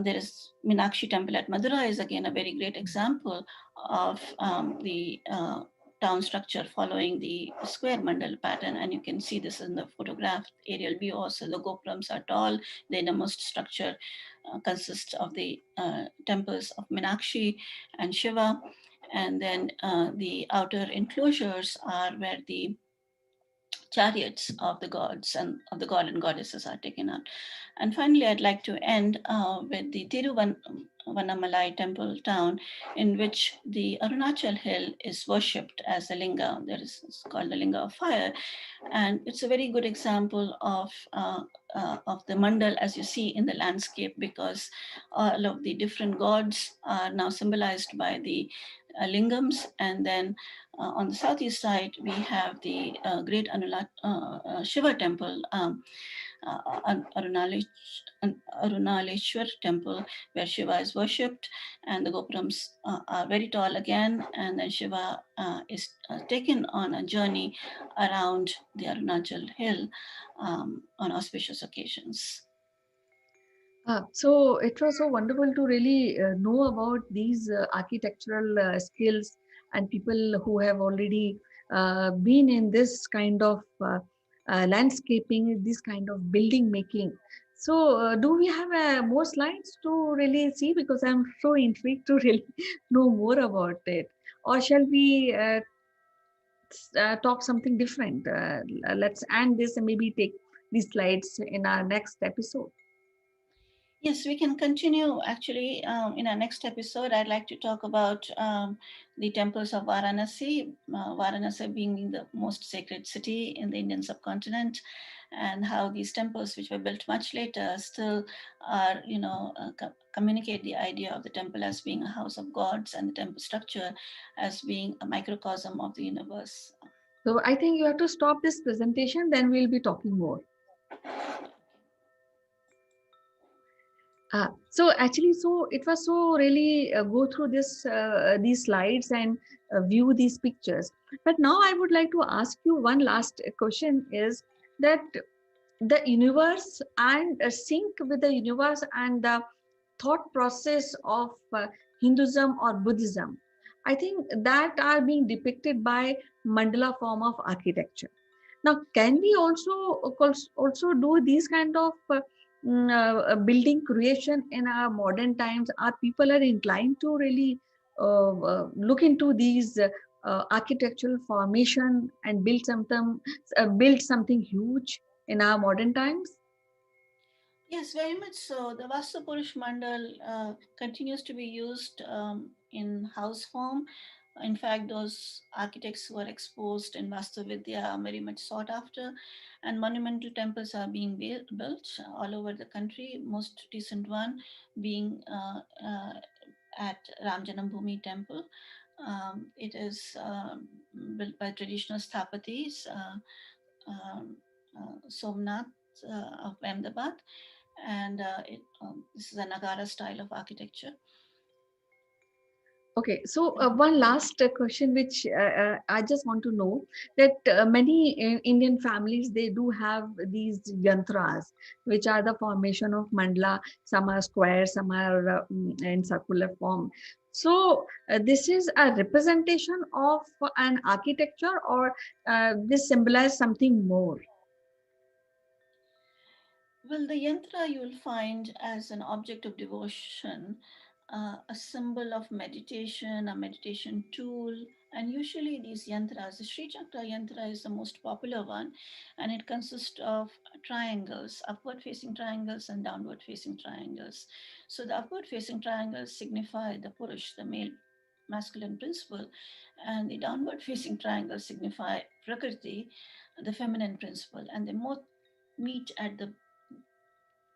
There is Meenakshi Temple at Madura is again a very great example of the town structure following the square mandal pattern, and you can see this in the photographed aerial view also. The gopurams are tall. The innermost structure consists of the temples of Meenakshi and Shiva, and then the outer enclosures are where the chariots of the gods and of the god and goddesses are taken out. And finally, I'd like to end with the Tiruvannamalai temple town, in which the Arunachal hill is worshipped as the Linga. It's called the Linga of Fire, and it's a very good example of the mandal as you see in the landscape, because all of the different gods are now symbolized by the lingams. And then on the southeast side, we have the great Shiva temple, Arunaleshwar temple, where Shiva is worshipped, and the gopurams are very tall again, and then Shiva is taken on a journey around the Arunachal hill on auspicious occasions. So it was so wonderful to really know about these architectural skills and people who have already been in this kind of landscaping, this kind of building making. So do we have more slides to really see? Because I'm so intrigued to really know more about it. Or shall we talk something different? Let's end this and maybe take these slides in our next episode. Yes, we can continue. Actually, in our next episode, I'd like to talk about the temples of Varanasi, Varanasi being the most sacred city in the Indian subcontinent, and how these temples, which were built much later, still are, communicate the idea of the temple as being a house of gods, and the temple structure as being a microcosm of the universe. So I think you have to stop this presentation, then we'll be talking more. So actually, so it was so really go through these slides and view these pictures. But now I would like to ask you one last question: is that the universe and sync with the universe and the thought process of Hinduism or Buddhism, I think that are being depicted by mandala form of architecture. Now, can we also do these kind of building creation in our modern times? Are people are inclined to really look into these architectural formation and build something huge in our modern times? Yes, very much so. The Vastu Purush Mandal continues to be used in house form. In fact, those architects who are exposed in Vastu Vidya are very much sought after, and monumental temples are being built all over the country. Most recent one being at Ram Janambhoomi Temple. It is built by traditional sthapatis, Somnath of Ahmedabad, and this is a Nagara style of architecture. Okay, so one last question, which I just want to know, that many Indian families, they do have these yantras, which are the formation of mandala. Some are square, some are in circular form. So this is a representation of an architecture, or this symbolizes something more? Well, the yantra you will find as an object of devotion, a symbol of meditation, a meditation tool, and usually these yantras, the Sri Chakra yantra is the most popular one, and it consists of triangles, upward facing triangles and downward facing triangles. So the upward facing triangles signify the Purush, the male masculine principle, and the downward facing triangles signify Prakriti, the feminine principle, and they both meet at the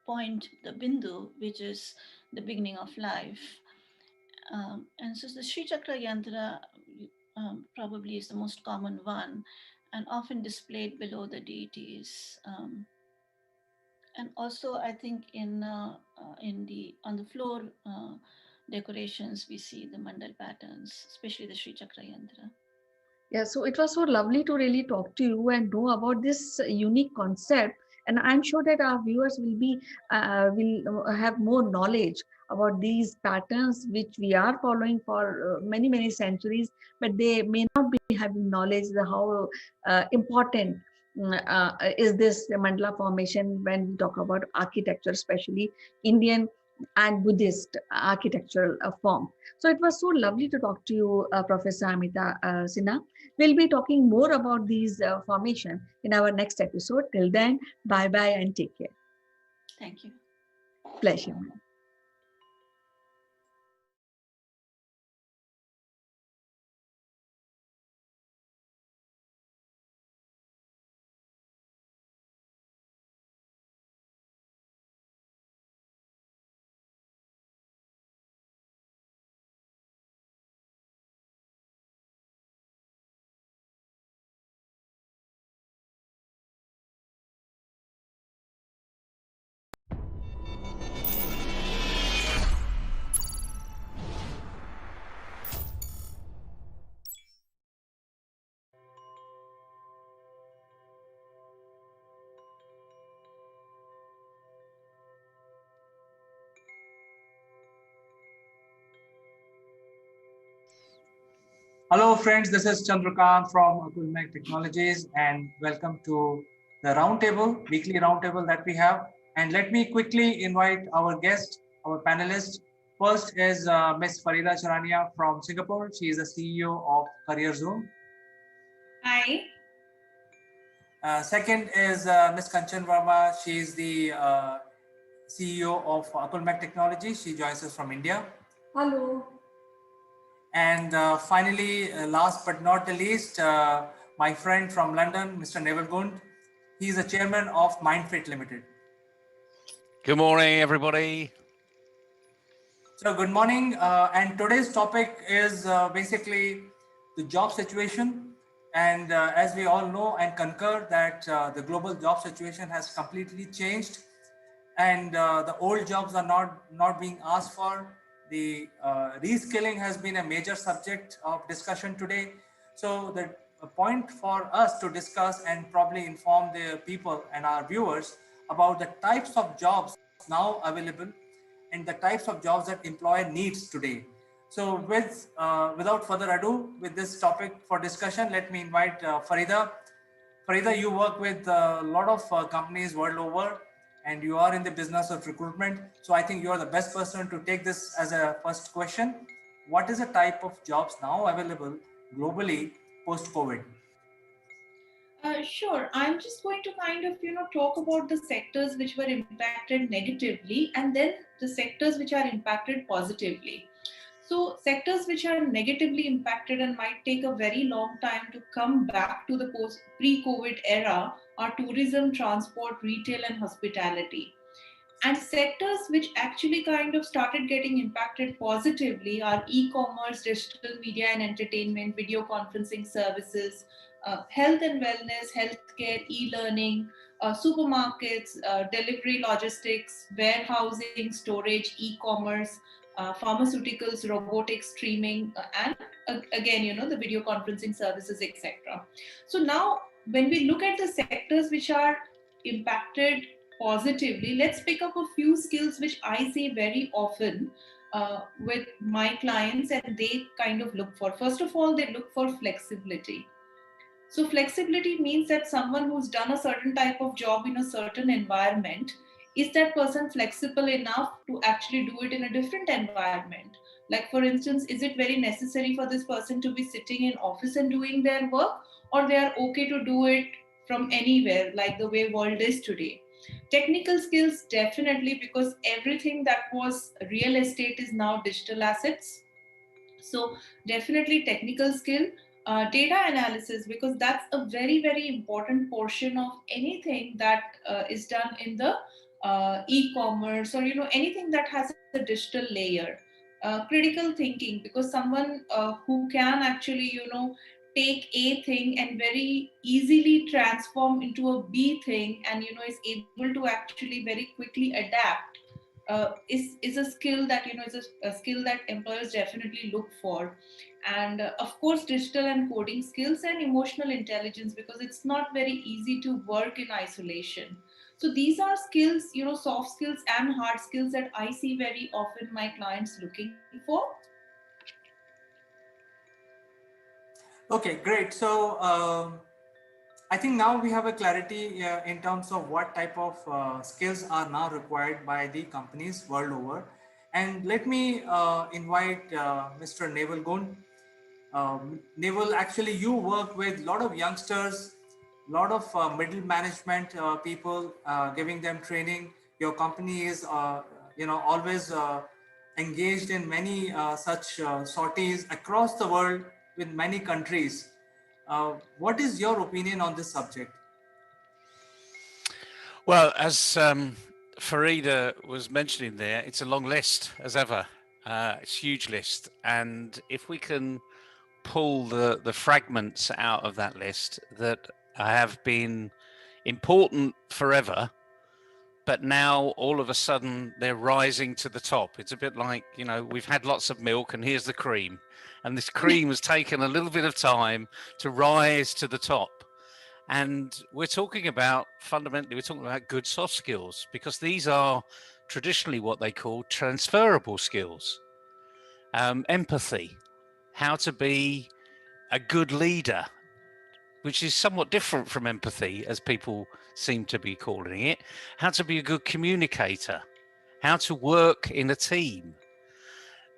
point, the bindu, which is the beginning of life. And so the Sri Chakra Yantra probably is the most common one, and often displayed below the deities. And also, I think on the floor decorations, we see the mandal patterns, especially the Sri Chakra Yantra. Yeah, so it was so lovely to really talk to you and know about this unique concept. And I'm sure that our viewers will have more knowledge about these patterns which we are following for many centuries, but they may not be having knowledge of how important is this mandala formation when we talk about architecture, especially Indian and Buddhist architectural form. So it was so lovely to talk to you, Professor Amita Sinha. We'll be talking more about these formation in our next episode. Till then, bye-bye and take care. Thank you. Pleasure. Hello, friends. This is Chandrakant from Akulmach Technologies, and welcome to the roundtable, weekly roundtable that we have. And let me quickly invite our guest, our panelists. First is Ms. Farida Charania from Singapore. She is the CEO of Career Zoom. Hi. Second is Ms. Kanchan Verma. She is the CEO of Akulmach Technologies. She joins us from India. Hello. And finally, last but not the least, my friend from London, Mr. Neville Gund. He is the chairman of MindFit Limited. Good morning, everybody. So good morning. And today's topic is basically the job situation. And as we all know and concur that the global job situation has completely changed, and the old jobs are not being asked for. The reskilling has been a major subject of discussion today. So the point for us to discuss and probably inform the people and our viewers about the types of jobs now available and the types of jobs that employer needs today. So without further ado, with this topic for discussion, let me invite Farida. Farida, you work with a lot of companies world over, and you are in the business of recruitment. So I think you are the best person to take this as a first question. What is the type of jobs now available globally post-COVID? Sure. I'm just going to kind of, talk about the sectors which were impacted negatively and then the sectors which are impacted positively. So sectors which are negatively impacted and might take a very long time to come back to the pre-COVID era are tourism, transport, retail, and hospitality. And sectors which actually kind of started getting impacted positively are e-commerce, digital media and entertainment, video conferencing services, health and wellness, healthcare, e-learning, supermarkets, delivery logistics, warehousing, storage, e-commerce, pharmaceuticals, robotics, streaming, and again, the video conferencing services, etc. So now, when we look at the sectors which are impacted positively, let's pick up a few skills which I see very often with my clients and they kind of look for. First of all, they look for flexibility. So flexibility means that someone who's done a certain type of job in a certain environment, is that person flexible enough to actually do it in a different environment? Like for instance, is it very necessary for this person to be sitting in office and doing their work, or they are okay to do it from anywhere, like the way world is today? Technical skills, definitely, because everything that was real estate is now digital assets. So definitely technical skill. Data analysis, because that's a very, very important portion of anything that is done in the e-commerce, or anything that has a digital layer. Critical thinking, because someone who can actually take a thing and very easily transform into a B thing, and is able to actually very quickly adapt, is a skill that is a skill that employers definitely look for. And of course, digital and coding skills and emotional intelligence, because it's not very easy to work in isolation. So these are skills, soft skills and hard skills, that I see very often my clients looking for. Okay, great. So I think now we have a clarity in terms of what type of skills are now required by the companies world over. And let me invite Mr. Naval Gund. Naval, actually, you work with a lot of youngsters, a lot of middle management people, giving them training. Your company is, always engaged in many such sorties across the world with many countries. What is your opinion on this subject? Well, as Farida was mentioning there, it's a long list as ever. It's a huge list. And if we can pull the fragments out of that list that have been important forever, but now all of a sudden they're rising to the top. It's a bit like, we've had lots of milk and here's the cream. And this cream has taken a little bit of time to rise to the top. And we're talking about, fundamentally, we're talking about good soft skills, because these are traditionally what they call transferable skills. Empathy, how to be a good leader, which is somewhat different from empathy, as people seem to be calling it. How to be a good communicator, how to work in a team.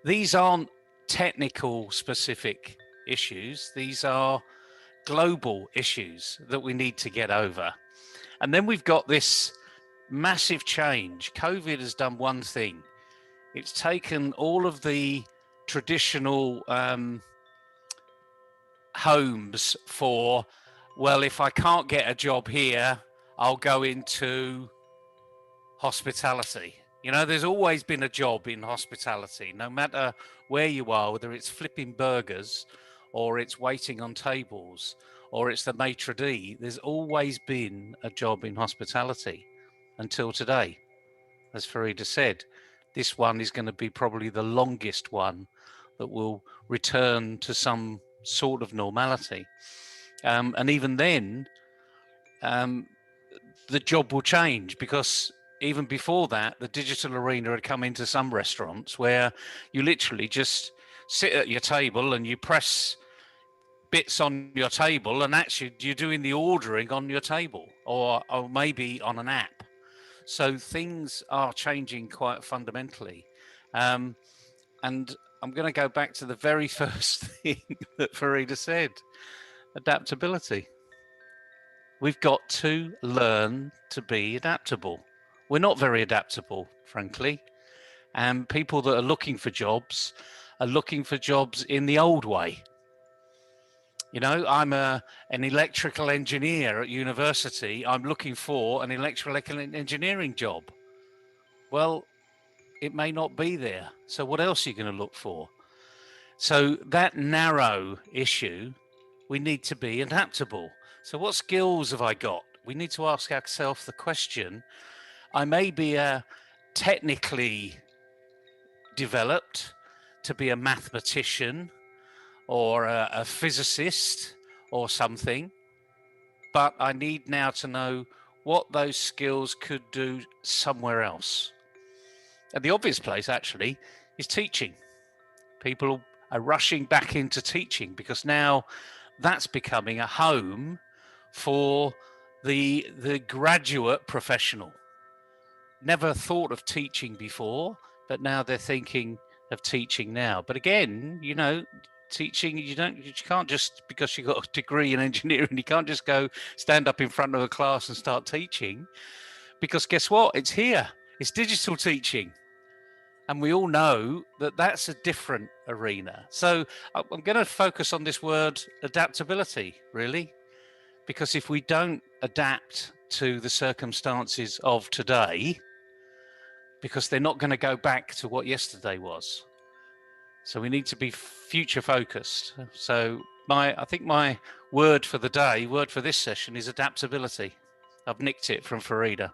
These aren't technical specific issues. These are global issues that we need to get over. And then we've got this massive change. COVID has done one thing. It's taken all of the traditional homes for, well, if I can't get a job here, I'll go into hospitality. There's always been a job in hospitality, no matter where you are, whether it's flipping burgers or it's waiting on tables or it's the maitre d', there's always been a job in hospitality until today. As Farida said, this one is going to be probably the longest one that will return to some sort of normality. And even then, the job will change, because even before that, the digital arena had come into some restaurants where you literally just sit at your table and you press bits on your table, and actually you're doing the ordering on your table or maybe on an app. So things are changing quite fundamentally. And I'm going to go back to the very first thing that Farida said, adaptability. We've got to learn to be adaptable. We're not very adaptable, frankly. And people that are looking for jobs are looking for jobs in the old way. I'm an electrical engineer at university. I'm looking for an electrical engineering job. Well, it may not be there. So what else are you going to look for? So that narrow issue, we need to be adaptable. So what skills have I got? We need to ask ourselves the question. I may be technically developed to be a mathematician or a physicist or something, but I need now to know what those skills could do somewhere else. And the obvious place actually is teaching. People are rushing back into teaching because now that's becoming a home for the graduate professional. Never thought of teaching before, but now they're thinking of teaching now. But again, teaching, you can't just, because you've got a degree in engineering, you can't just go stand up in front of a class and start teaching, because guess what? It's here. It's digital teaching. And we all know that that's a different arena. So I'm going to focus on this word adaptability, really, because if we don't adapt to the circumstances of today, because they're not going to go back to what yesterday was. So we need to be future focused. So I think my word for the day, word for this session, is adaptability. I've nicked it from Farida.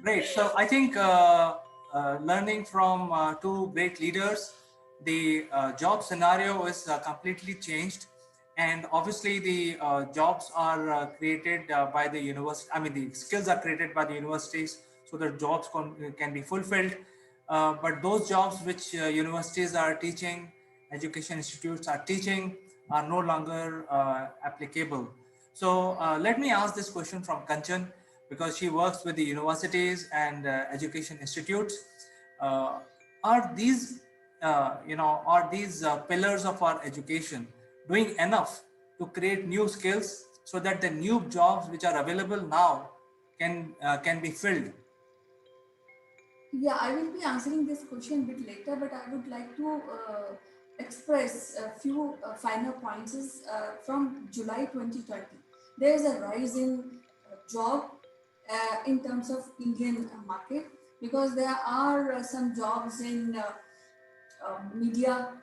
Great. So I think learning from two great leaders, the job scenario is completely changed. And obviously the jobs are created by the university. I mean, the skills are created by the universities so that jobs can be fulfilled. But those jobs which universities are teaching, education institutes are teaching, are no longer applicable. So let me ask this question from Kanchan, because she works with the universities and education institutes. Uh, are these, are these pillars of our education doing enough to create new skills so that the new jobs which are available now can be filled? Yeah, I will be answering this question a bit later, but I would like to express a few finer points from July 2020. There is a rise in job in terms of Indian market, because there are some jobs in media,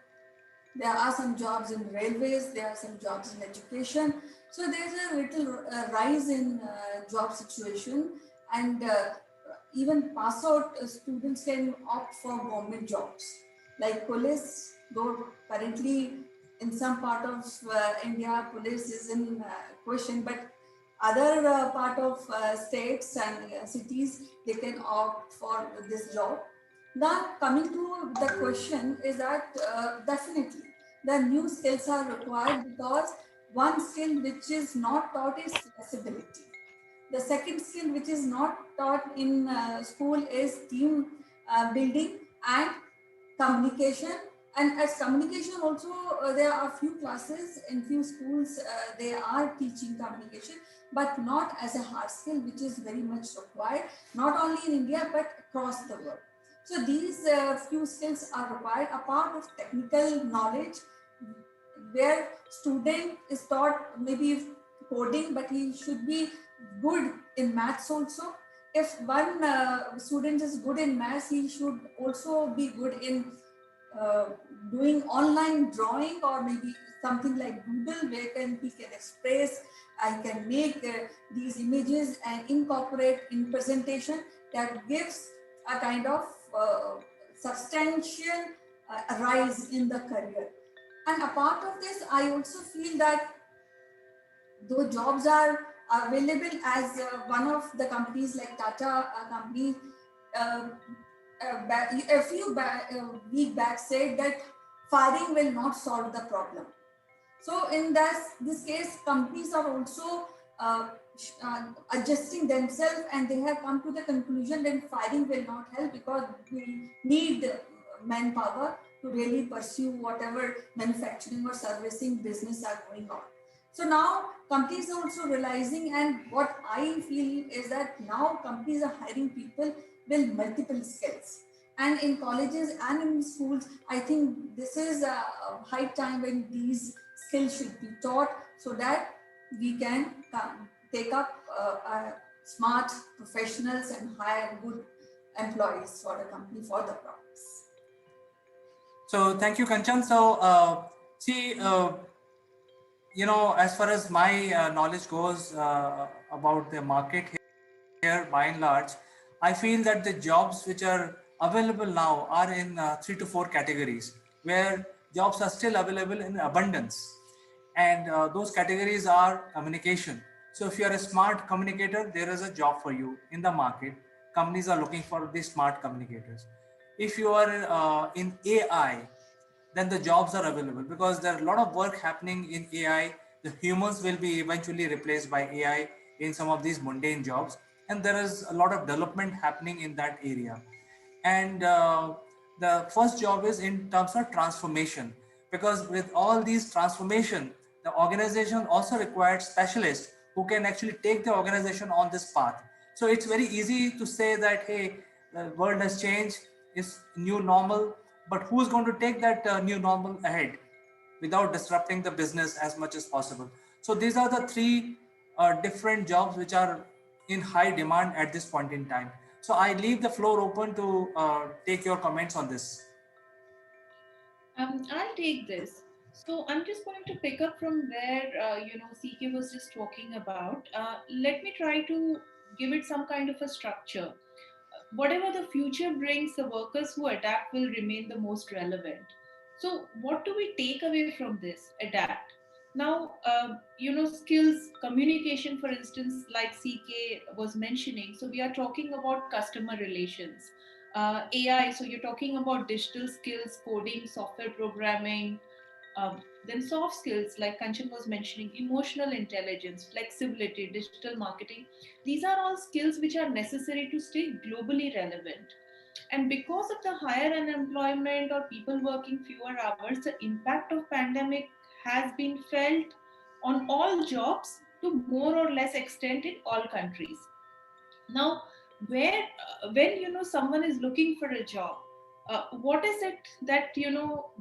there are some jobs in railways, there are some jobs in education. So there's a little rise in job situation, and even pass out students can opt for government jobs like police, though currently in some part of India police is in question, but other part of states and cities, they can opt for this job. Now, coming to the question is that definitely the new skills are required, because one skill which is not taught is flexibility. The second skill which is not taught in school is team building and communication. And as communication also, there are few classes in few schools, they are teaching communication, but not as a hard skill, which is very much required, not only in India, but across the world. So these few skills are required, a part of technical knowledge, where student is taught maybe coding, but he should be good in maths also. If one student is good in maths, he should also be good in uh, doing online drawing, or maybe something like Doodle, where he can express, I can make these images and incorporate in presentation that gives a kind of substantial rise in the career. And apart of this, I also feel that though jobs are available, as one of the companies like Tata company uh, a few week back said that firing will not solve the problem. So in this case, companies are also adjusting themselves, and they have come to the conclusion that firing will not help, because we need manpower to really pursue whatever manufacturing or servicing business are going on. So now companies are also realizing, and what I feel is that now companies are hiring people with multiple skills. And in colleges and in schools, I think this is a high time when these skills should be taught, so that we can take up smart professionals and hire good employees for the company for the products. So thank you, Kanchan. So see, as far as my knowledge goes about the market here, by and large, I feel that the jobs which are available now are in 3 to 4 categories, where jobs are still available in abundance. And those categories are communication. So if you are a smart communicator, there is a job for you in the market. Companies are looking for these smart communicators. If you are in AI, then the jobs are available, because there are a lot of work happening in AI. The humans will be eventually replaced by AI in some of these mundane jobs, and there is a lot of development happening in that area. And the first job is in terms of transformation, because with all these transformation, the organization also requires specialists who can actually take the organization on this path. So it's very easy to say that, hey, the world has changed, it's new normal, but who's going to take that new normal ahead without disrupting the business as much as possible? So these are the three different jobs which are in high demand at this point in time. So I leave the floor open to take your comments on this. I'll take this. So I'm just going to pick up from where CK was just talking about. Let me try to give it some kind of a structure. Whatever the future brings, the workers who adapt will remain the most relevant. So what do we take away from this? Adapt. Now, skills, communication, for instance, like CK was mentioning. So we are talking about customer relations. AI, so you're talking about digital skills, coding, software programming, Then soft skills, like Kanchan was mentioning, emotional intelligence, flexibility, digital marketing. These are all skills which are necessary to stay globally relevant. And because of the higher unemployment or people working fewer hours, the impact of pandemic has been felt on all jobs to more or less extent in all countries. Now, where when someone is looking for a job, what is it that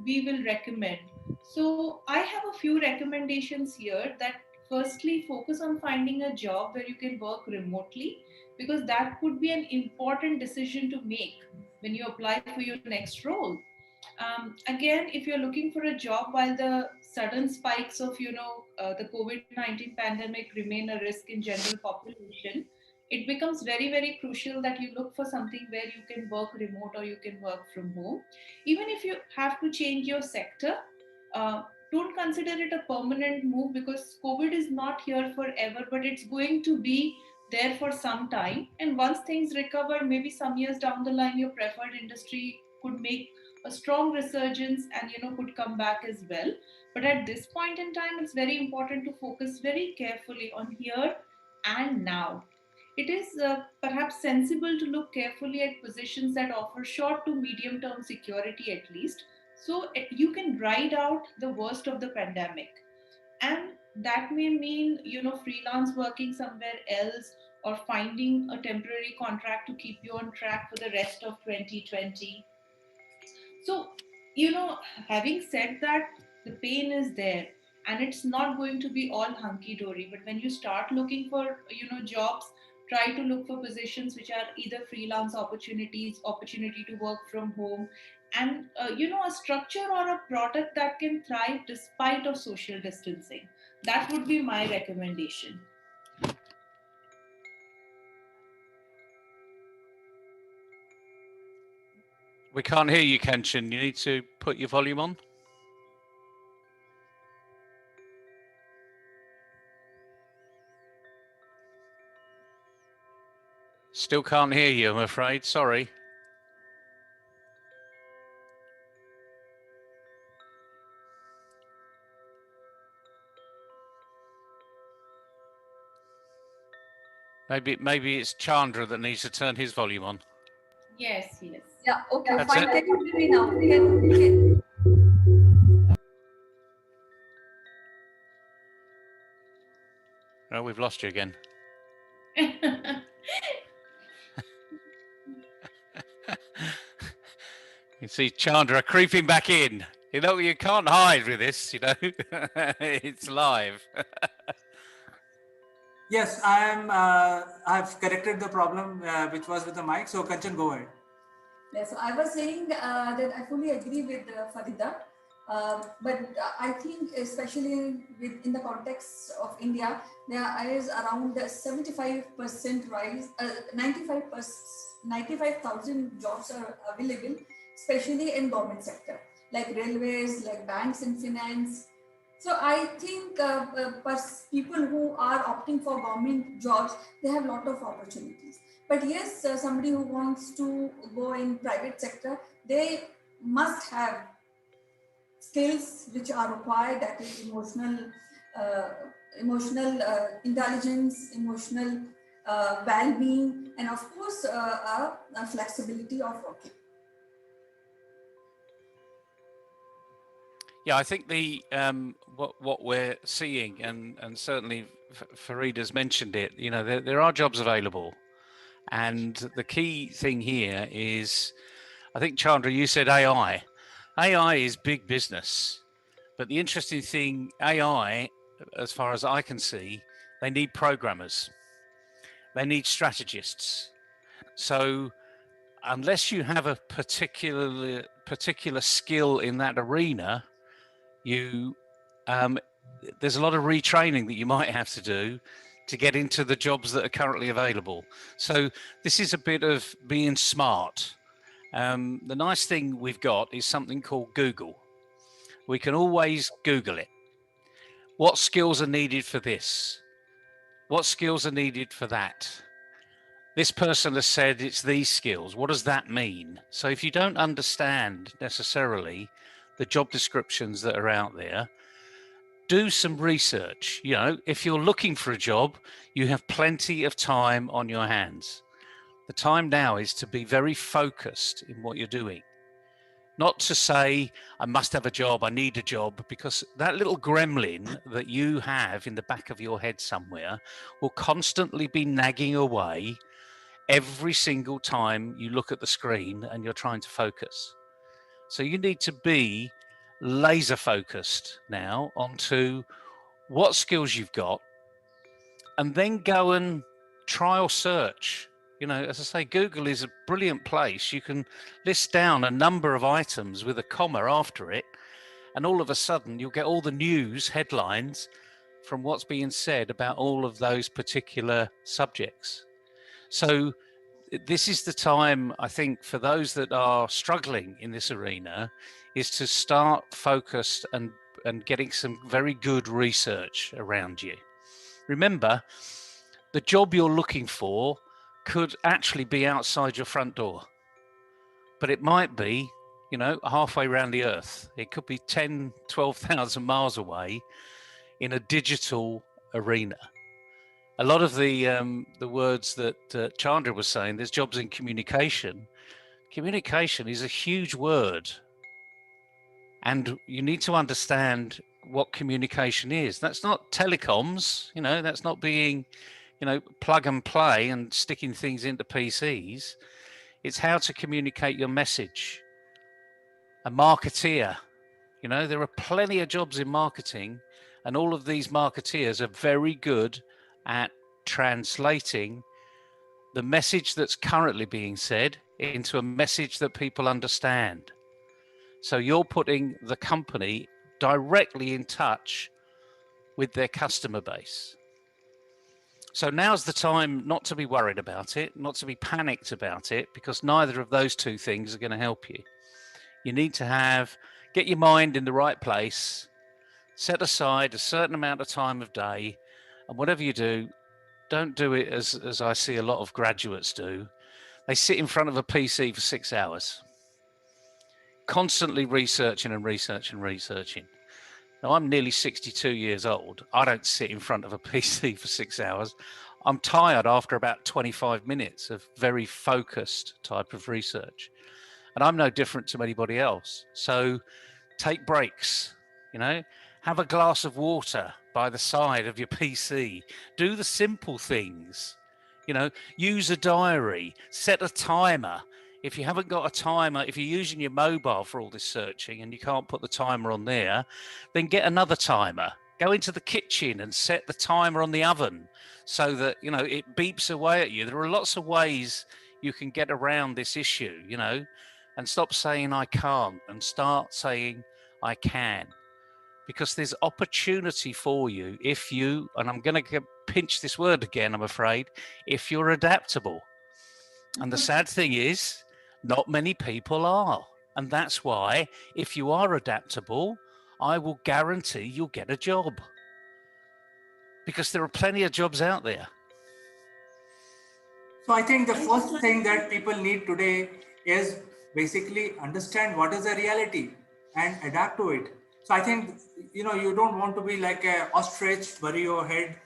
we will recommend? So I have a few recommendations here. That firstly, focus on finding a job where you can work remotely, because that could be an important decision to make when you apply for your next role. Again, if you're looking for a job while the sudden spikes of the COVID-19 pandemic remain a risk in general population, it becomes very, very crucial that you look for something where you can work remote or you can work from home. Even if you have to change your sector, uh, don't consider it a permanent move, because COVID is not here forever, but it's going to be there for some time. And once things recover, maybe some years down the line, your preferred industry could make a strong resurgence and could come back as well. But at this point in time, it's very important to focus very carefully on here and now. It is perhaps sensible to look carefully at positions that offer short to medium term security, at least, so you can ride out the worst of the pandemic. And that may mean freelance working somewhere else, or finding a temporary contract to keep you on track for the rest of 2020. So, having said that, the pain is there, and it's not going to be all hunky dory. But when you start looking for, jobs, try to look for positions which are either freelance opportunities, opportunity to work from home, and, a structure or a product that can thrive despite of social distancing. That would be my recommendation. We can't hear you, Kanchan. You need to put your volume on. Still can't hear you, I'm afraid. Sorry. Maybe it's Chandra that needs to turn his volume on. Yes, yes. Yeah, okay, That's fine. it. Can you hear me now? Can. Oh, we've lost you again. You see Chandra creeping back in. You can't hide with this, It's live. Yes, I've corrected the problem which was with the mic. So Kanchan, go ahead. Yeah, so I was saying that I fully agree with Farida, but I think especially in the context of India, there is around 75% rise, 95,000 jobs are available, especially in government sector, like railways, like banks and finance. So I think people who are opting for government jobs, they have a lot of opportunities. But yes, somebody who wants to go in private sector, they must have skills which are required. That is emotional intelligence, emotional well-being, and of course, a flexibility of working. Yeah, I think the what we're seeing, and certainly Farida's mentioned it. There are jobs available, and the key thing here is, I think Chandra, you said AI. AI is big business, but the interesting thing, AI, as far as I can see, they need programmers, they need strategists. So unless you have a particular skill in that arena, there's a lot of retraining that you might have to do to get into the jobs that are currently available. So this is a bit of being smart. The nice thing we've got is something called Google. We can always Google it. What skills are needed for this? What skills are needed for that? This person has said it's these skills. What does that mean? So if you don't understand necessarily the job descriptions that are out there, do some research. You know, if you're looking for a job, you have plenty of time on your hands. The time now is to be very focused in what you're doing. Not to say, I must have a job, I need a job, because that little gremlin that you have in the back of your head somewhere will constantly be nagging away every single time you look at the screen and you're trying to focus. So you need to be laser focused now onto what skills you've got, and then go and trial search. You know, as I say, Google is a brilliant place. You can list down a number of items with a comma after it, and all of a sudden you'll get all the news headlines from what's being said about all of those particular subjects. So this is the time, I think, for those that are struggling in this arena, is to start focused and getting some very good research around you. Remember, the job you're looking for could actually be outside your front door, but it might be, you know, halfway around the earth. It could be 10, 12,000 miles away in a digital arena. A lot of the words that Chandra was saying, there's jobs in communication. Communication is a huge word, and you need to understand what communication is. That's not telecoms, you know, that's not being, you know, plug and play and sticking things into PCs. It's how to communicate your message. A marketeer, you know, there are plenty of jobs in marketing, and all of these marketeers are very good at translating the message that's currently being said into a message that people understand. So you're putting the company directly in touch with their customer base. So now's the time not to be worried about it, not to be panicked about it, because neither of those two things are going to help you. You need to get your mind in the right place, set aside a certain amount of time of day, and whatever you do, don't do it as I see a lot of graduates do. They sit in front of a PC for 6 hours, constantly researching and researching and researching. Now, I'm nearly 62 years old. I don't sit in front of a PC for 6 hours. I'm tired after about 25 minutes of very focused type of research. And I'm no different to anybody else. So take breaks, you know, have a glass of water by the side of your PC. Do the simple things, you know, use a diary, set a timer. If you haven't got a timer, if you're using your mobile for all this searching and you can't put the timer on there, then get another timer. Go into the kitchen and set the timer on the oven so that, you know, it beeps away at you. There are lots of ways you can get around this issue, you know, and stop saying I can't and start saying I can. Because there's opportunity for you if you, and I'm going to pinch this word again, I'm afraid, if you're adaptable. And the sad thing is, not many people are. And that's why, if you are adaptable, I will guarantee you'll get a job. Because there are plenty of jobs out there. So I think the first thing that people need today is basically understand what is the reality and adapt to it. So I think, you know, you don't want to be like an ostrich, bury your head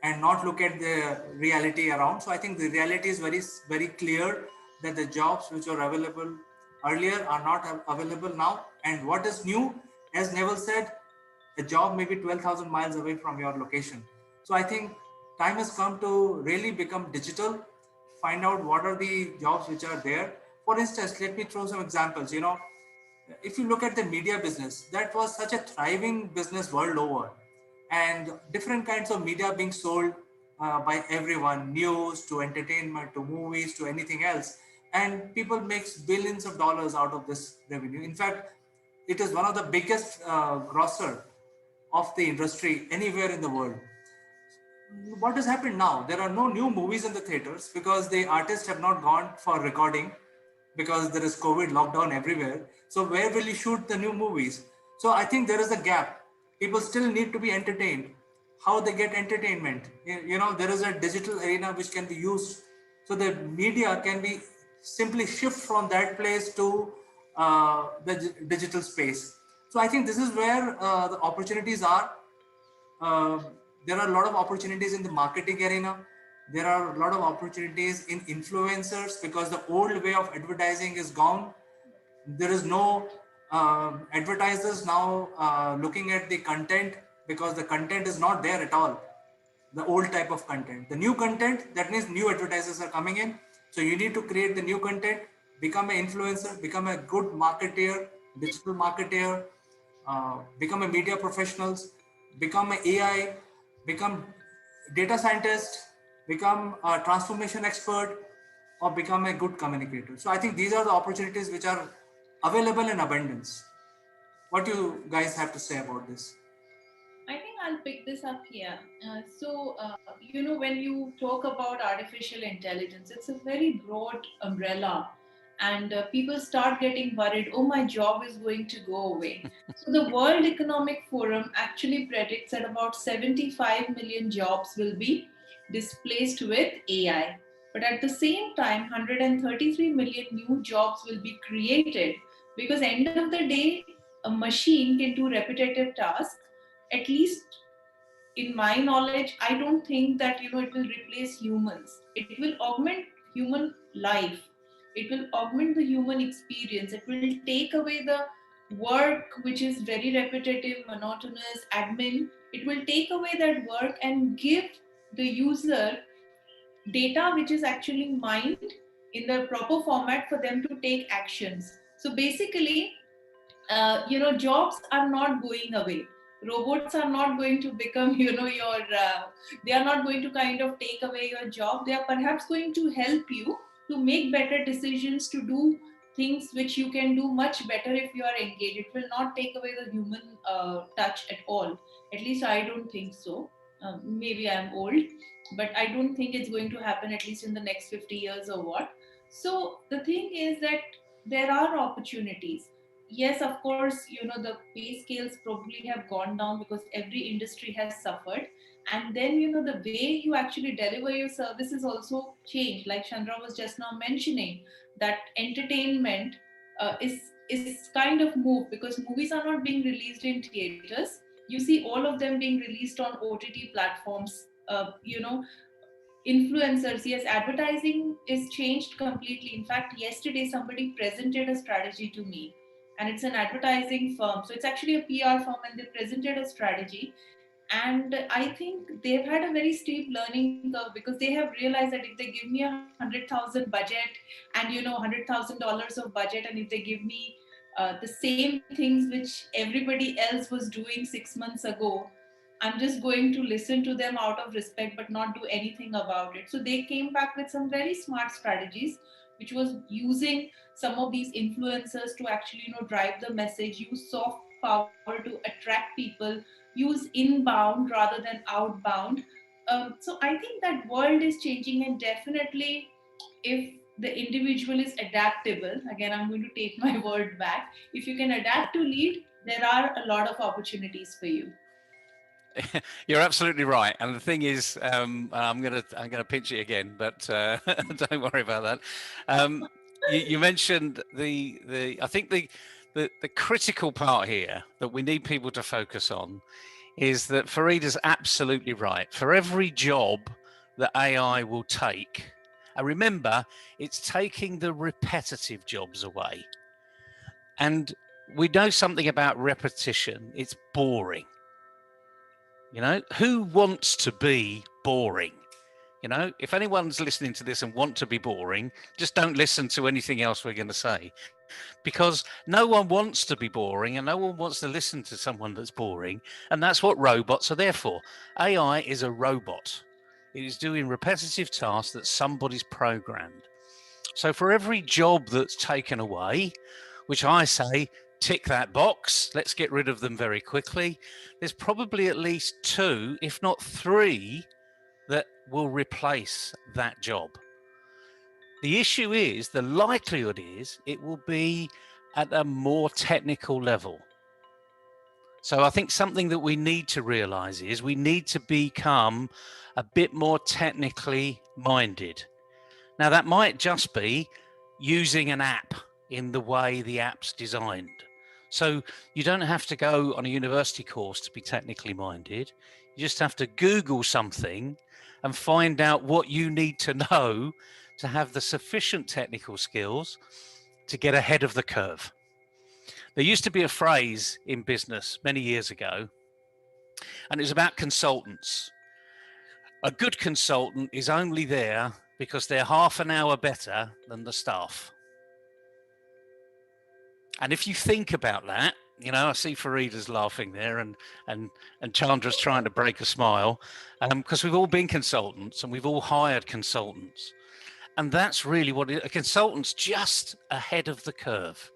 and not look at the reality around. So I think the reality is very, very clear that the jobs which were available earlier are not available now. And what is new, as Neville said, a job may be 12,000 miles away from your location. So I think time has come to really become digital, find out what are the jobs which are there. For instance, let me throw some examples. You know, if you look at the media business, that was such a thriving business world over, and different kinds of media being sold by everyone, news to entertainment to movies to anything else, and people makes billions of dollars out of this revenue. In fact, it is one of the biggest grosser of the industry anywhere in the world. What has happened now? There are no new movies in the theaters because the artists have not gone for recording because there is COVID lockdown everywhere. So where will you shoot the new movies? So I think there is a gap. People still need to be entertained. How they get entertainment? You know, there is a digital arena which can be used. So the media can be simply shift from that place to the digital space. So I think this is where the opportunities are. uh, there are a lot of opportunities in the marketing arena. There are a lot of opportunities in influencers because the old way of advertising is gone. There is no advertisers now looking at the content because the content is not there at all. The old type of content, the new content, that means new advertisers are coming in. So you need to create the new content, become an influencer, become a good marketeer, digital marketeer, become a media professionals, become an AI, become data scientist, become a transformation expert, or become a good communicator. So I think these are the opportunities which are available in abundance. What do you guys have to say about this? I think I'll pick this up here. When you talk about artificial intelligence, it's a very broad umbrella, and people start getting worried, oh, my job is going to go away. So, the World Economic Forum actually predicts that about 75 million jobs will be displaced with AI. But at the same time, 133 million new jobs will be created because, end of the day, a machine can do repetitive tasks. At least in my knowledge, I don't think that it will replace humans. It will augment human life. It will augment the human experience. It will take away the work which is very repetitive, monotonous, admin. It will take away that work and give the user data which is actually mined in the proper format for them to take actions. So basically, jobs are not going away. Robots are not going to become they are not going to kind of take away your job. They are perhaps going to help you to make better decisions, to do things which you can do much better if you are engaged. It will not take away the human touch at all. At least I don't think so. Maybe I'm old, but I don't think it's going to happen at least in the next 50 years or what. So the thing is that there are opportunities. Yes, of course, the pay scales probably have gone down because every industry has suffered. And then, the way you actually deliver your services also changed. Like Chandra was just now mentioning, that entertainment is kind of moved because movies are not being released in theaters. You see all of them being released on OTT platforms. Influencers, yes, advertising is changed completely. In fact, yesterday somebody presented a strategy to me, and it's an advertising firm, so it's actually a PR firm, and they presented a strategy. And I think they've had a very steep learning curve because they have realized that if they give me 100,000 budget and $100,000 of budget, and if they give me the same things which everybody else was doing 6 months ago, I'm just going to listen to them out of respect but not do anything about it. So they came back with some very smart strategies, which was using some of these influencers to actually drive the message, use soft power to attract people, use inbound rather than outbound. So I think that world is changing, and definitely if the individual is adaptable, again I'm going to take my word back, if you can adapt to lead, there are a lot of opportunities for you. You're absolutely right, and the thing is, I'm gonna pinch it again, but don't worry about that. You mentioned I think the critical part here that we need people to focus on is that Farida's absolutely right. For every job that AI will take, and remember, it's taking the repetitive jobs away. And we know something about repetition. It's boring. Who wants to be boring? If anyone's listening to this and want to be boring, just don't listen to anything else we're going to say, because no one wants to be boring and no one wants to listen to someone that's boring. And that's what robots are there for. AI is a robot. It is doing repetitive tasks that somebody's programmed. So for every job that's taken away, which I say, tick that box, let's get rid of them very quickly, there's probably at least 2, if not 3, that will replace that job. The issue is, the likelihood is, it will be at a more technical level. So I think something that we need to realize is we need to become a bit more technically minded. Now, that might just be using an app in the way the app's designed. So you don't have to go on a university course to be technically minded. You just have to Google something and find out what you need to know to have the sufficient technical skills to get ahead of the curve. There used to be a phrase in business many years ago, and it was about consultants. A good consultant is only there because they're half an hour better than the staff. And if you think about that, you know, I see Farida's laughing there, and Chandra's trying to break a smile, because we've all been consultants and we've all hired consultants. And that's really what a consultant's just ahead of the curve.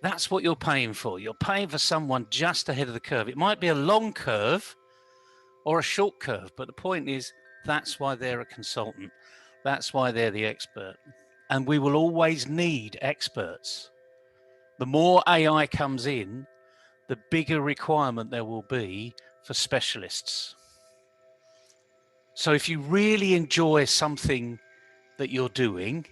That's what you're paying for. You're paying for someone just ahead of the curve. It might be a long curve or a short curve, but the point is, that's why they're a consultant. That's why they're the expert. And we will always need experts. The more AI comes in, the bigger requirement there will be for specialists. So if you really enjoy something that you're doing,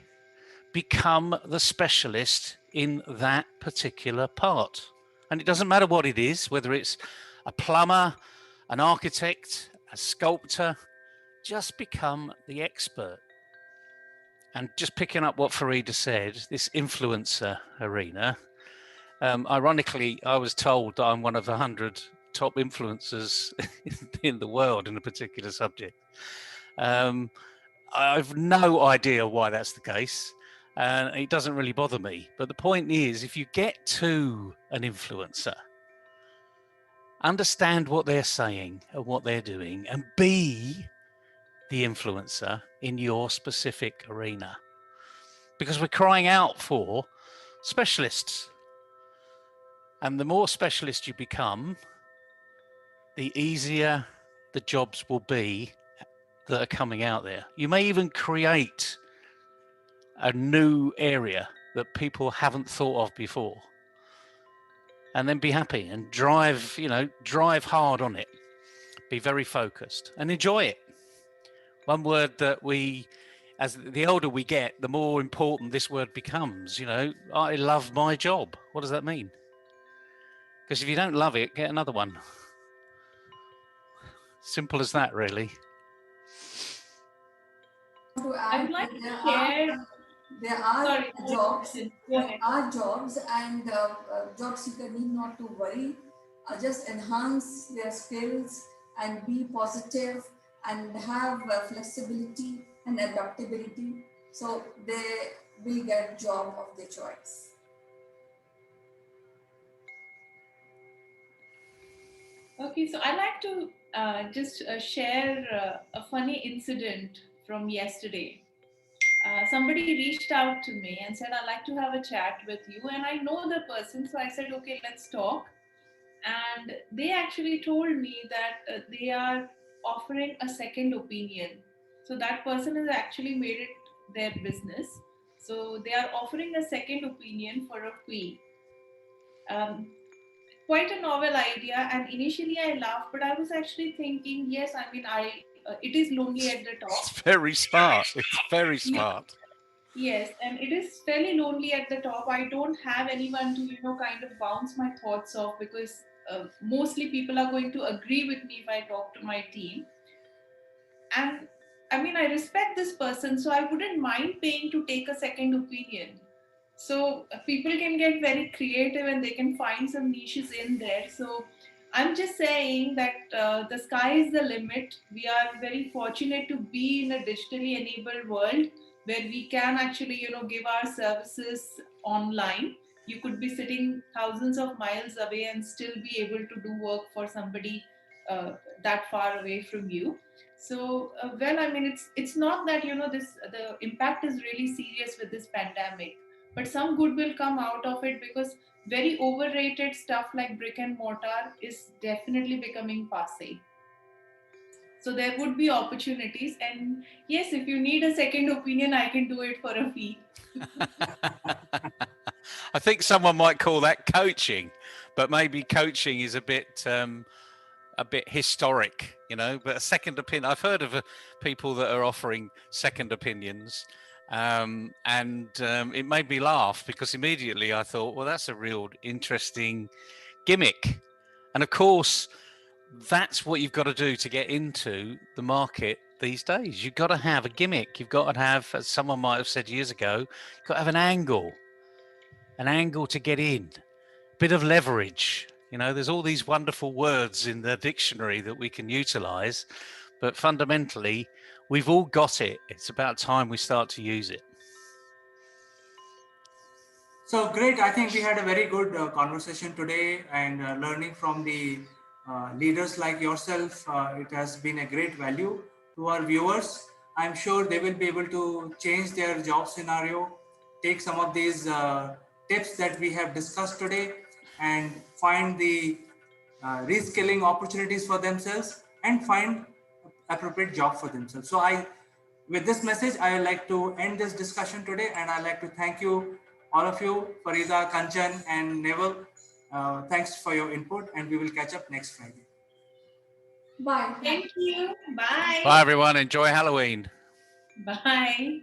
become the specialist in that particular part. And it doesn't matter what it is, whether it's a plumber, an architect, a sculptor, just become the expert. And just picking up what Farida said, this influencer arena, ironically, I was told that I'm one of 100 top influencers in the world in a particular subject. I've no idea why that's the case, and it doesn't really bother me. But the point is, if you get to an influencer, understand what they're saying and what they're doing, and be the influencer in your specific arena. Because we're crying out for specialists. And the more specialist you become, the easier the jobs will be that are coming out there. You may even create a new area that people haven't thought of before. And then be happy and drive hard on it. Be very focused and enjoy it. One word that as the older we get, the more important this word becomes. You know, I love my job. What does that mean? Because if you don't love it, get another one. Simple as that, really. To I add, would like to share. there are Sorry, jobs. go ahead. There are jobs, and job seeker need not to worry. Just enhance their skills and be positive and have flexibility and adaptability. So they will get job of their choice. Okay, so I'd like to just share a funny incident from yesterday. Somebody reached out to me and said, I'd like to have a chat with you. And I know the person, so I said, okay, let's talk. And they actually told me that they are offering a second opinion. So that person has actually made it their business. So they are offering a second opinion for a fee. Quite a novel idea, and initially I laughed, but I was actually thinking, yes, I mean, it is lonely at the top. It's very smart. It's very smart. Yes, and it is fairly lonely at the top. I don't have anyone to, kind of bounce my thoughts off, because mostly people are going to agree with me if I talk to my team. And I mean, I respect this person, so I wouldn't mind paying to take a second opinion. So people can get very creative and they can find some niches in there. So I'm just saying that the sky is the limit. We are very fortunate to be in a digitally enabled world where we can actually, give our services online. You could be sitting thousands of miles away and still be able to do work for somebody that far away from you. So, well, I mean, it's not that, the impact is really serious with this pandemic, but some good will come out of it, because very overrated stuff like brick and mortar is definitely becoming passé. So there would be opportunities, and yes, if you need a second opinion, I can do it for a fee. I think someone might call that coaching, but maybe coaching is a bit historic, but a second opinion. I've heard of people that are offering second opinions. And it made me laugh, because immediately I thought, well, that's a real interesting gimmick. And of course, that's what you've got to do to get into the market these days. You've got to have a gimmick. You've got to have, as someone might have said years ago, you've got to have an angle to get in, a bit of leverage. You know, there's all these wonderful words in the dictionary that we can utilize, but fundamentally, we've all got it. It's about time we start to use it. So great. I think we had a very good conversation today, and learning from the leaders like yourself. It has been a great value to our viewers. I'm sure they will be able to change their job scenario, take some of these tips that we have discussed today, and find the reskilling opportunities for themselves and find appropriate job for themselves. So with this message, I would like to end this discussion today, and I'd like to thank you, all of you, Farida, Kanchan, and Neville. Thanks for your input, and we will catch up next Friday. Bye. Thank you. Bye. Bye, everyone. Enjoy Halloween. Bye.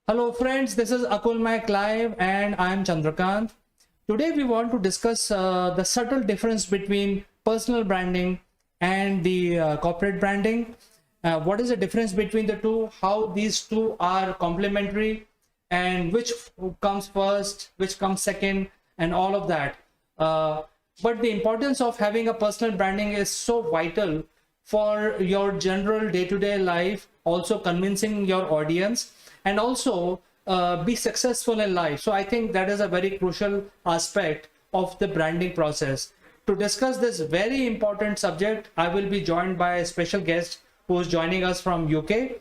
Hello friends, this is Akulmach Live and I am Chandrakant. Today we want to discuss the subtle difference between personal branding and the corporate branding. What is the difference between the two, how these two are complementary, and which comes first, which comes second, and all of that. But the importance of having a personal branding is so vital for your general day-to-day life, also convincing your audience, and also be successful in life. So I think that is a very crucial aspect of the branding process. To discuss this very important subject, I will be joined by a special guest who is joining us from UK.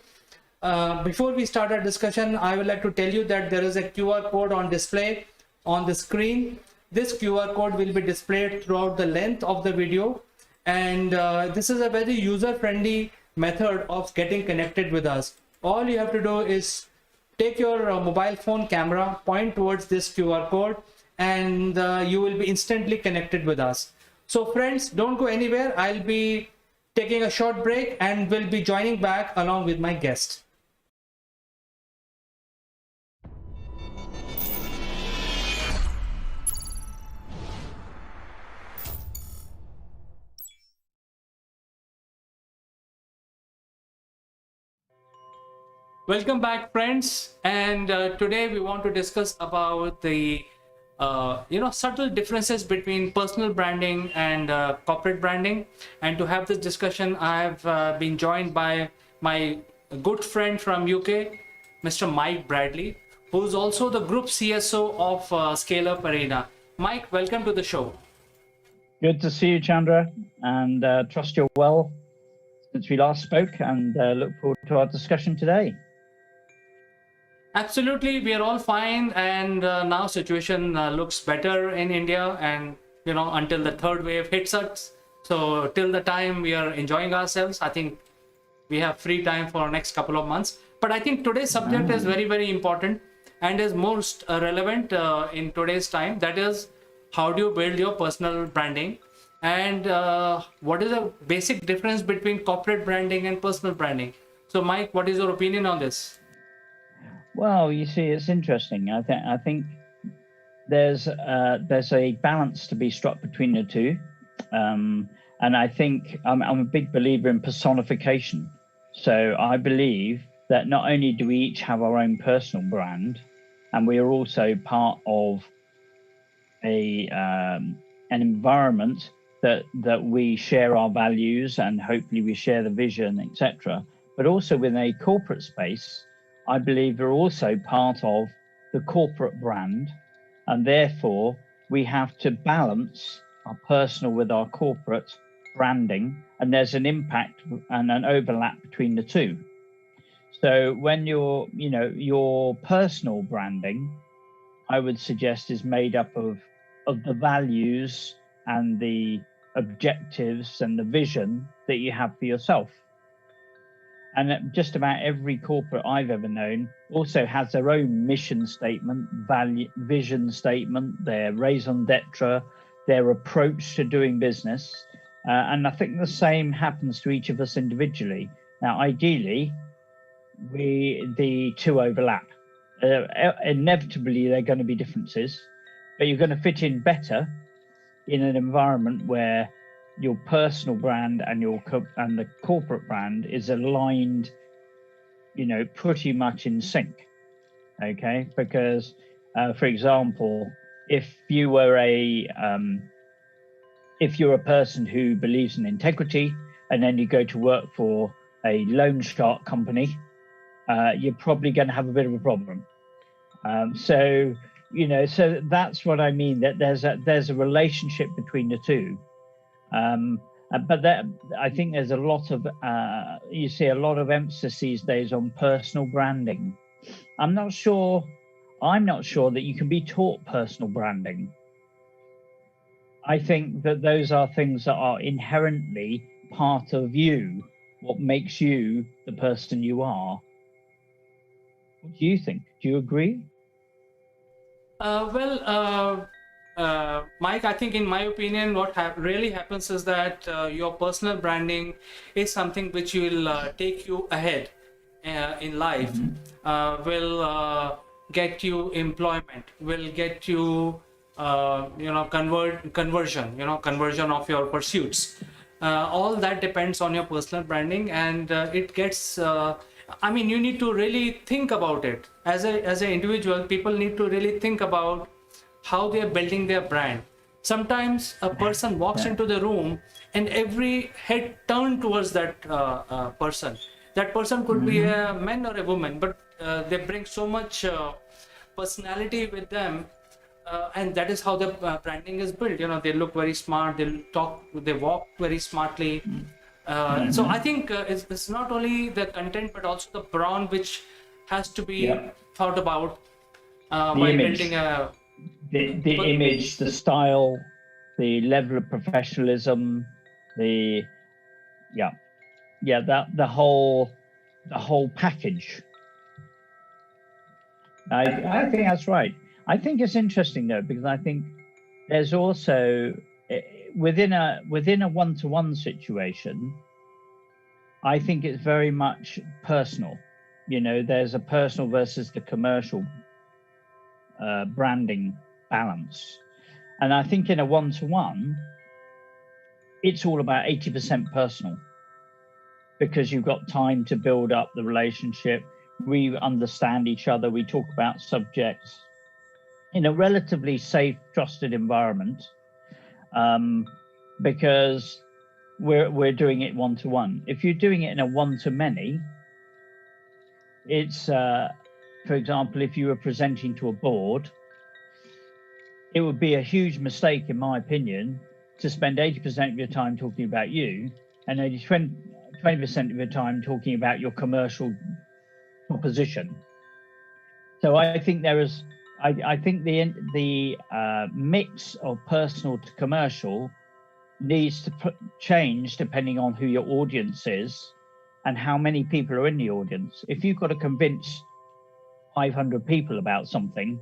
Before we start our discussion, I would like to tell you that there is a QR code on display on the screen. This QR code will be displayed throughout the length of the video, and this is a very user-friendly method of getting connected with us. All you have to do is take your mobile phone camera, point towards this QR code, and you will be instantly connected with us. So friends, don't go anywhere. I'll be taking a short break and will be joining back along with my guest. Welcome back, friends, and today we want to discuss about the subtle differences between personal branding and corporate branding. And to have this discussion, I have been joined by my good friend from UK, Mr. Mike Bradley, who is also the group CSO of Scale Up Arena. Mike, welcome to the show. Good to see you, Chandra, and trust you're well since we last spoke, and look forward to our discussion today. Absolutely, we are all fine, and now situation looks better in India, and until the third wave hits us. So till the time we are enjoying ourselves, I think we have free time for next couple of months. But I think today's subject is very, very important and is most relevant in today's time. That is, how do you build your personal branding, and what is the basic difference between corporate branding and personal branding? So Mike, what is your opinion on this? Well, you see, it's interesting. I think there's a balance to be struck between the two, and I think I'm a big believer in personification. So I believe that not only do we each have our own personal brand, and we are also part of an environment that we share our values and hopefully we share the vision, etc. But also within a corporate space, I believe we're also part of the corporate brand, and therefore we have to balance our personal with our corporate branding, and there's an impact and an overlap between the two. So when your personal branding, I would suggest, is made up of the values and the objectives and the vision that you have for yourself. And just about every corporate I've ever known also has their own mission statement, vision statement, their raison d'etre, their approach to doing business. And I think the same happens to each of us individually. Now, ideally, the two overlap. Inevitably, there are going to be differences, but you're going to fit in better in an environment where your personal brand and the corporate brand is aligned, pretty much in sync. Okay, because for example, if you're a person who believes in integrity and then you go to work for a loan shark company, you're probably going to have a bit of a problem. So that's what I mean, that there's a relationship between the two. But I think there's a lot of, you see a lot of emphasis these days on personal branding. I'm not sure that you can be taught personal branding. I think that those are things that are inherently part of you, what makes you the person you are. What do you think? Do you agree? Mike, I think in my opinion, what really happens is that your personal branding is something which will take you ahead in life, will get you employment, will get you, conversion of your pursuits. All that depends on your personal branding, and it gets. You need to really think about it as an individual. People need to really think about how they are building their brand. Sometimes a person walks into the room and every head turned towards that person. That person could be a man or a woman, but they bring so much personality with them, and that is how the branding is built. They look very smart, they walk very smartly. So I think it's not only the content but also the brand which has to be thought about while building a the image, the style, the level of professionalism, the whole package. I think that's right. I think it's interesting though, because I think there's also within a one-to-one situation, I think it's very much personal. There's a personal versus the commercial branding balance. And I think in a one-to-one, it's all about 80% personal, because you've got time to build up the relationship. We understand each other. We talk about subjects in a relatively safe, trusted environment, because we're doing it one-to-one. If you're doing it in a one-to-many, it's, for example, if you were presenting to a board, it would be a huge mistake, in my opinion, to spend 80% of your time talking about you and only 20% of your time talking about your commercial proposition. So I think I think the mix of personal to commercial needs to change depending on who your audience is and how many people are in the audience. If you've got to convince 500 people about something,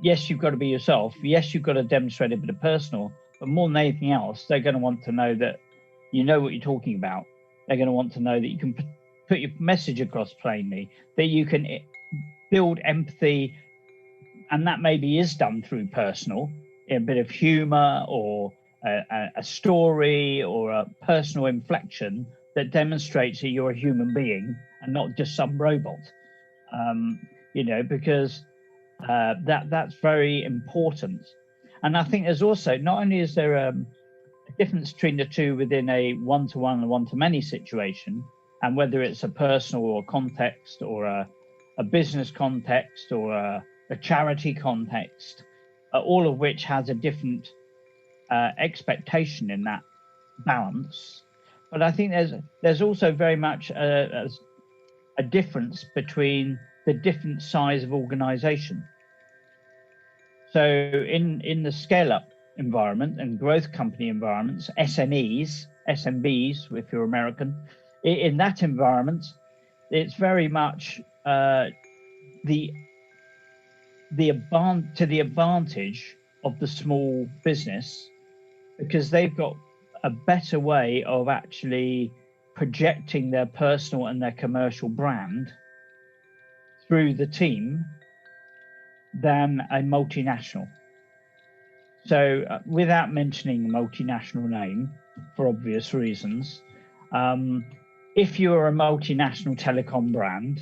yes, you've got to be yourself. Yes, you've got to demonstrate a bit of personal, but more than anything else, they're going to want to know that you know what you're talking about. They're going to want to know that you can put your message across plainly, that you can build empathy, and that maybe is done through personal, a bit of humor or a story or a personal inflection that demonstrates that you're a human being and not just some robot. Because that's very important. And I think there's also, not only is there a difference between the two within a one-to-one and one-to-many situation, and whether it's a personal or context or a business context or a charity context, all of which has a different expectation in that balance. But I think there's also very much a difference between the different size of organization. So in the scale-up environment and growth company environments, SMEs, SMBs, if you're American, in that environment, it's very much to the advantage of the small business, because they've got a better way of actually projecting their personal and their commercial brand through the team than a multinational. So without mentioning the multinational name, for obvious reasons, if you're a multinational telecom brand,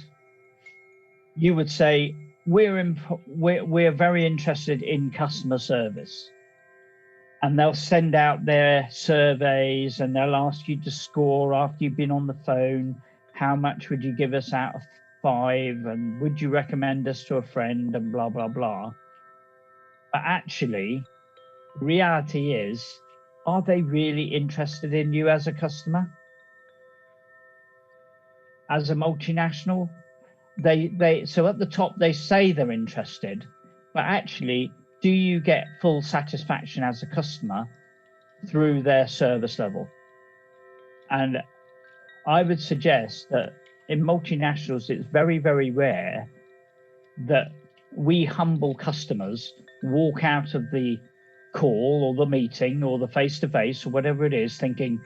you would say, we're very interested in customer service. And they'll send out their surveys and they'll ask you to score after you've been on the phone. How much would you give us out of 5? And would you recommend us to a friend, and blah, blah, blah. But actually, reality is, are they really interested in you as a customer? As a multinational, so at the top, they say they're interested, but actually, do you get full satisfaction as a customer through their service level? And I would suggest that in multinationals, it's very, very rare that we humble customers walk out of the call or the meeting or the face-to-face or whatever it is thinking,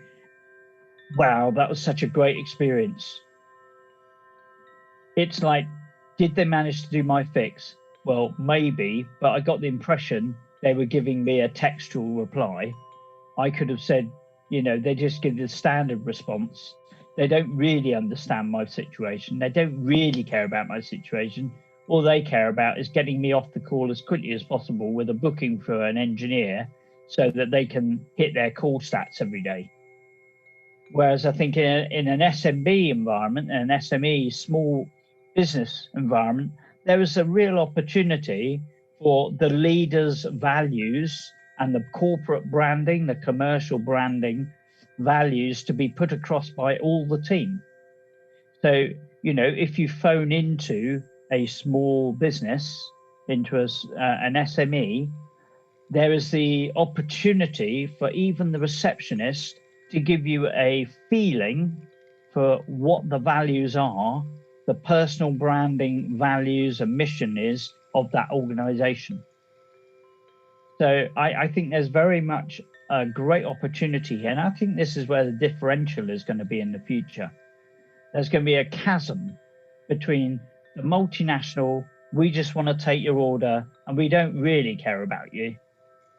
wow, that was such a great experience. It's like, did they manage to do my fix? Well, maybe, but I got the impression they were giving me a textual reply. I could have said, they just give the standard response. They don't really understand my situation. They don't really care about my situation. All they care about is getting me off the call as quickly as possible with a booking for an engineer so that they can hit their call stats every day. Whereas I think in an SMB environment, an SME, small business environment, there is a real opportunity for the leaders' values and the corporate branding, the commercial branding values to be put across by all the team. So, if you phone into a small business, into an SME, there is the opportunity for even the receptionist to give you a feeling for what the values are, the personal branding values and mission is of that organization. So I think there's very much a great opportunity here. And I think this is where the differential is going to be in the future. There's going to be a chasm between the multinational, we just want to take your order and we don't really care about you,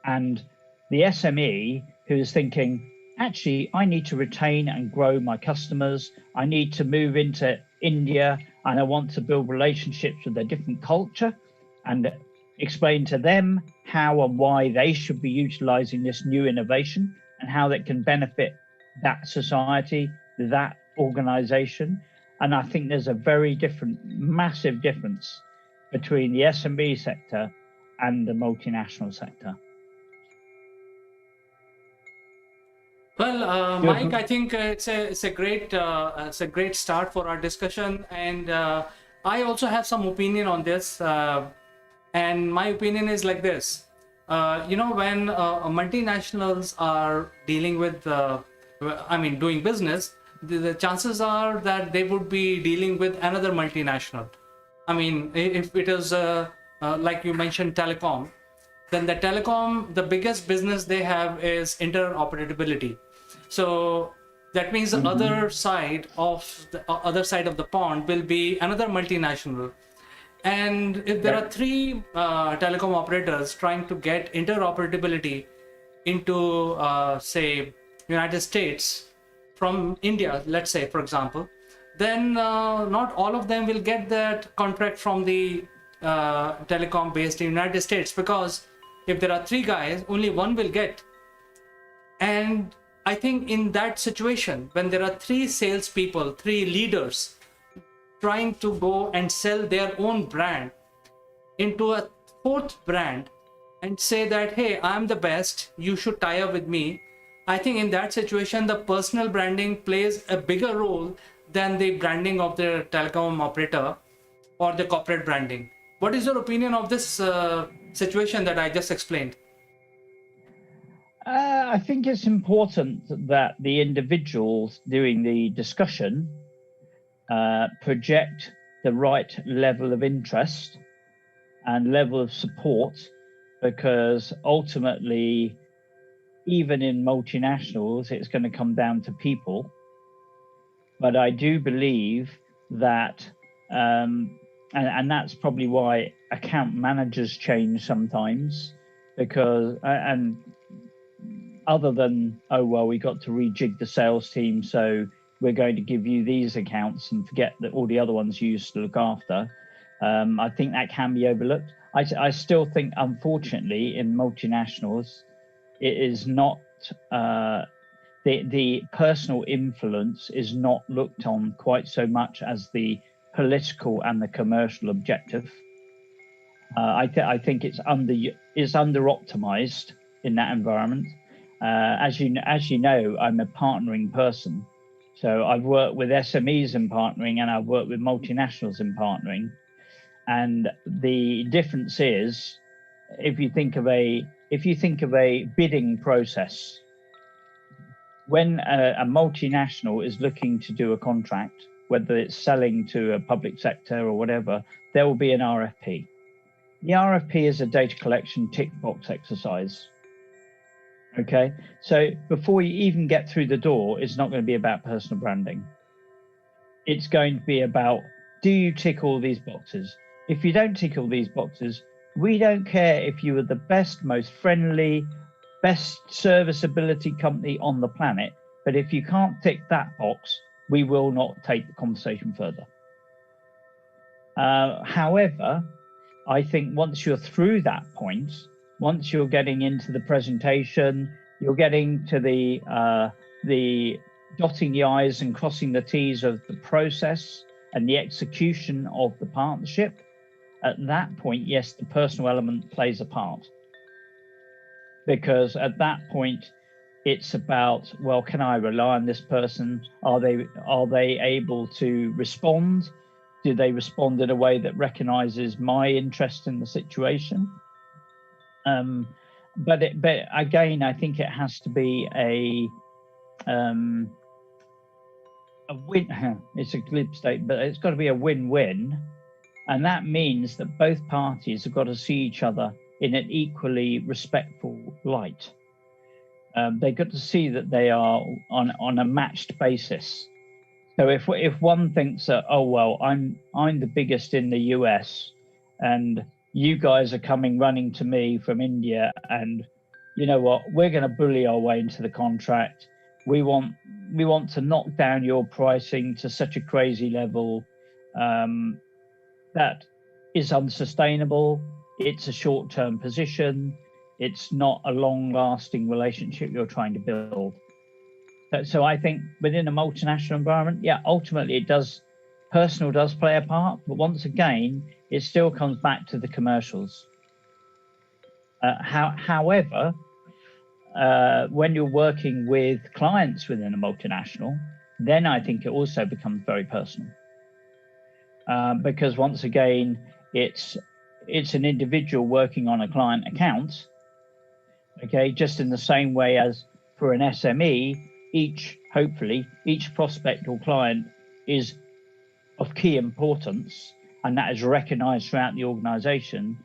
and the SME who is thinking, actually, I need to retain and grow my customers. I need to move into India and I want to build relationships with a different culture and explain to them how and why they should be utilizing this new innovation and how that can benefit that society, that organization. And I think there's a very massive difference between the SMB sector and the multinational sector. Well, Mike, I think it's a great start for our discussion, and I also have some opinion on this. And my opinion is like this: when multinationals are dealing with, doing business, the chances are that they would be dealing with another multinational. If it is like you mentioned, telecom, then the biggest business they have is interoperability. So that means the other side of the pond will be another multinational. And if there are 3 telecom operators trying to get interoperability into, say, United States from India, let's say, for example, then not all of them will get that contract from the telecom based in United States, because if there are 3 guys, only one will get. And I think in that situation, when there are three salespeople, three leaders trying to go and sell their own brand into a fourth brand and say that, hey, I'm the best, you should tie up with me. I think in that situation, the personal branding plays a bigger role than the branding of the telecom operator or the corporate branding. What is your opinion of this situation that I just explained? I think it's important that the individuals doing the discussion project the right level of interest and level of support, because ultimately, even in multinationals, it's going to come down to people. But I do believe that, and that's probably why account managers change sometimes, because, and other than, oh, well, we got to rejig the sales team, so we're going to give you these accounts and forget that all the other ones you used to look after. I think that can be overlooked. I still think, unfortunately, in multinationals, it is not, the personal influence is not looked on quite so much as the political and the commercial objective. I think it's under optimized in that environment. As you know, I'm a partnering person, so I've worked with SMEs in partnering, and I've worked with multinationals in partnering. And the difference is, if you think of a bidding process, when a multinational is looking to do a contract, whether it's selling to a public sector or whatever, there will be an RFP. The RFP is a data collection tick box exercise. Okay, so before you even get through the door, it's not going to be about personal branding. It's going to be about, do you tick all these boxes? If you don't tick all these boxes, we don't care if you are the best, most friendly, best serviceability company on the planet, but if you can't tick that box, we will not take the conversation further. However, I think once you're through that point, once you're getting into the presentation, you're getting to the dotting the I's and crossing the T's of the process and the execution of the partnership. At that point, yes, the personal element plays a part. Because at that point, it's about, well, can I rely on this person? Are they able to respond? Do they respond in a way that recognizes my interest in the situation? But again, I think it has to be a win. It's a glib statement, but it's got to be a win-win, and that means that both parties have got to see each other in an equally respectful light. They've got to see that they are on a matched basis. So if one thinks that, oh well, I'm the biggest in the US, and you guys are coming running to me from India, and you know what, we're going to bully our way into the contract. We want to knock down your pricing to such a crazy level that is unsustainable. It's a short-term position. It's not a long-lasting relationship you're trying to build. So I think within a multinational environment, yeah, ultimately personal does play a part, but once again, it still comes back to the commercials. However, when you're working with clients within a multinational, then I think it also becomes very personal. Because once again, it's an individual working on a client account, okay, just in the same way as for an SME, hopefully each prospect or client is of key importance, and that is recognized throughout the organization.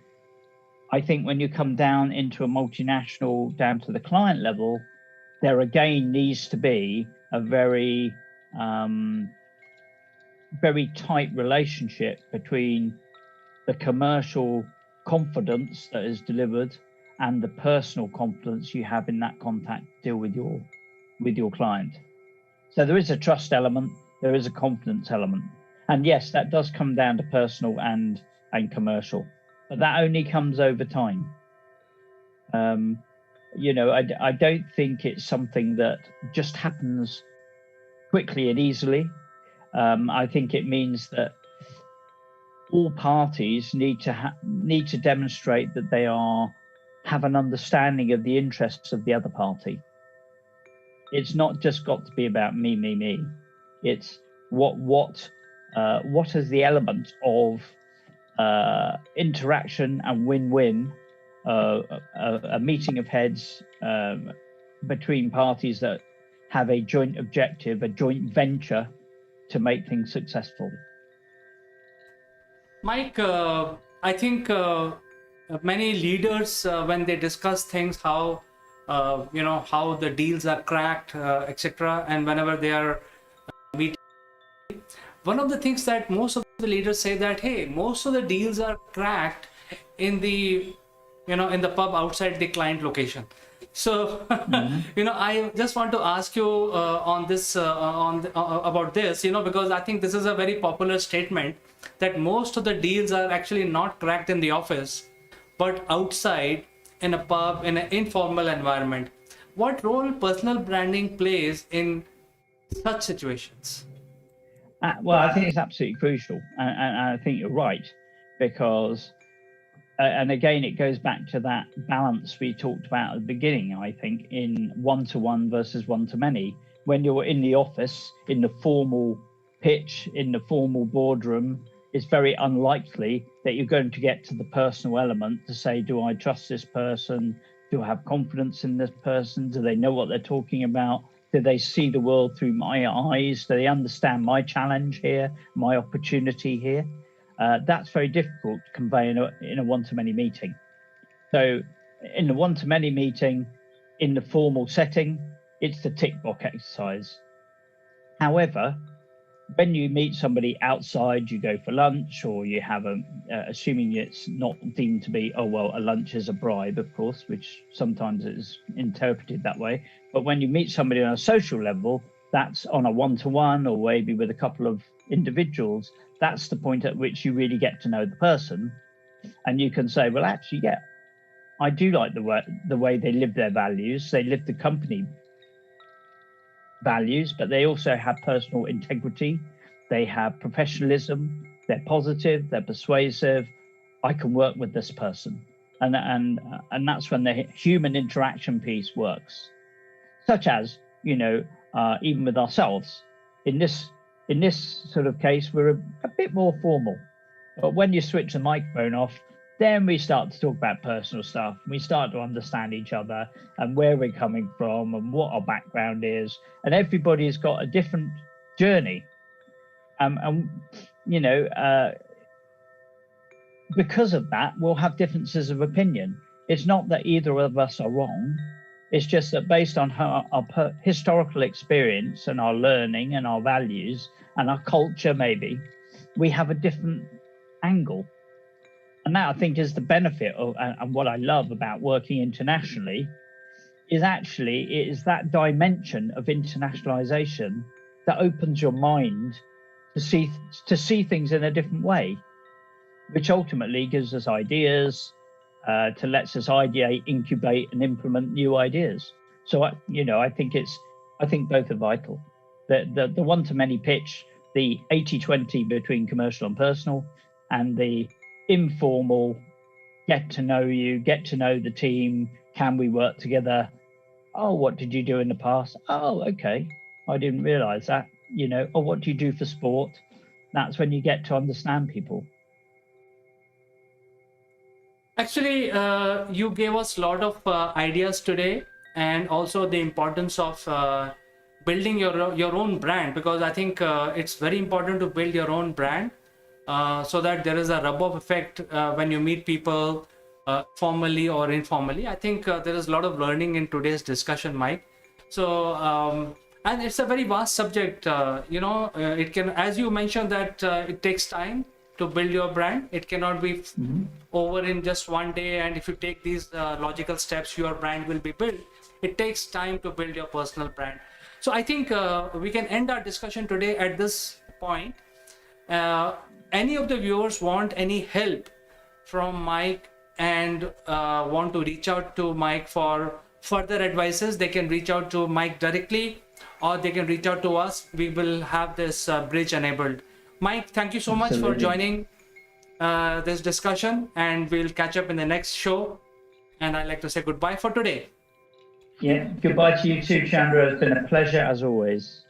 I think when you come down into a multinational, down to the client level, there again needs to be a very tight relationship between the commercial confidence that is delivered and the personal confidence you have in that contact deal with your client. So there is a trust element, there is a confidence element. And yes, that does come down to personal and commercial, but that only comes over time. I don't think it's something that just happens quickly and easily. I think it means that all parties need to demonstrate that they have an understanding of the interests of the other party. It's not just got to be about me. It's what is the element of interaction and win-win, a meeting of heads between parties that have a joint objective, a joint venture to make things successful. Mike, I think many leaders, when they discuss things, how how the deals are cracked, etc., and whenever they are meeting, one of the things that most of the leaders say that, hey, most of the deals are cracked in the in the pub outside the client location. So I just want to ask you on this about this, because I think this is a very popular statement that most of the deals are actually not cracked in the office but outside in a pub, in an informal environment. What role personal branding plays in such situations? Well, I think it's absolutely crucial, and I think you're right, because and again, it goes back to that balance we talked about at the beginning, I think, in one-to-one versus one-to-many. When you're in the office, in the formal pitch, in the formal boardroom, it's very unlikely that you're going to get to the personal element to say, do I trust this person? Do I have confidence in this person? Do they know what they're talking about? Do they see the world through my eyes? Do they understand my challenge here, my opportunity here? That's very difficult to convey in a one-to-many meeting. So in the one-to-many meeting, in the formal setting, it's the tick box exercise. However, when you meet somebody outside, you go for lunch, or you have assuming it's not deemed to be, a lunch is a bribe, of course, which sometimes is interpreted that way. But when you meet somebody on a social level, that's on a one-to-one or maybe with a couple of individuals. That's the point at which you really get to know the person, and you can say, well, actually, yeah, I do like the way they live their values. They live the company values, but they also have personal integrity. They have professionalism. They're positive. They're persuasive. I can work with this person, and that's when the human interaction piece works. Such as, even with ourselves, in this sort of case, we're a bit more formal. But when you switch the microphone off, then we start to talk about personal stuff. We start to understand each other and where we're coming from and what our background is. And everybody's got a different journey. Because of that, we'll have differences of opinion. It's not that either of us are wrong. It's just that based on our historical experience and our learning and our values and our culture, maybe, we have a different angle. And that, I think, is the benefit of, and what I love about working internationally, is actually it is that dimension of internationalization that opens your mind to see things in a different way, which ultimately gives us ideas, to lets us ideate, incubate, and implement new ideas. So I think both are vital. The one-to-many pitch, the 80-20 between commercial and personal, and the informal get to know you, get to know the team. Can we work together? Oh, what did you do in the past? Oh, okay, I didn't realize that. Or what do you do for sport? That's when you get to understand people. Actually, you gave us a lot of ideas today, and also the importance of building your own brand, because I think it's very important to build your own brand so that there is a rub-off effect when you meet people formally or informally. I think there is a lot of learning in today's discussion, Mike. So, and it's a very vast subject. It can, as you mentioned, that it takes time to build your brand. It cannot be over in just one day, and if you take these logical steps, your brand will be built. It takes time to build your personal brand. So I think we can end our discussion today at this point. Any of the viewers want any help from Mike and want to reach out to Mike for further advices, they can reach out to Mike directly, or they can reach out to us. We will have this bridge enabled. Mike, thank you so much for Absolutely. joining this discussion, and we'll catch up in the next show. And I'd like to say goodbye for today. Yeah, goodbye to you too, Chandra. It's been a pleasure as always.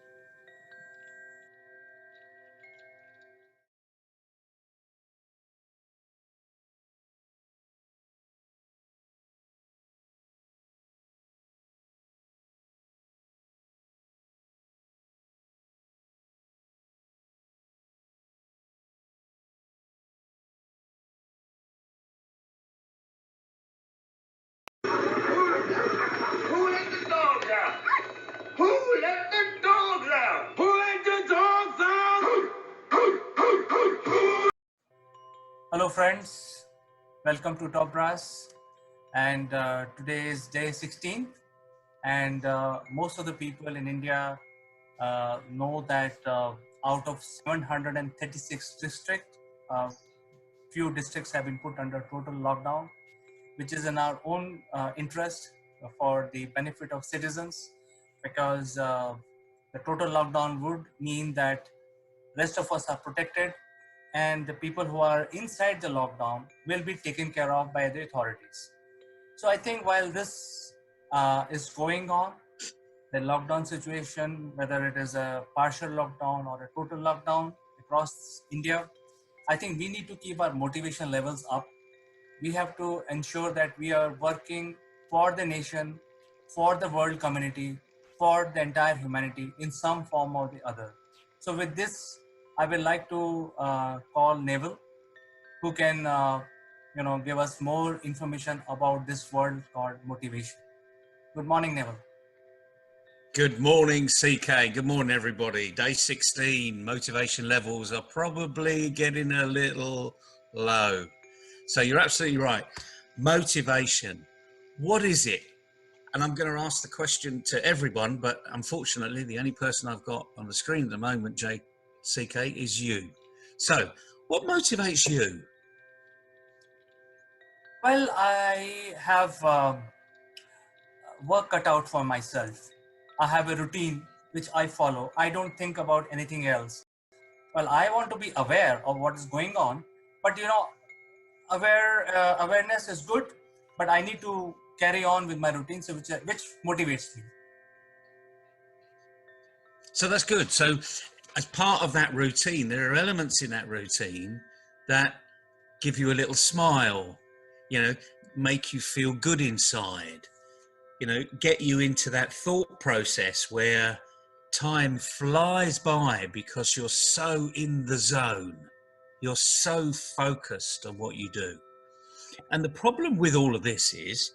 Who let the dogs out? Who let the dogs out? Who let the dogs out? Hello, friends. Welcome to Top Brass. And today is day 16. And most of the people in India know that out of 736 districts, few districts have been put under total lockdown, which is in our own interest for the benefit of citizens, because the total lockdown would mean that rest of us are protected, and the people who are inside the lockdown will be taken care of by the authorities. So I think while this is going on, the lockdown situation, whether it is a partial lockdown or a total lockdown across India, I think we need to keep our motivation levels up. We have to ensure that we are working for the nation, for the world community, for the entire humanity in some form or the other. So with this, I would like to call Neville, who can give us more information about this word called motivation. Good morning, Neville. Good morning, CK. Good morning, everybody. Day 16, motivation levels are probably getting a little low. So you're absolutely right. Motivation, what is it? And I'm going to ask the question to everyone, but unfortunately, the only person I've got on the screen at the moment, CK, is you. So what motivates you? Well, I have work cut out for myself. I have a routine which I follow. I don't think about anything else. Well, I want to be aware of what is going on, but awareness is good, but I need to carry on with my routine, so which motivates me. So that's good. So as part of that routine, there are elements in that routine that give you a little smile, make you feel good inside, get you into that thought process where time flies by because you're so in the zone. You're so focused on what you do. And the problem with all of this is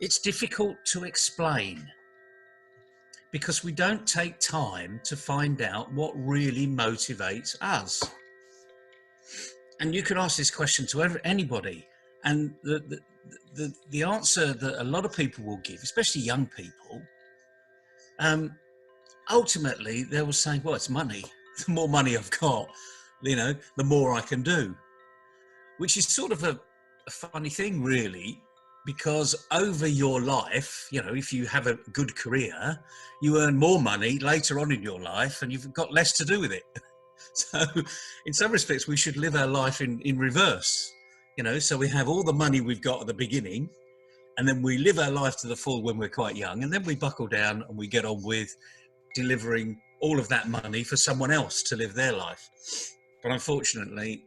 it's difficult to explain because we don't take time to find out what really motivates us. And you can ask this question to anybody, and the answer that a lot of people will give, especially young people, ultimately they will say, well, it's money. The more money I've got, the more I can do, which is sort of a funny thing, really, because over your life, if you have a good career, you earn more money later on in your life and you've got less to do with it. So in some respects, we should live our life in reverse, so we have all the money we've got at the beginning, and then we live our life to the full when we're quite young, and then we buckle down and we get on with delivering all of that money for someone else to live their life. But unfortunately,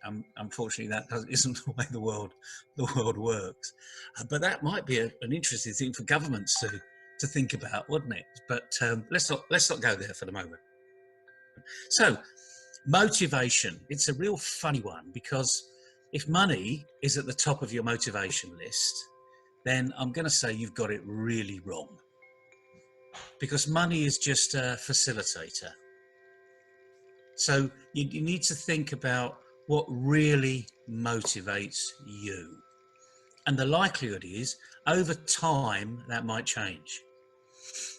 that isn't the way the world works. But that might be an interesting thing for governments to think about, wouldn't it? But let's not go there for the moment. So motivation, it's a real funny one, because if money is at the top of your motivation list, then I'm going to say you've got it really wrong, because money is just a facilitator. So you need to think about what really motivates you. And the likelihood is, over time, that might change.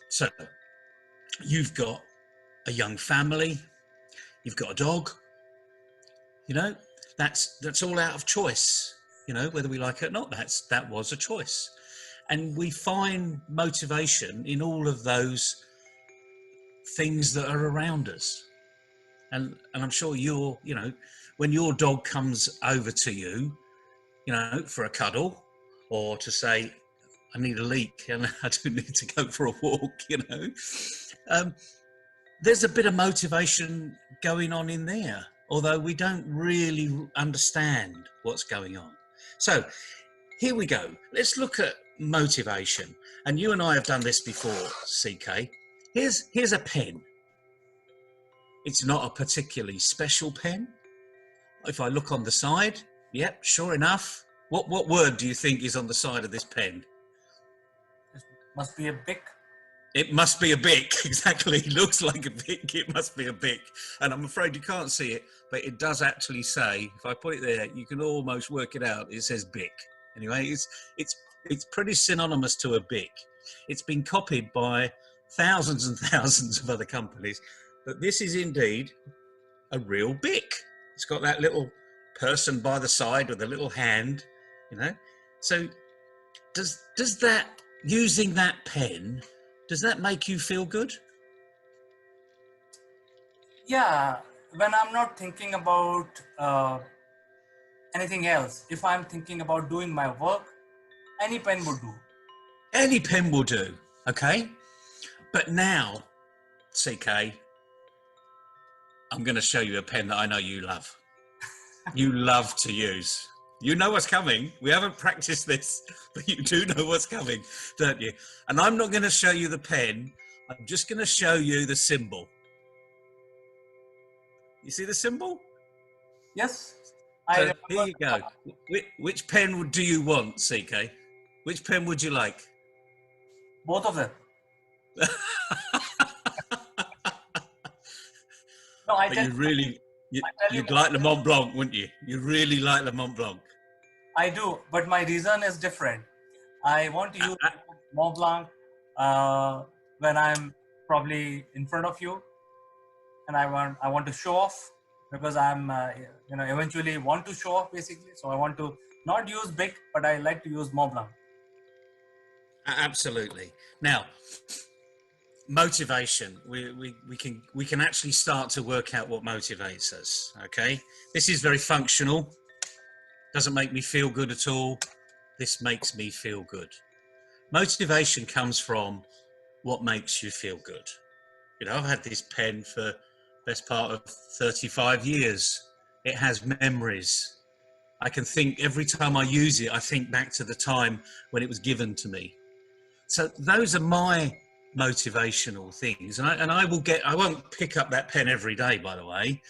So you've got a young family, you've got a dog, that's all out of choice, whether we like it or not, that was a choice. And we find motivation in all of those things that are around us. And I'm sure when your dog comes over to you, for a cuddle, or to say, I need a leak and I do need to go for a walk, there's a bit of motivation going on in there, although we don't really understand what's going on. So here we go. Let's look at motivation. And you and I have done this before, CK. Here's a pen. It's not a particularly special pen. If I look on the side, yep, sure enough. What word do you think is on the side of this pen? It must be a Bic. It must be a Bic, exactly. It looks like a Bic, it must be a Bic. And I'm afraid you can't see it, but it does actually say, if I put it there, you can almost work it out, it says Bic. Anyway, it's pretty synonymous to a Bic. It's been copied by thousands and thousands of other companies, but this is indeed a real Bic. It's got that little person by the side with a little hand, So does that, using that pen, does that make you feel good? Yeah, when I'm not thinking about anything else, if I'm thinking about doing my work, any pen would do. Any pen will do, okay? But now, CK, I'm going to show you a pen that I know you love. You love to use. You know what's coming. We haven't practiced this, but you do know what's coming, don't you? And I'm not going to show you the pen. I'm just going to show you the symbol. You see the symbol? Yes. So here you go. Which pen do you want, CK? Which pen would you like? Both of them. No, I tell you. You'd like the Mont Blanc, wouldn't you? You really like the Mont Blanc. I do, but my reason is different. I want to use Mont Blanc when I'm probably in front of you, and I want to show off, because I'm eventually want to show off basically. So I want to not use Bic, but I like to use Mont Blanc. Absolutely. Now, motivation. We can actually start to work out what motivates us. Okay, this is very functional. Doesn't make me feel good at all. This makes me feel good. Motivation comes from what makes you feel good. I've had this pen for the best part of 35 years. It has memories. I can think every time I use it, I think back to the time when it was given to me. So those are my motivational things, and I won't pick up that pen every day, by the way,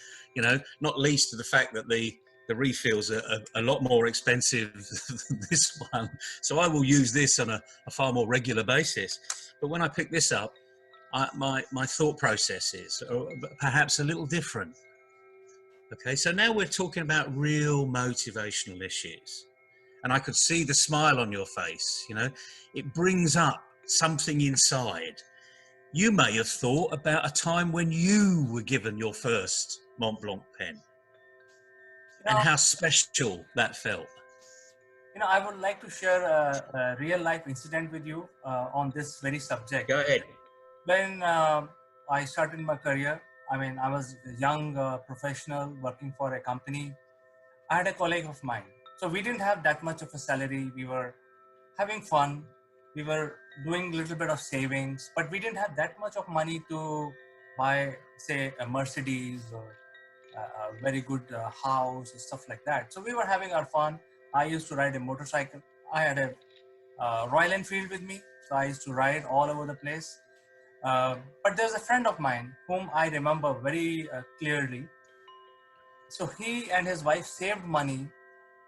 not least to the fact that the refills are a lot more expensive than this one, so I will use this on a far more regular basis. But when I pick this up, my thought processes are perhaps a little different. Okay, so now we're talking about real motivational issues, and I could see the smile on your face. It brings up something inside. You may have thought about a time when you were given your first Mont Blanc pen, and how special that felt. I would like to share a real life incident with you on this very subject. Go ahead. When I started my career, I was a young professional working for a company. I had a colleague of mine. So we didn't have that much of a salary. We were having fun. We were doing a little bit of savings, but we didn't have that much of money to buy, say, a Mercedes or a very good house or stuff like that. So we were having our fun. I used to ride a motorcycle. I had a Royal Enfield with me. So I used to ride all over the place. But there's a friend of mine whom I remember very clearly. So he and his wife saved money,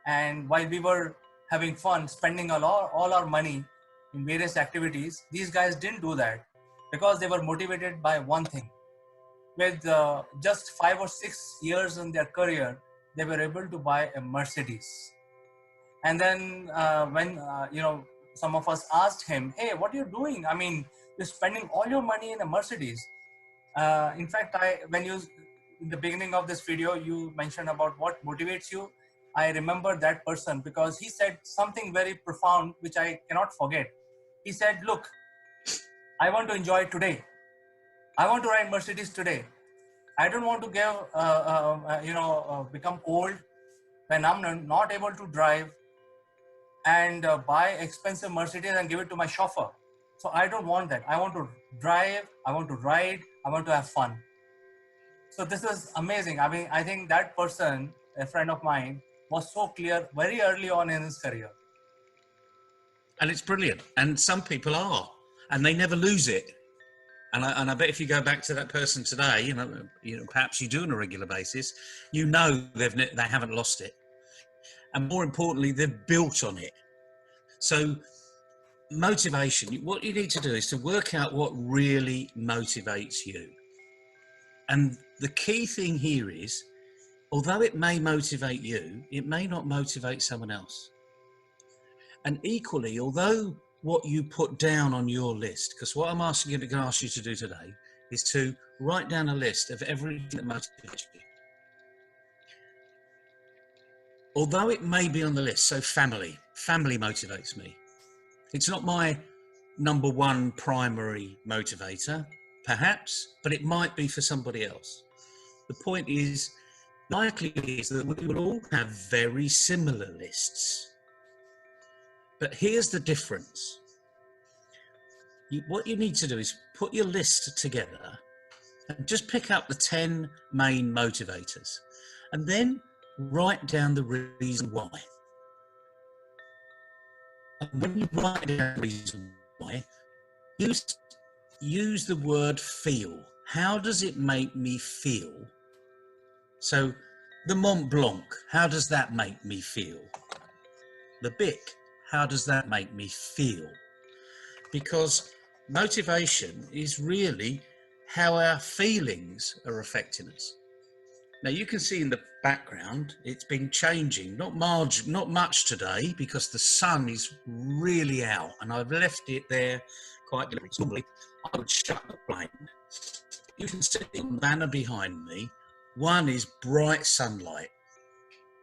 and while we were having fun, spending all our money in various activities, these guys didn't do that because they were motivated by one thing. With just 5 or 6 years in their career, they were able to buy a Mercedes. And then when some of us asked him, "Hey, what are you doing? You're spending all your money in a Mercedes." In fact, in the beginning of this video, you mentioned about what motivates you. I remember that person because he said something very profound, which I cannot forget. He said, look, I want to enjoy today. I want to ride Mercedes today. I don't want to become old when I'm not able to drive and buy expensive Mercedes and give it to my chauffeur. So I don't want that. I want to drive, I want to ride, I want to have fun. So this is amazing. I mean, I think that person, a friend of mine, was so clear very early on in his career. And it's brilliant. And some people are, and they never lose it. And I bet if you go back to that person today, you know, perhaps you do on a regular basis, you know they haven't lost it. And more importantly, they've built on it. So motivation, what you need to do is to work out what really motivates you. And the key thing here is, although it may motivate you, it may not motivate someone else. And equally, although what you put down on your list, because what I'm going to ask you to do today is to write down a list of everything that motivates you. Although it may be on the list, so family motivates me. It's not my number one primary motivator, perhaps, but it might be for somebody else. The point is, likely is that we will all have very similar lists. But here's the difference. What you need to do is put your list together and just pick up the 10 main motivators and then write down the reason why. And when you write down the reason why, use the word feel. How does it make me feel? So the Mont Blanc, how does that make me feel? The Bic, how does that make me feel? Because motivation is really how our feelings are affecting us. Now you can see in the background, it's been changing, not much today because the sun is really out and I've left it there quite deliberately. Normally I would shut the blind. You can see the banner behind me. One is bright sunlight.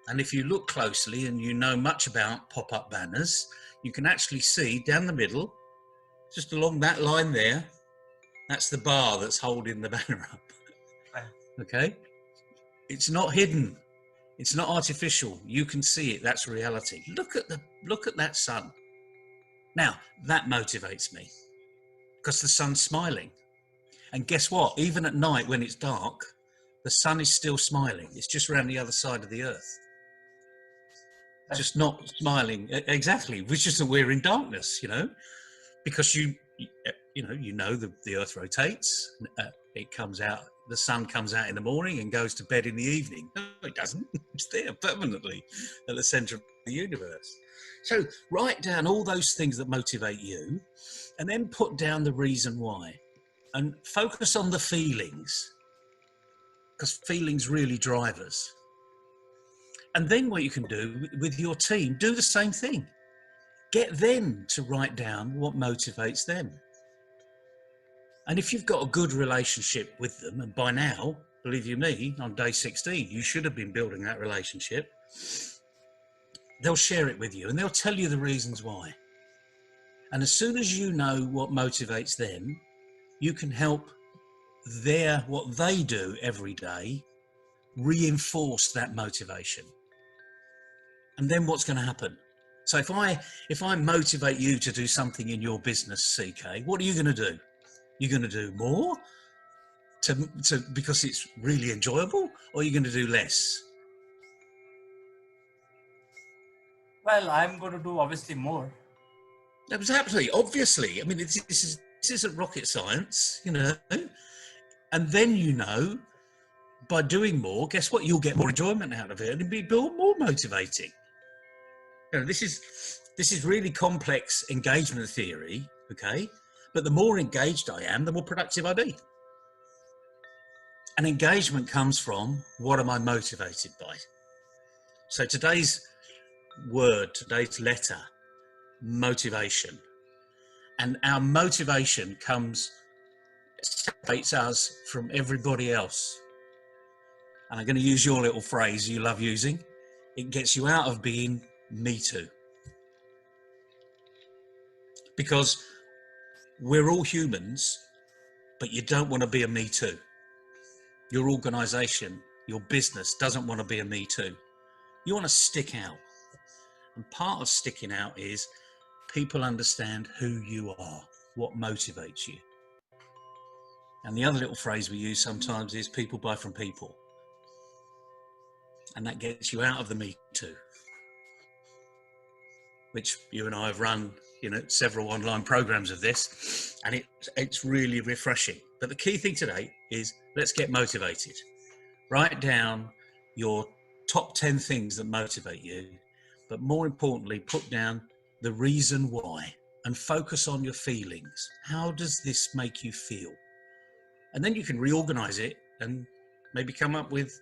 And if you look closely and you know much about pop-up banners, you can actually see down the middle, just along that line there, that's the bar that's holding the banner up. Okay? It's not hidden. It's not artificial. You can see it. That's reality. Look at that sun. Now, that motivates me because the sun's smiling. And guess what? Even at night when it's dark, the sun is still smiling. It's just around the other side of the earth. Just not smiling. Exactly. Which is that we're in darkness, because you know the earth rotates. It comes out. The sun comes out in the morning and goes to bed in the evening. No, it doesn't. It's there permanently at the center of the universe. So write down all those things that motivate you and then put down the reason why and focus on the feelings because feelings really drive us. And then what you can do with your team, do the same thing. Get them to write down what motivates them. And if you've got a good relationship with them, and by now, believe you me, on day 16, you should have been building that relationship, they'll share it with you and they'll tell you the reasons why. And as soon as you know what motivates them, you can help what they do every day reinforce that motivation. And then what's going to happen? So if I motivate you to do something in your business, CK, what are you going to do? You're going to do more because it's really enjoyable, or you're going to do less? Well, I'm going to do obviously more. Exactly, obviously. I mean, this isn't rocket science, And then by doing more, guess what? You'll get more enjoyment out of it, and it'll be more motivating. This is really complex engagement theory, okay? But the more engaged I am, the more productive I be. And engagement comes from what am I motivated by? So today's letter, motivation. And our motivation separates us from everybody else. And I'm going to use your little phrase you love using. It gets you out of being me too. because we're all humans, but you don't want to be a me too. Your organization, your business doesn't want to be a me too. You want to stick out. And part of sticking out is people understand who you are, what motivates you. And the other little phrase we use sometimes is people buy from people. And that gets you out of the me too, which you and I have run, several online programs of this, and it's really refreshing. But the key thing today is let's get motivated. Write down your top 10 things that motivate you, but more importantly, put down the reason why and focus on your feelings. How does this make you feel? And then you can reorganize it and maybe come up with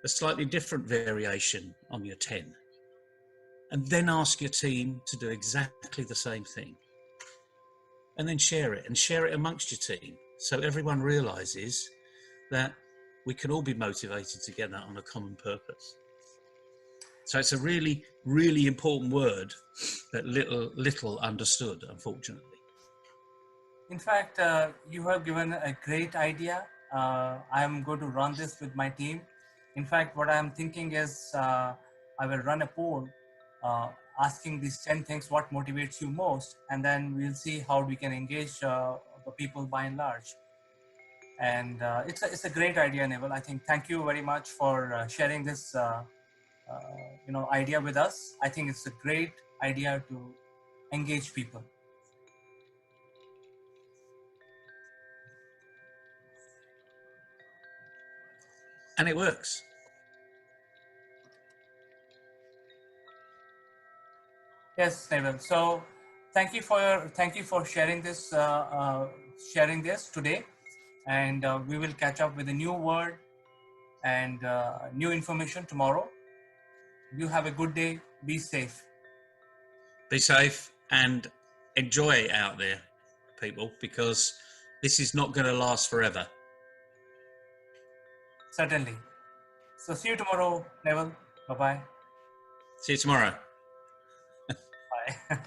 a slightly different variation on your 10. And then ask your team to do exactly the same thing. And then share it amongst your team. So everyone realizes that we can all be motivated together on a common purpose. So it's a really, really important word that little understood, unfortunately. In fact, you have given a great idea. I'm going to run this with my team. In fact, what I'm thinking is I will run a poll asking these 10 things, what motivates you most, and then we'll see how we can engage the people by and large. And it's a great idea, Neville. I think thank you very much for sharing this idea with us. I think it's a great idea to engage people. And it works. Yes, Neville. So thank you for sharing this today, and we will catch up with a new word and new information tomorrow. You have a good day. Be safe. Be safe and enjoy it out there, people, because this is not going to last forever. Certainly. So see you tomorrow, Neville. Bye-bye. See you tomorrow. Bye.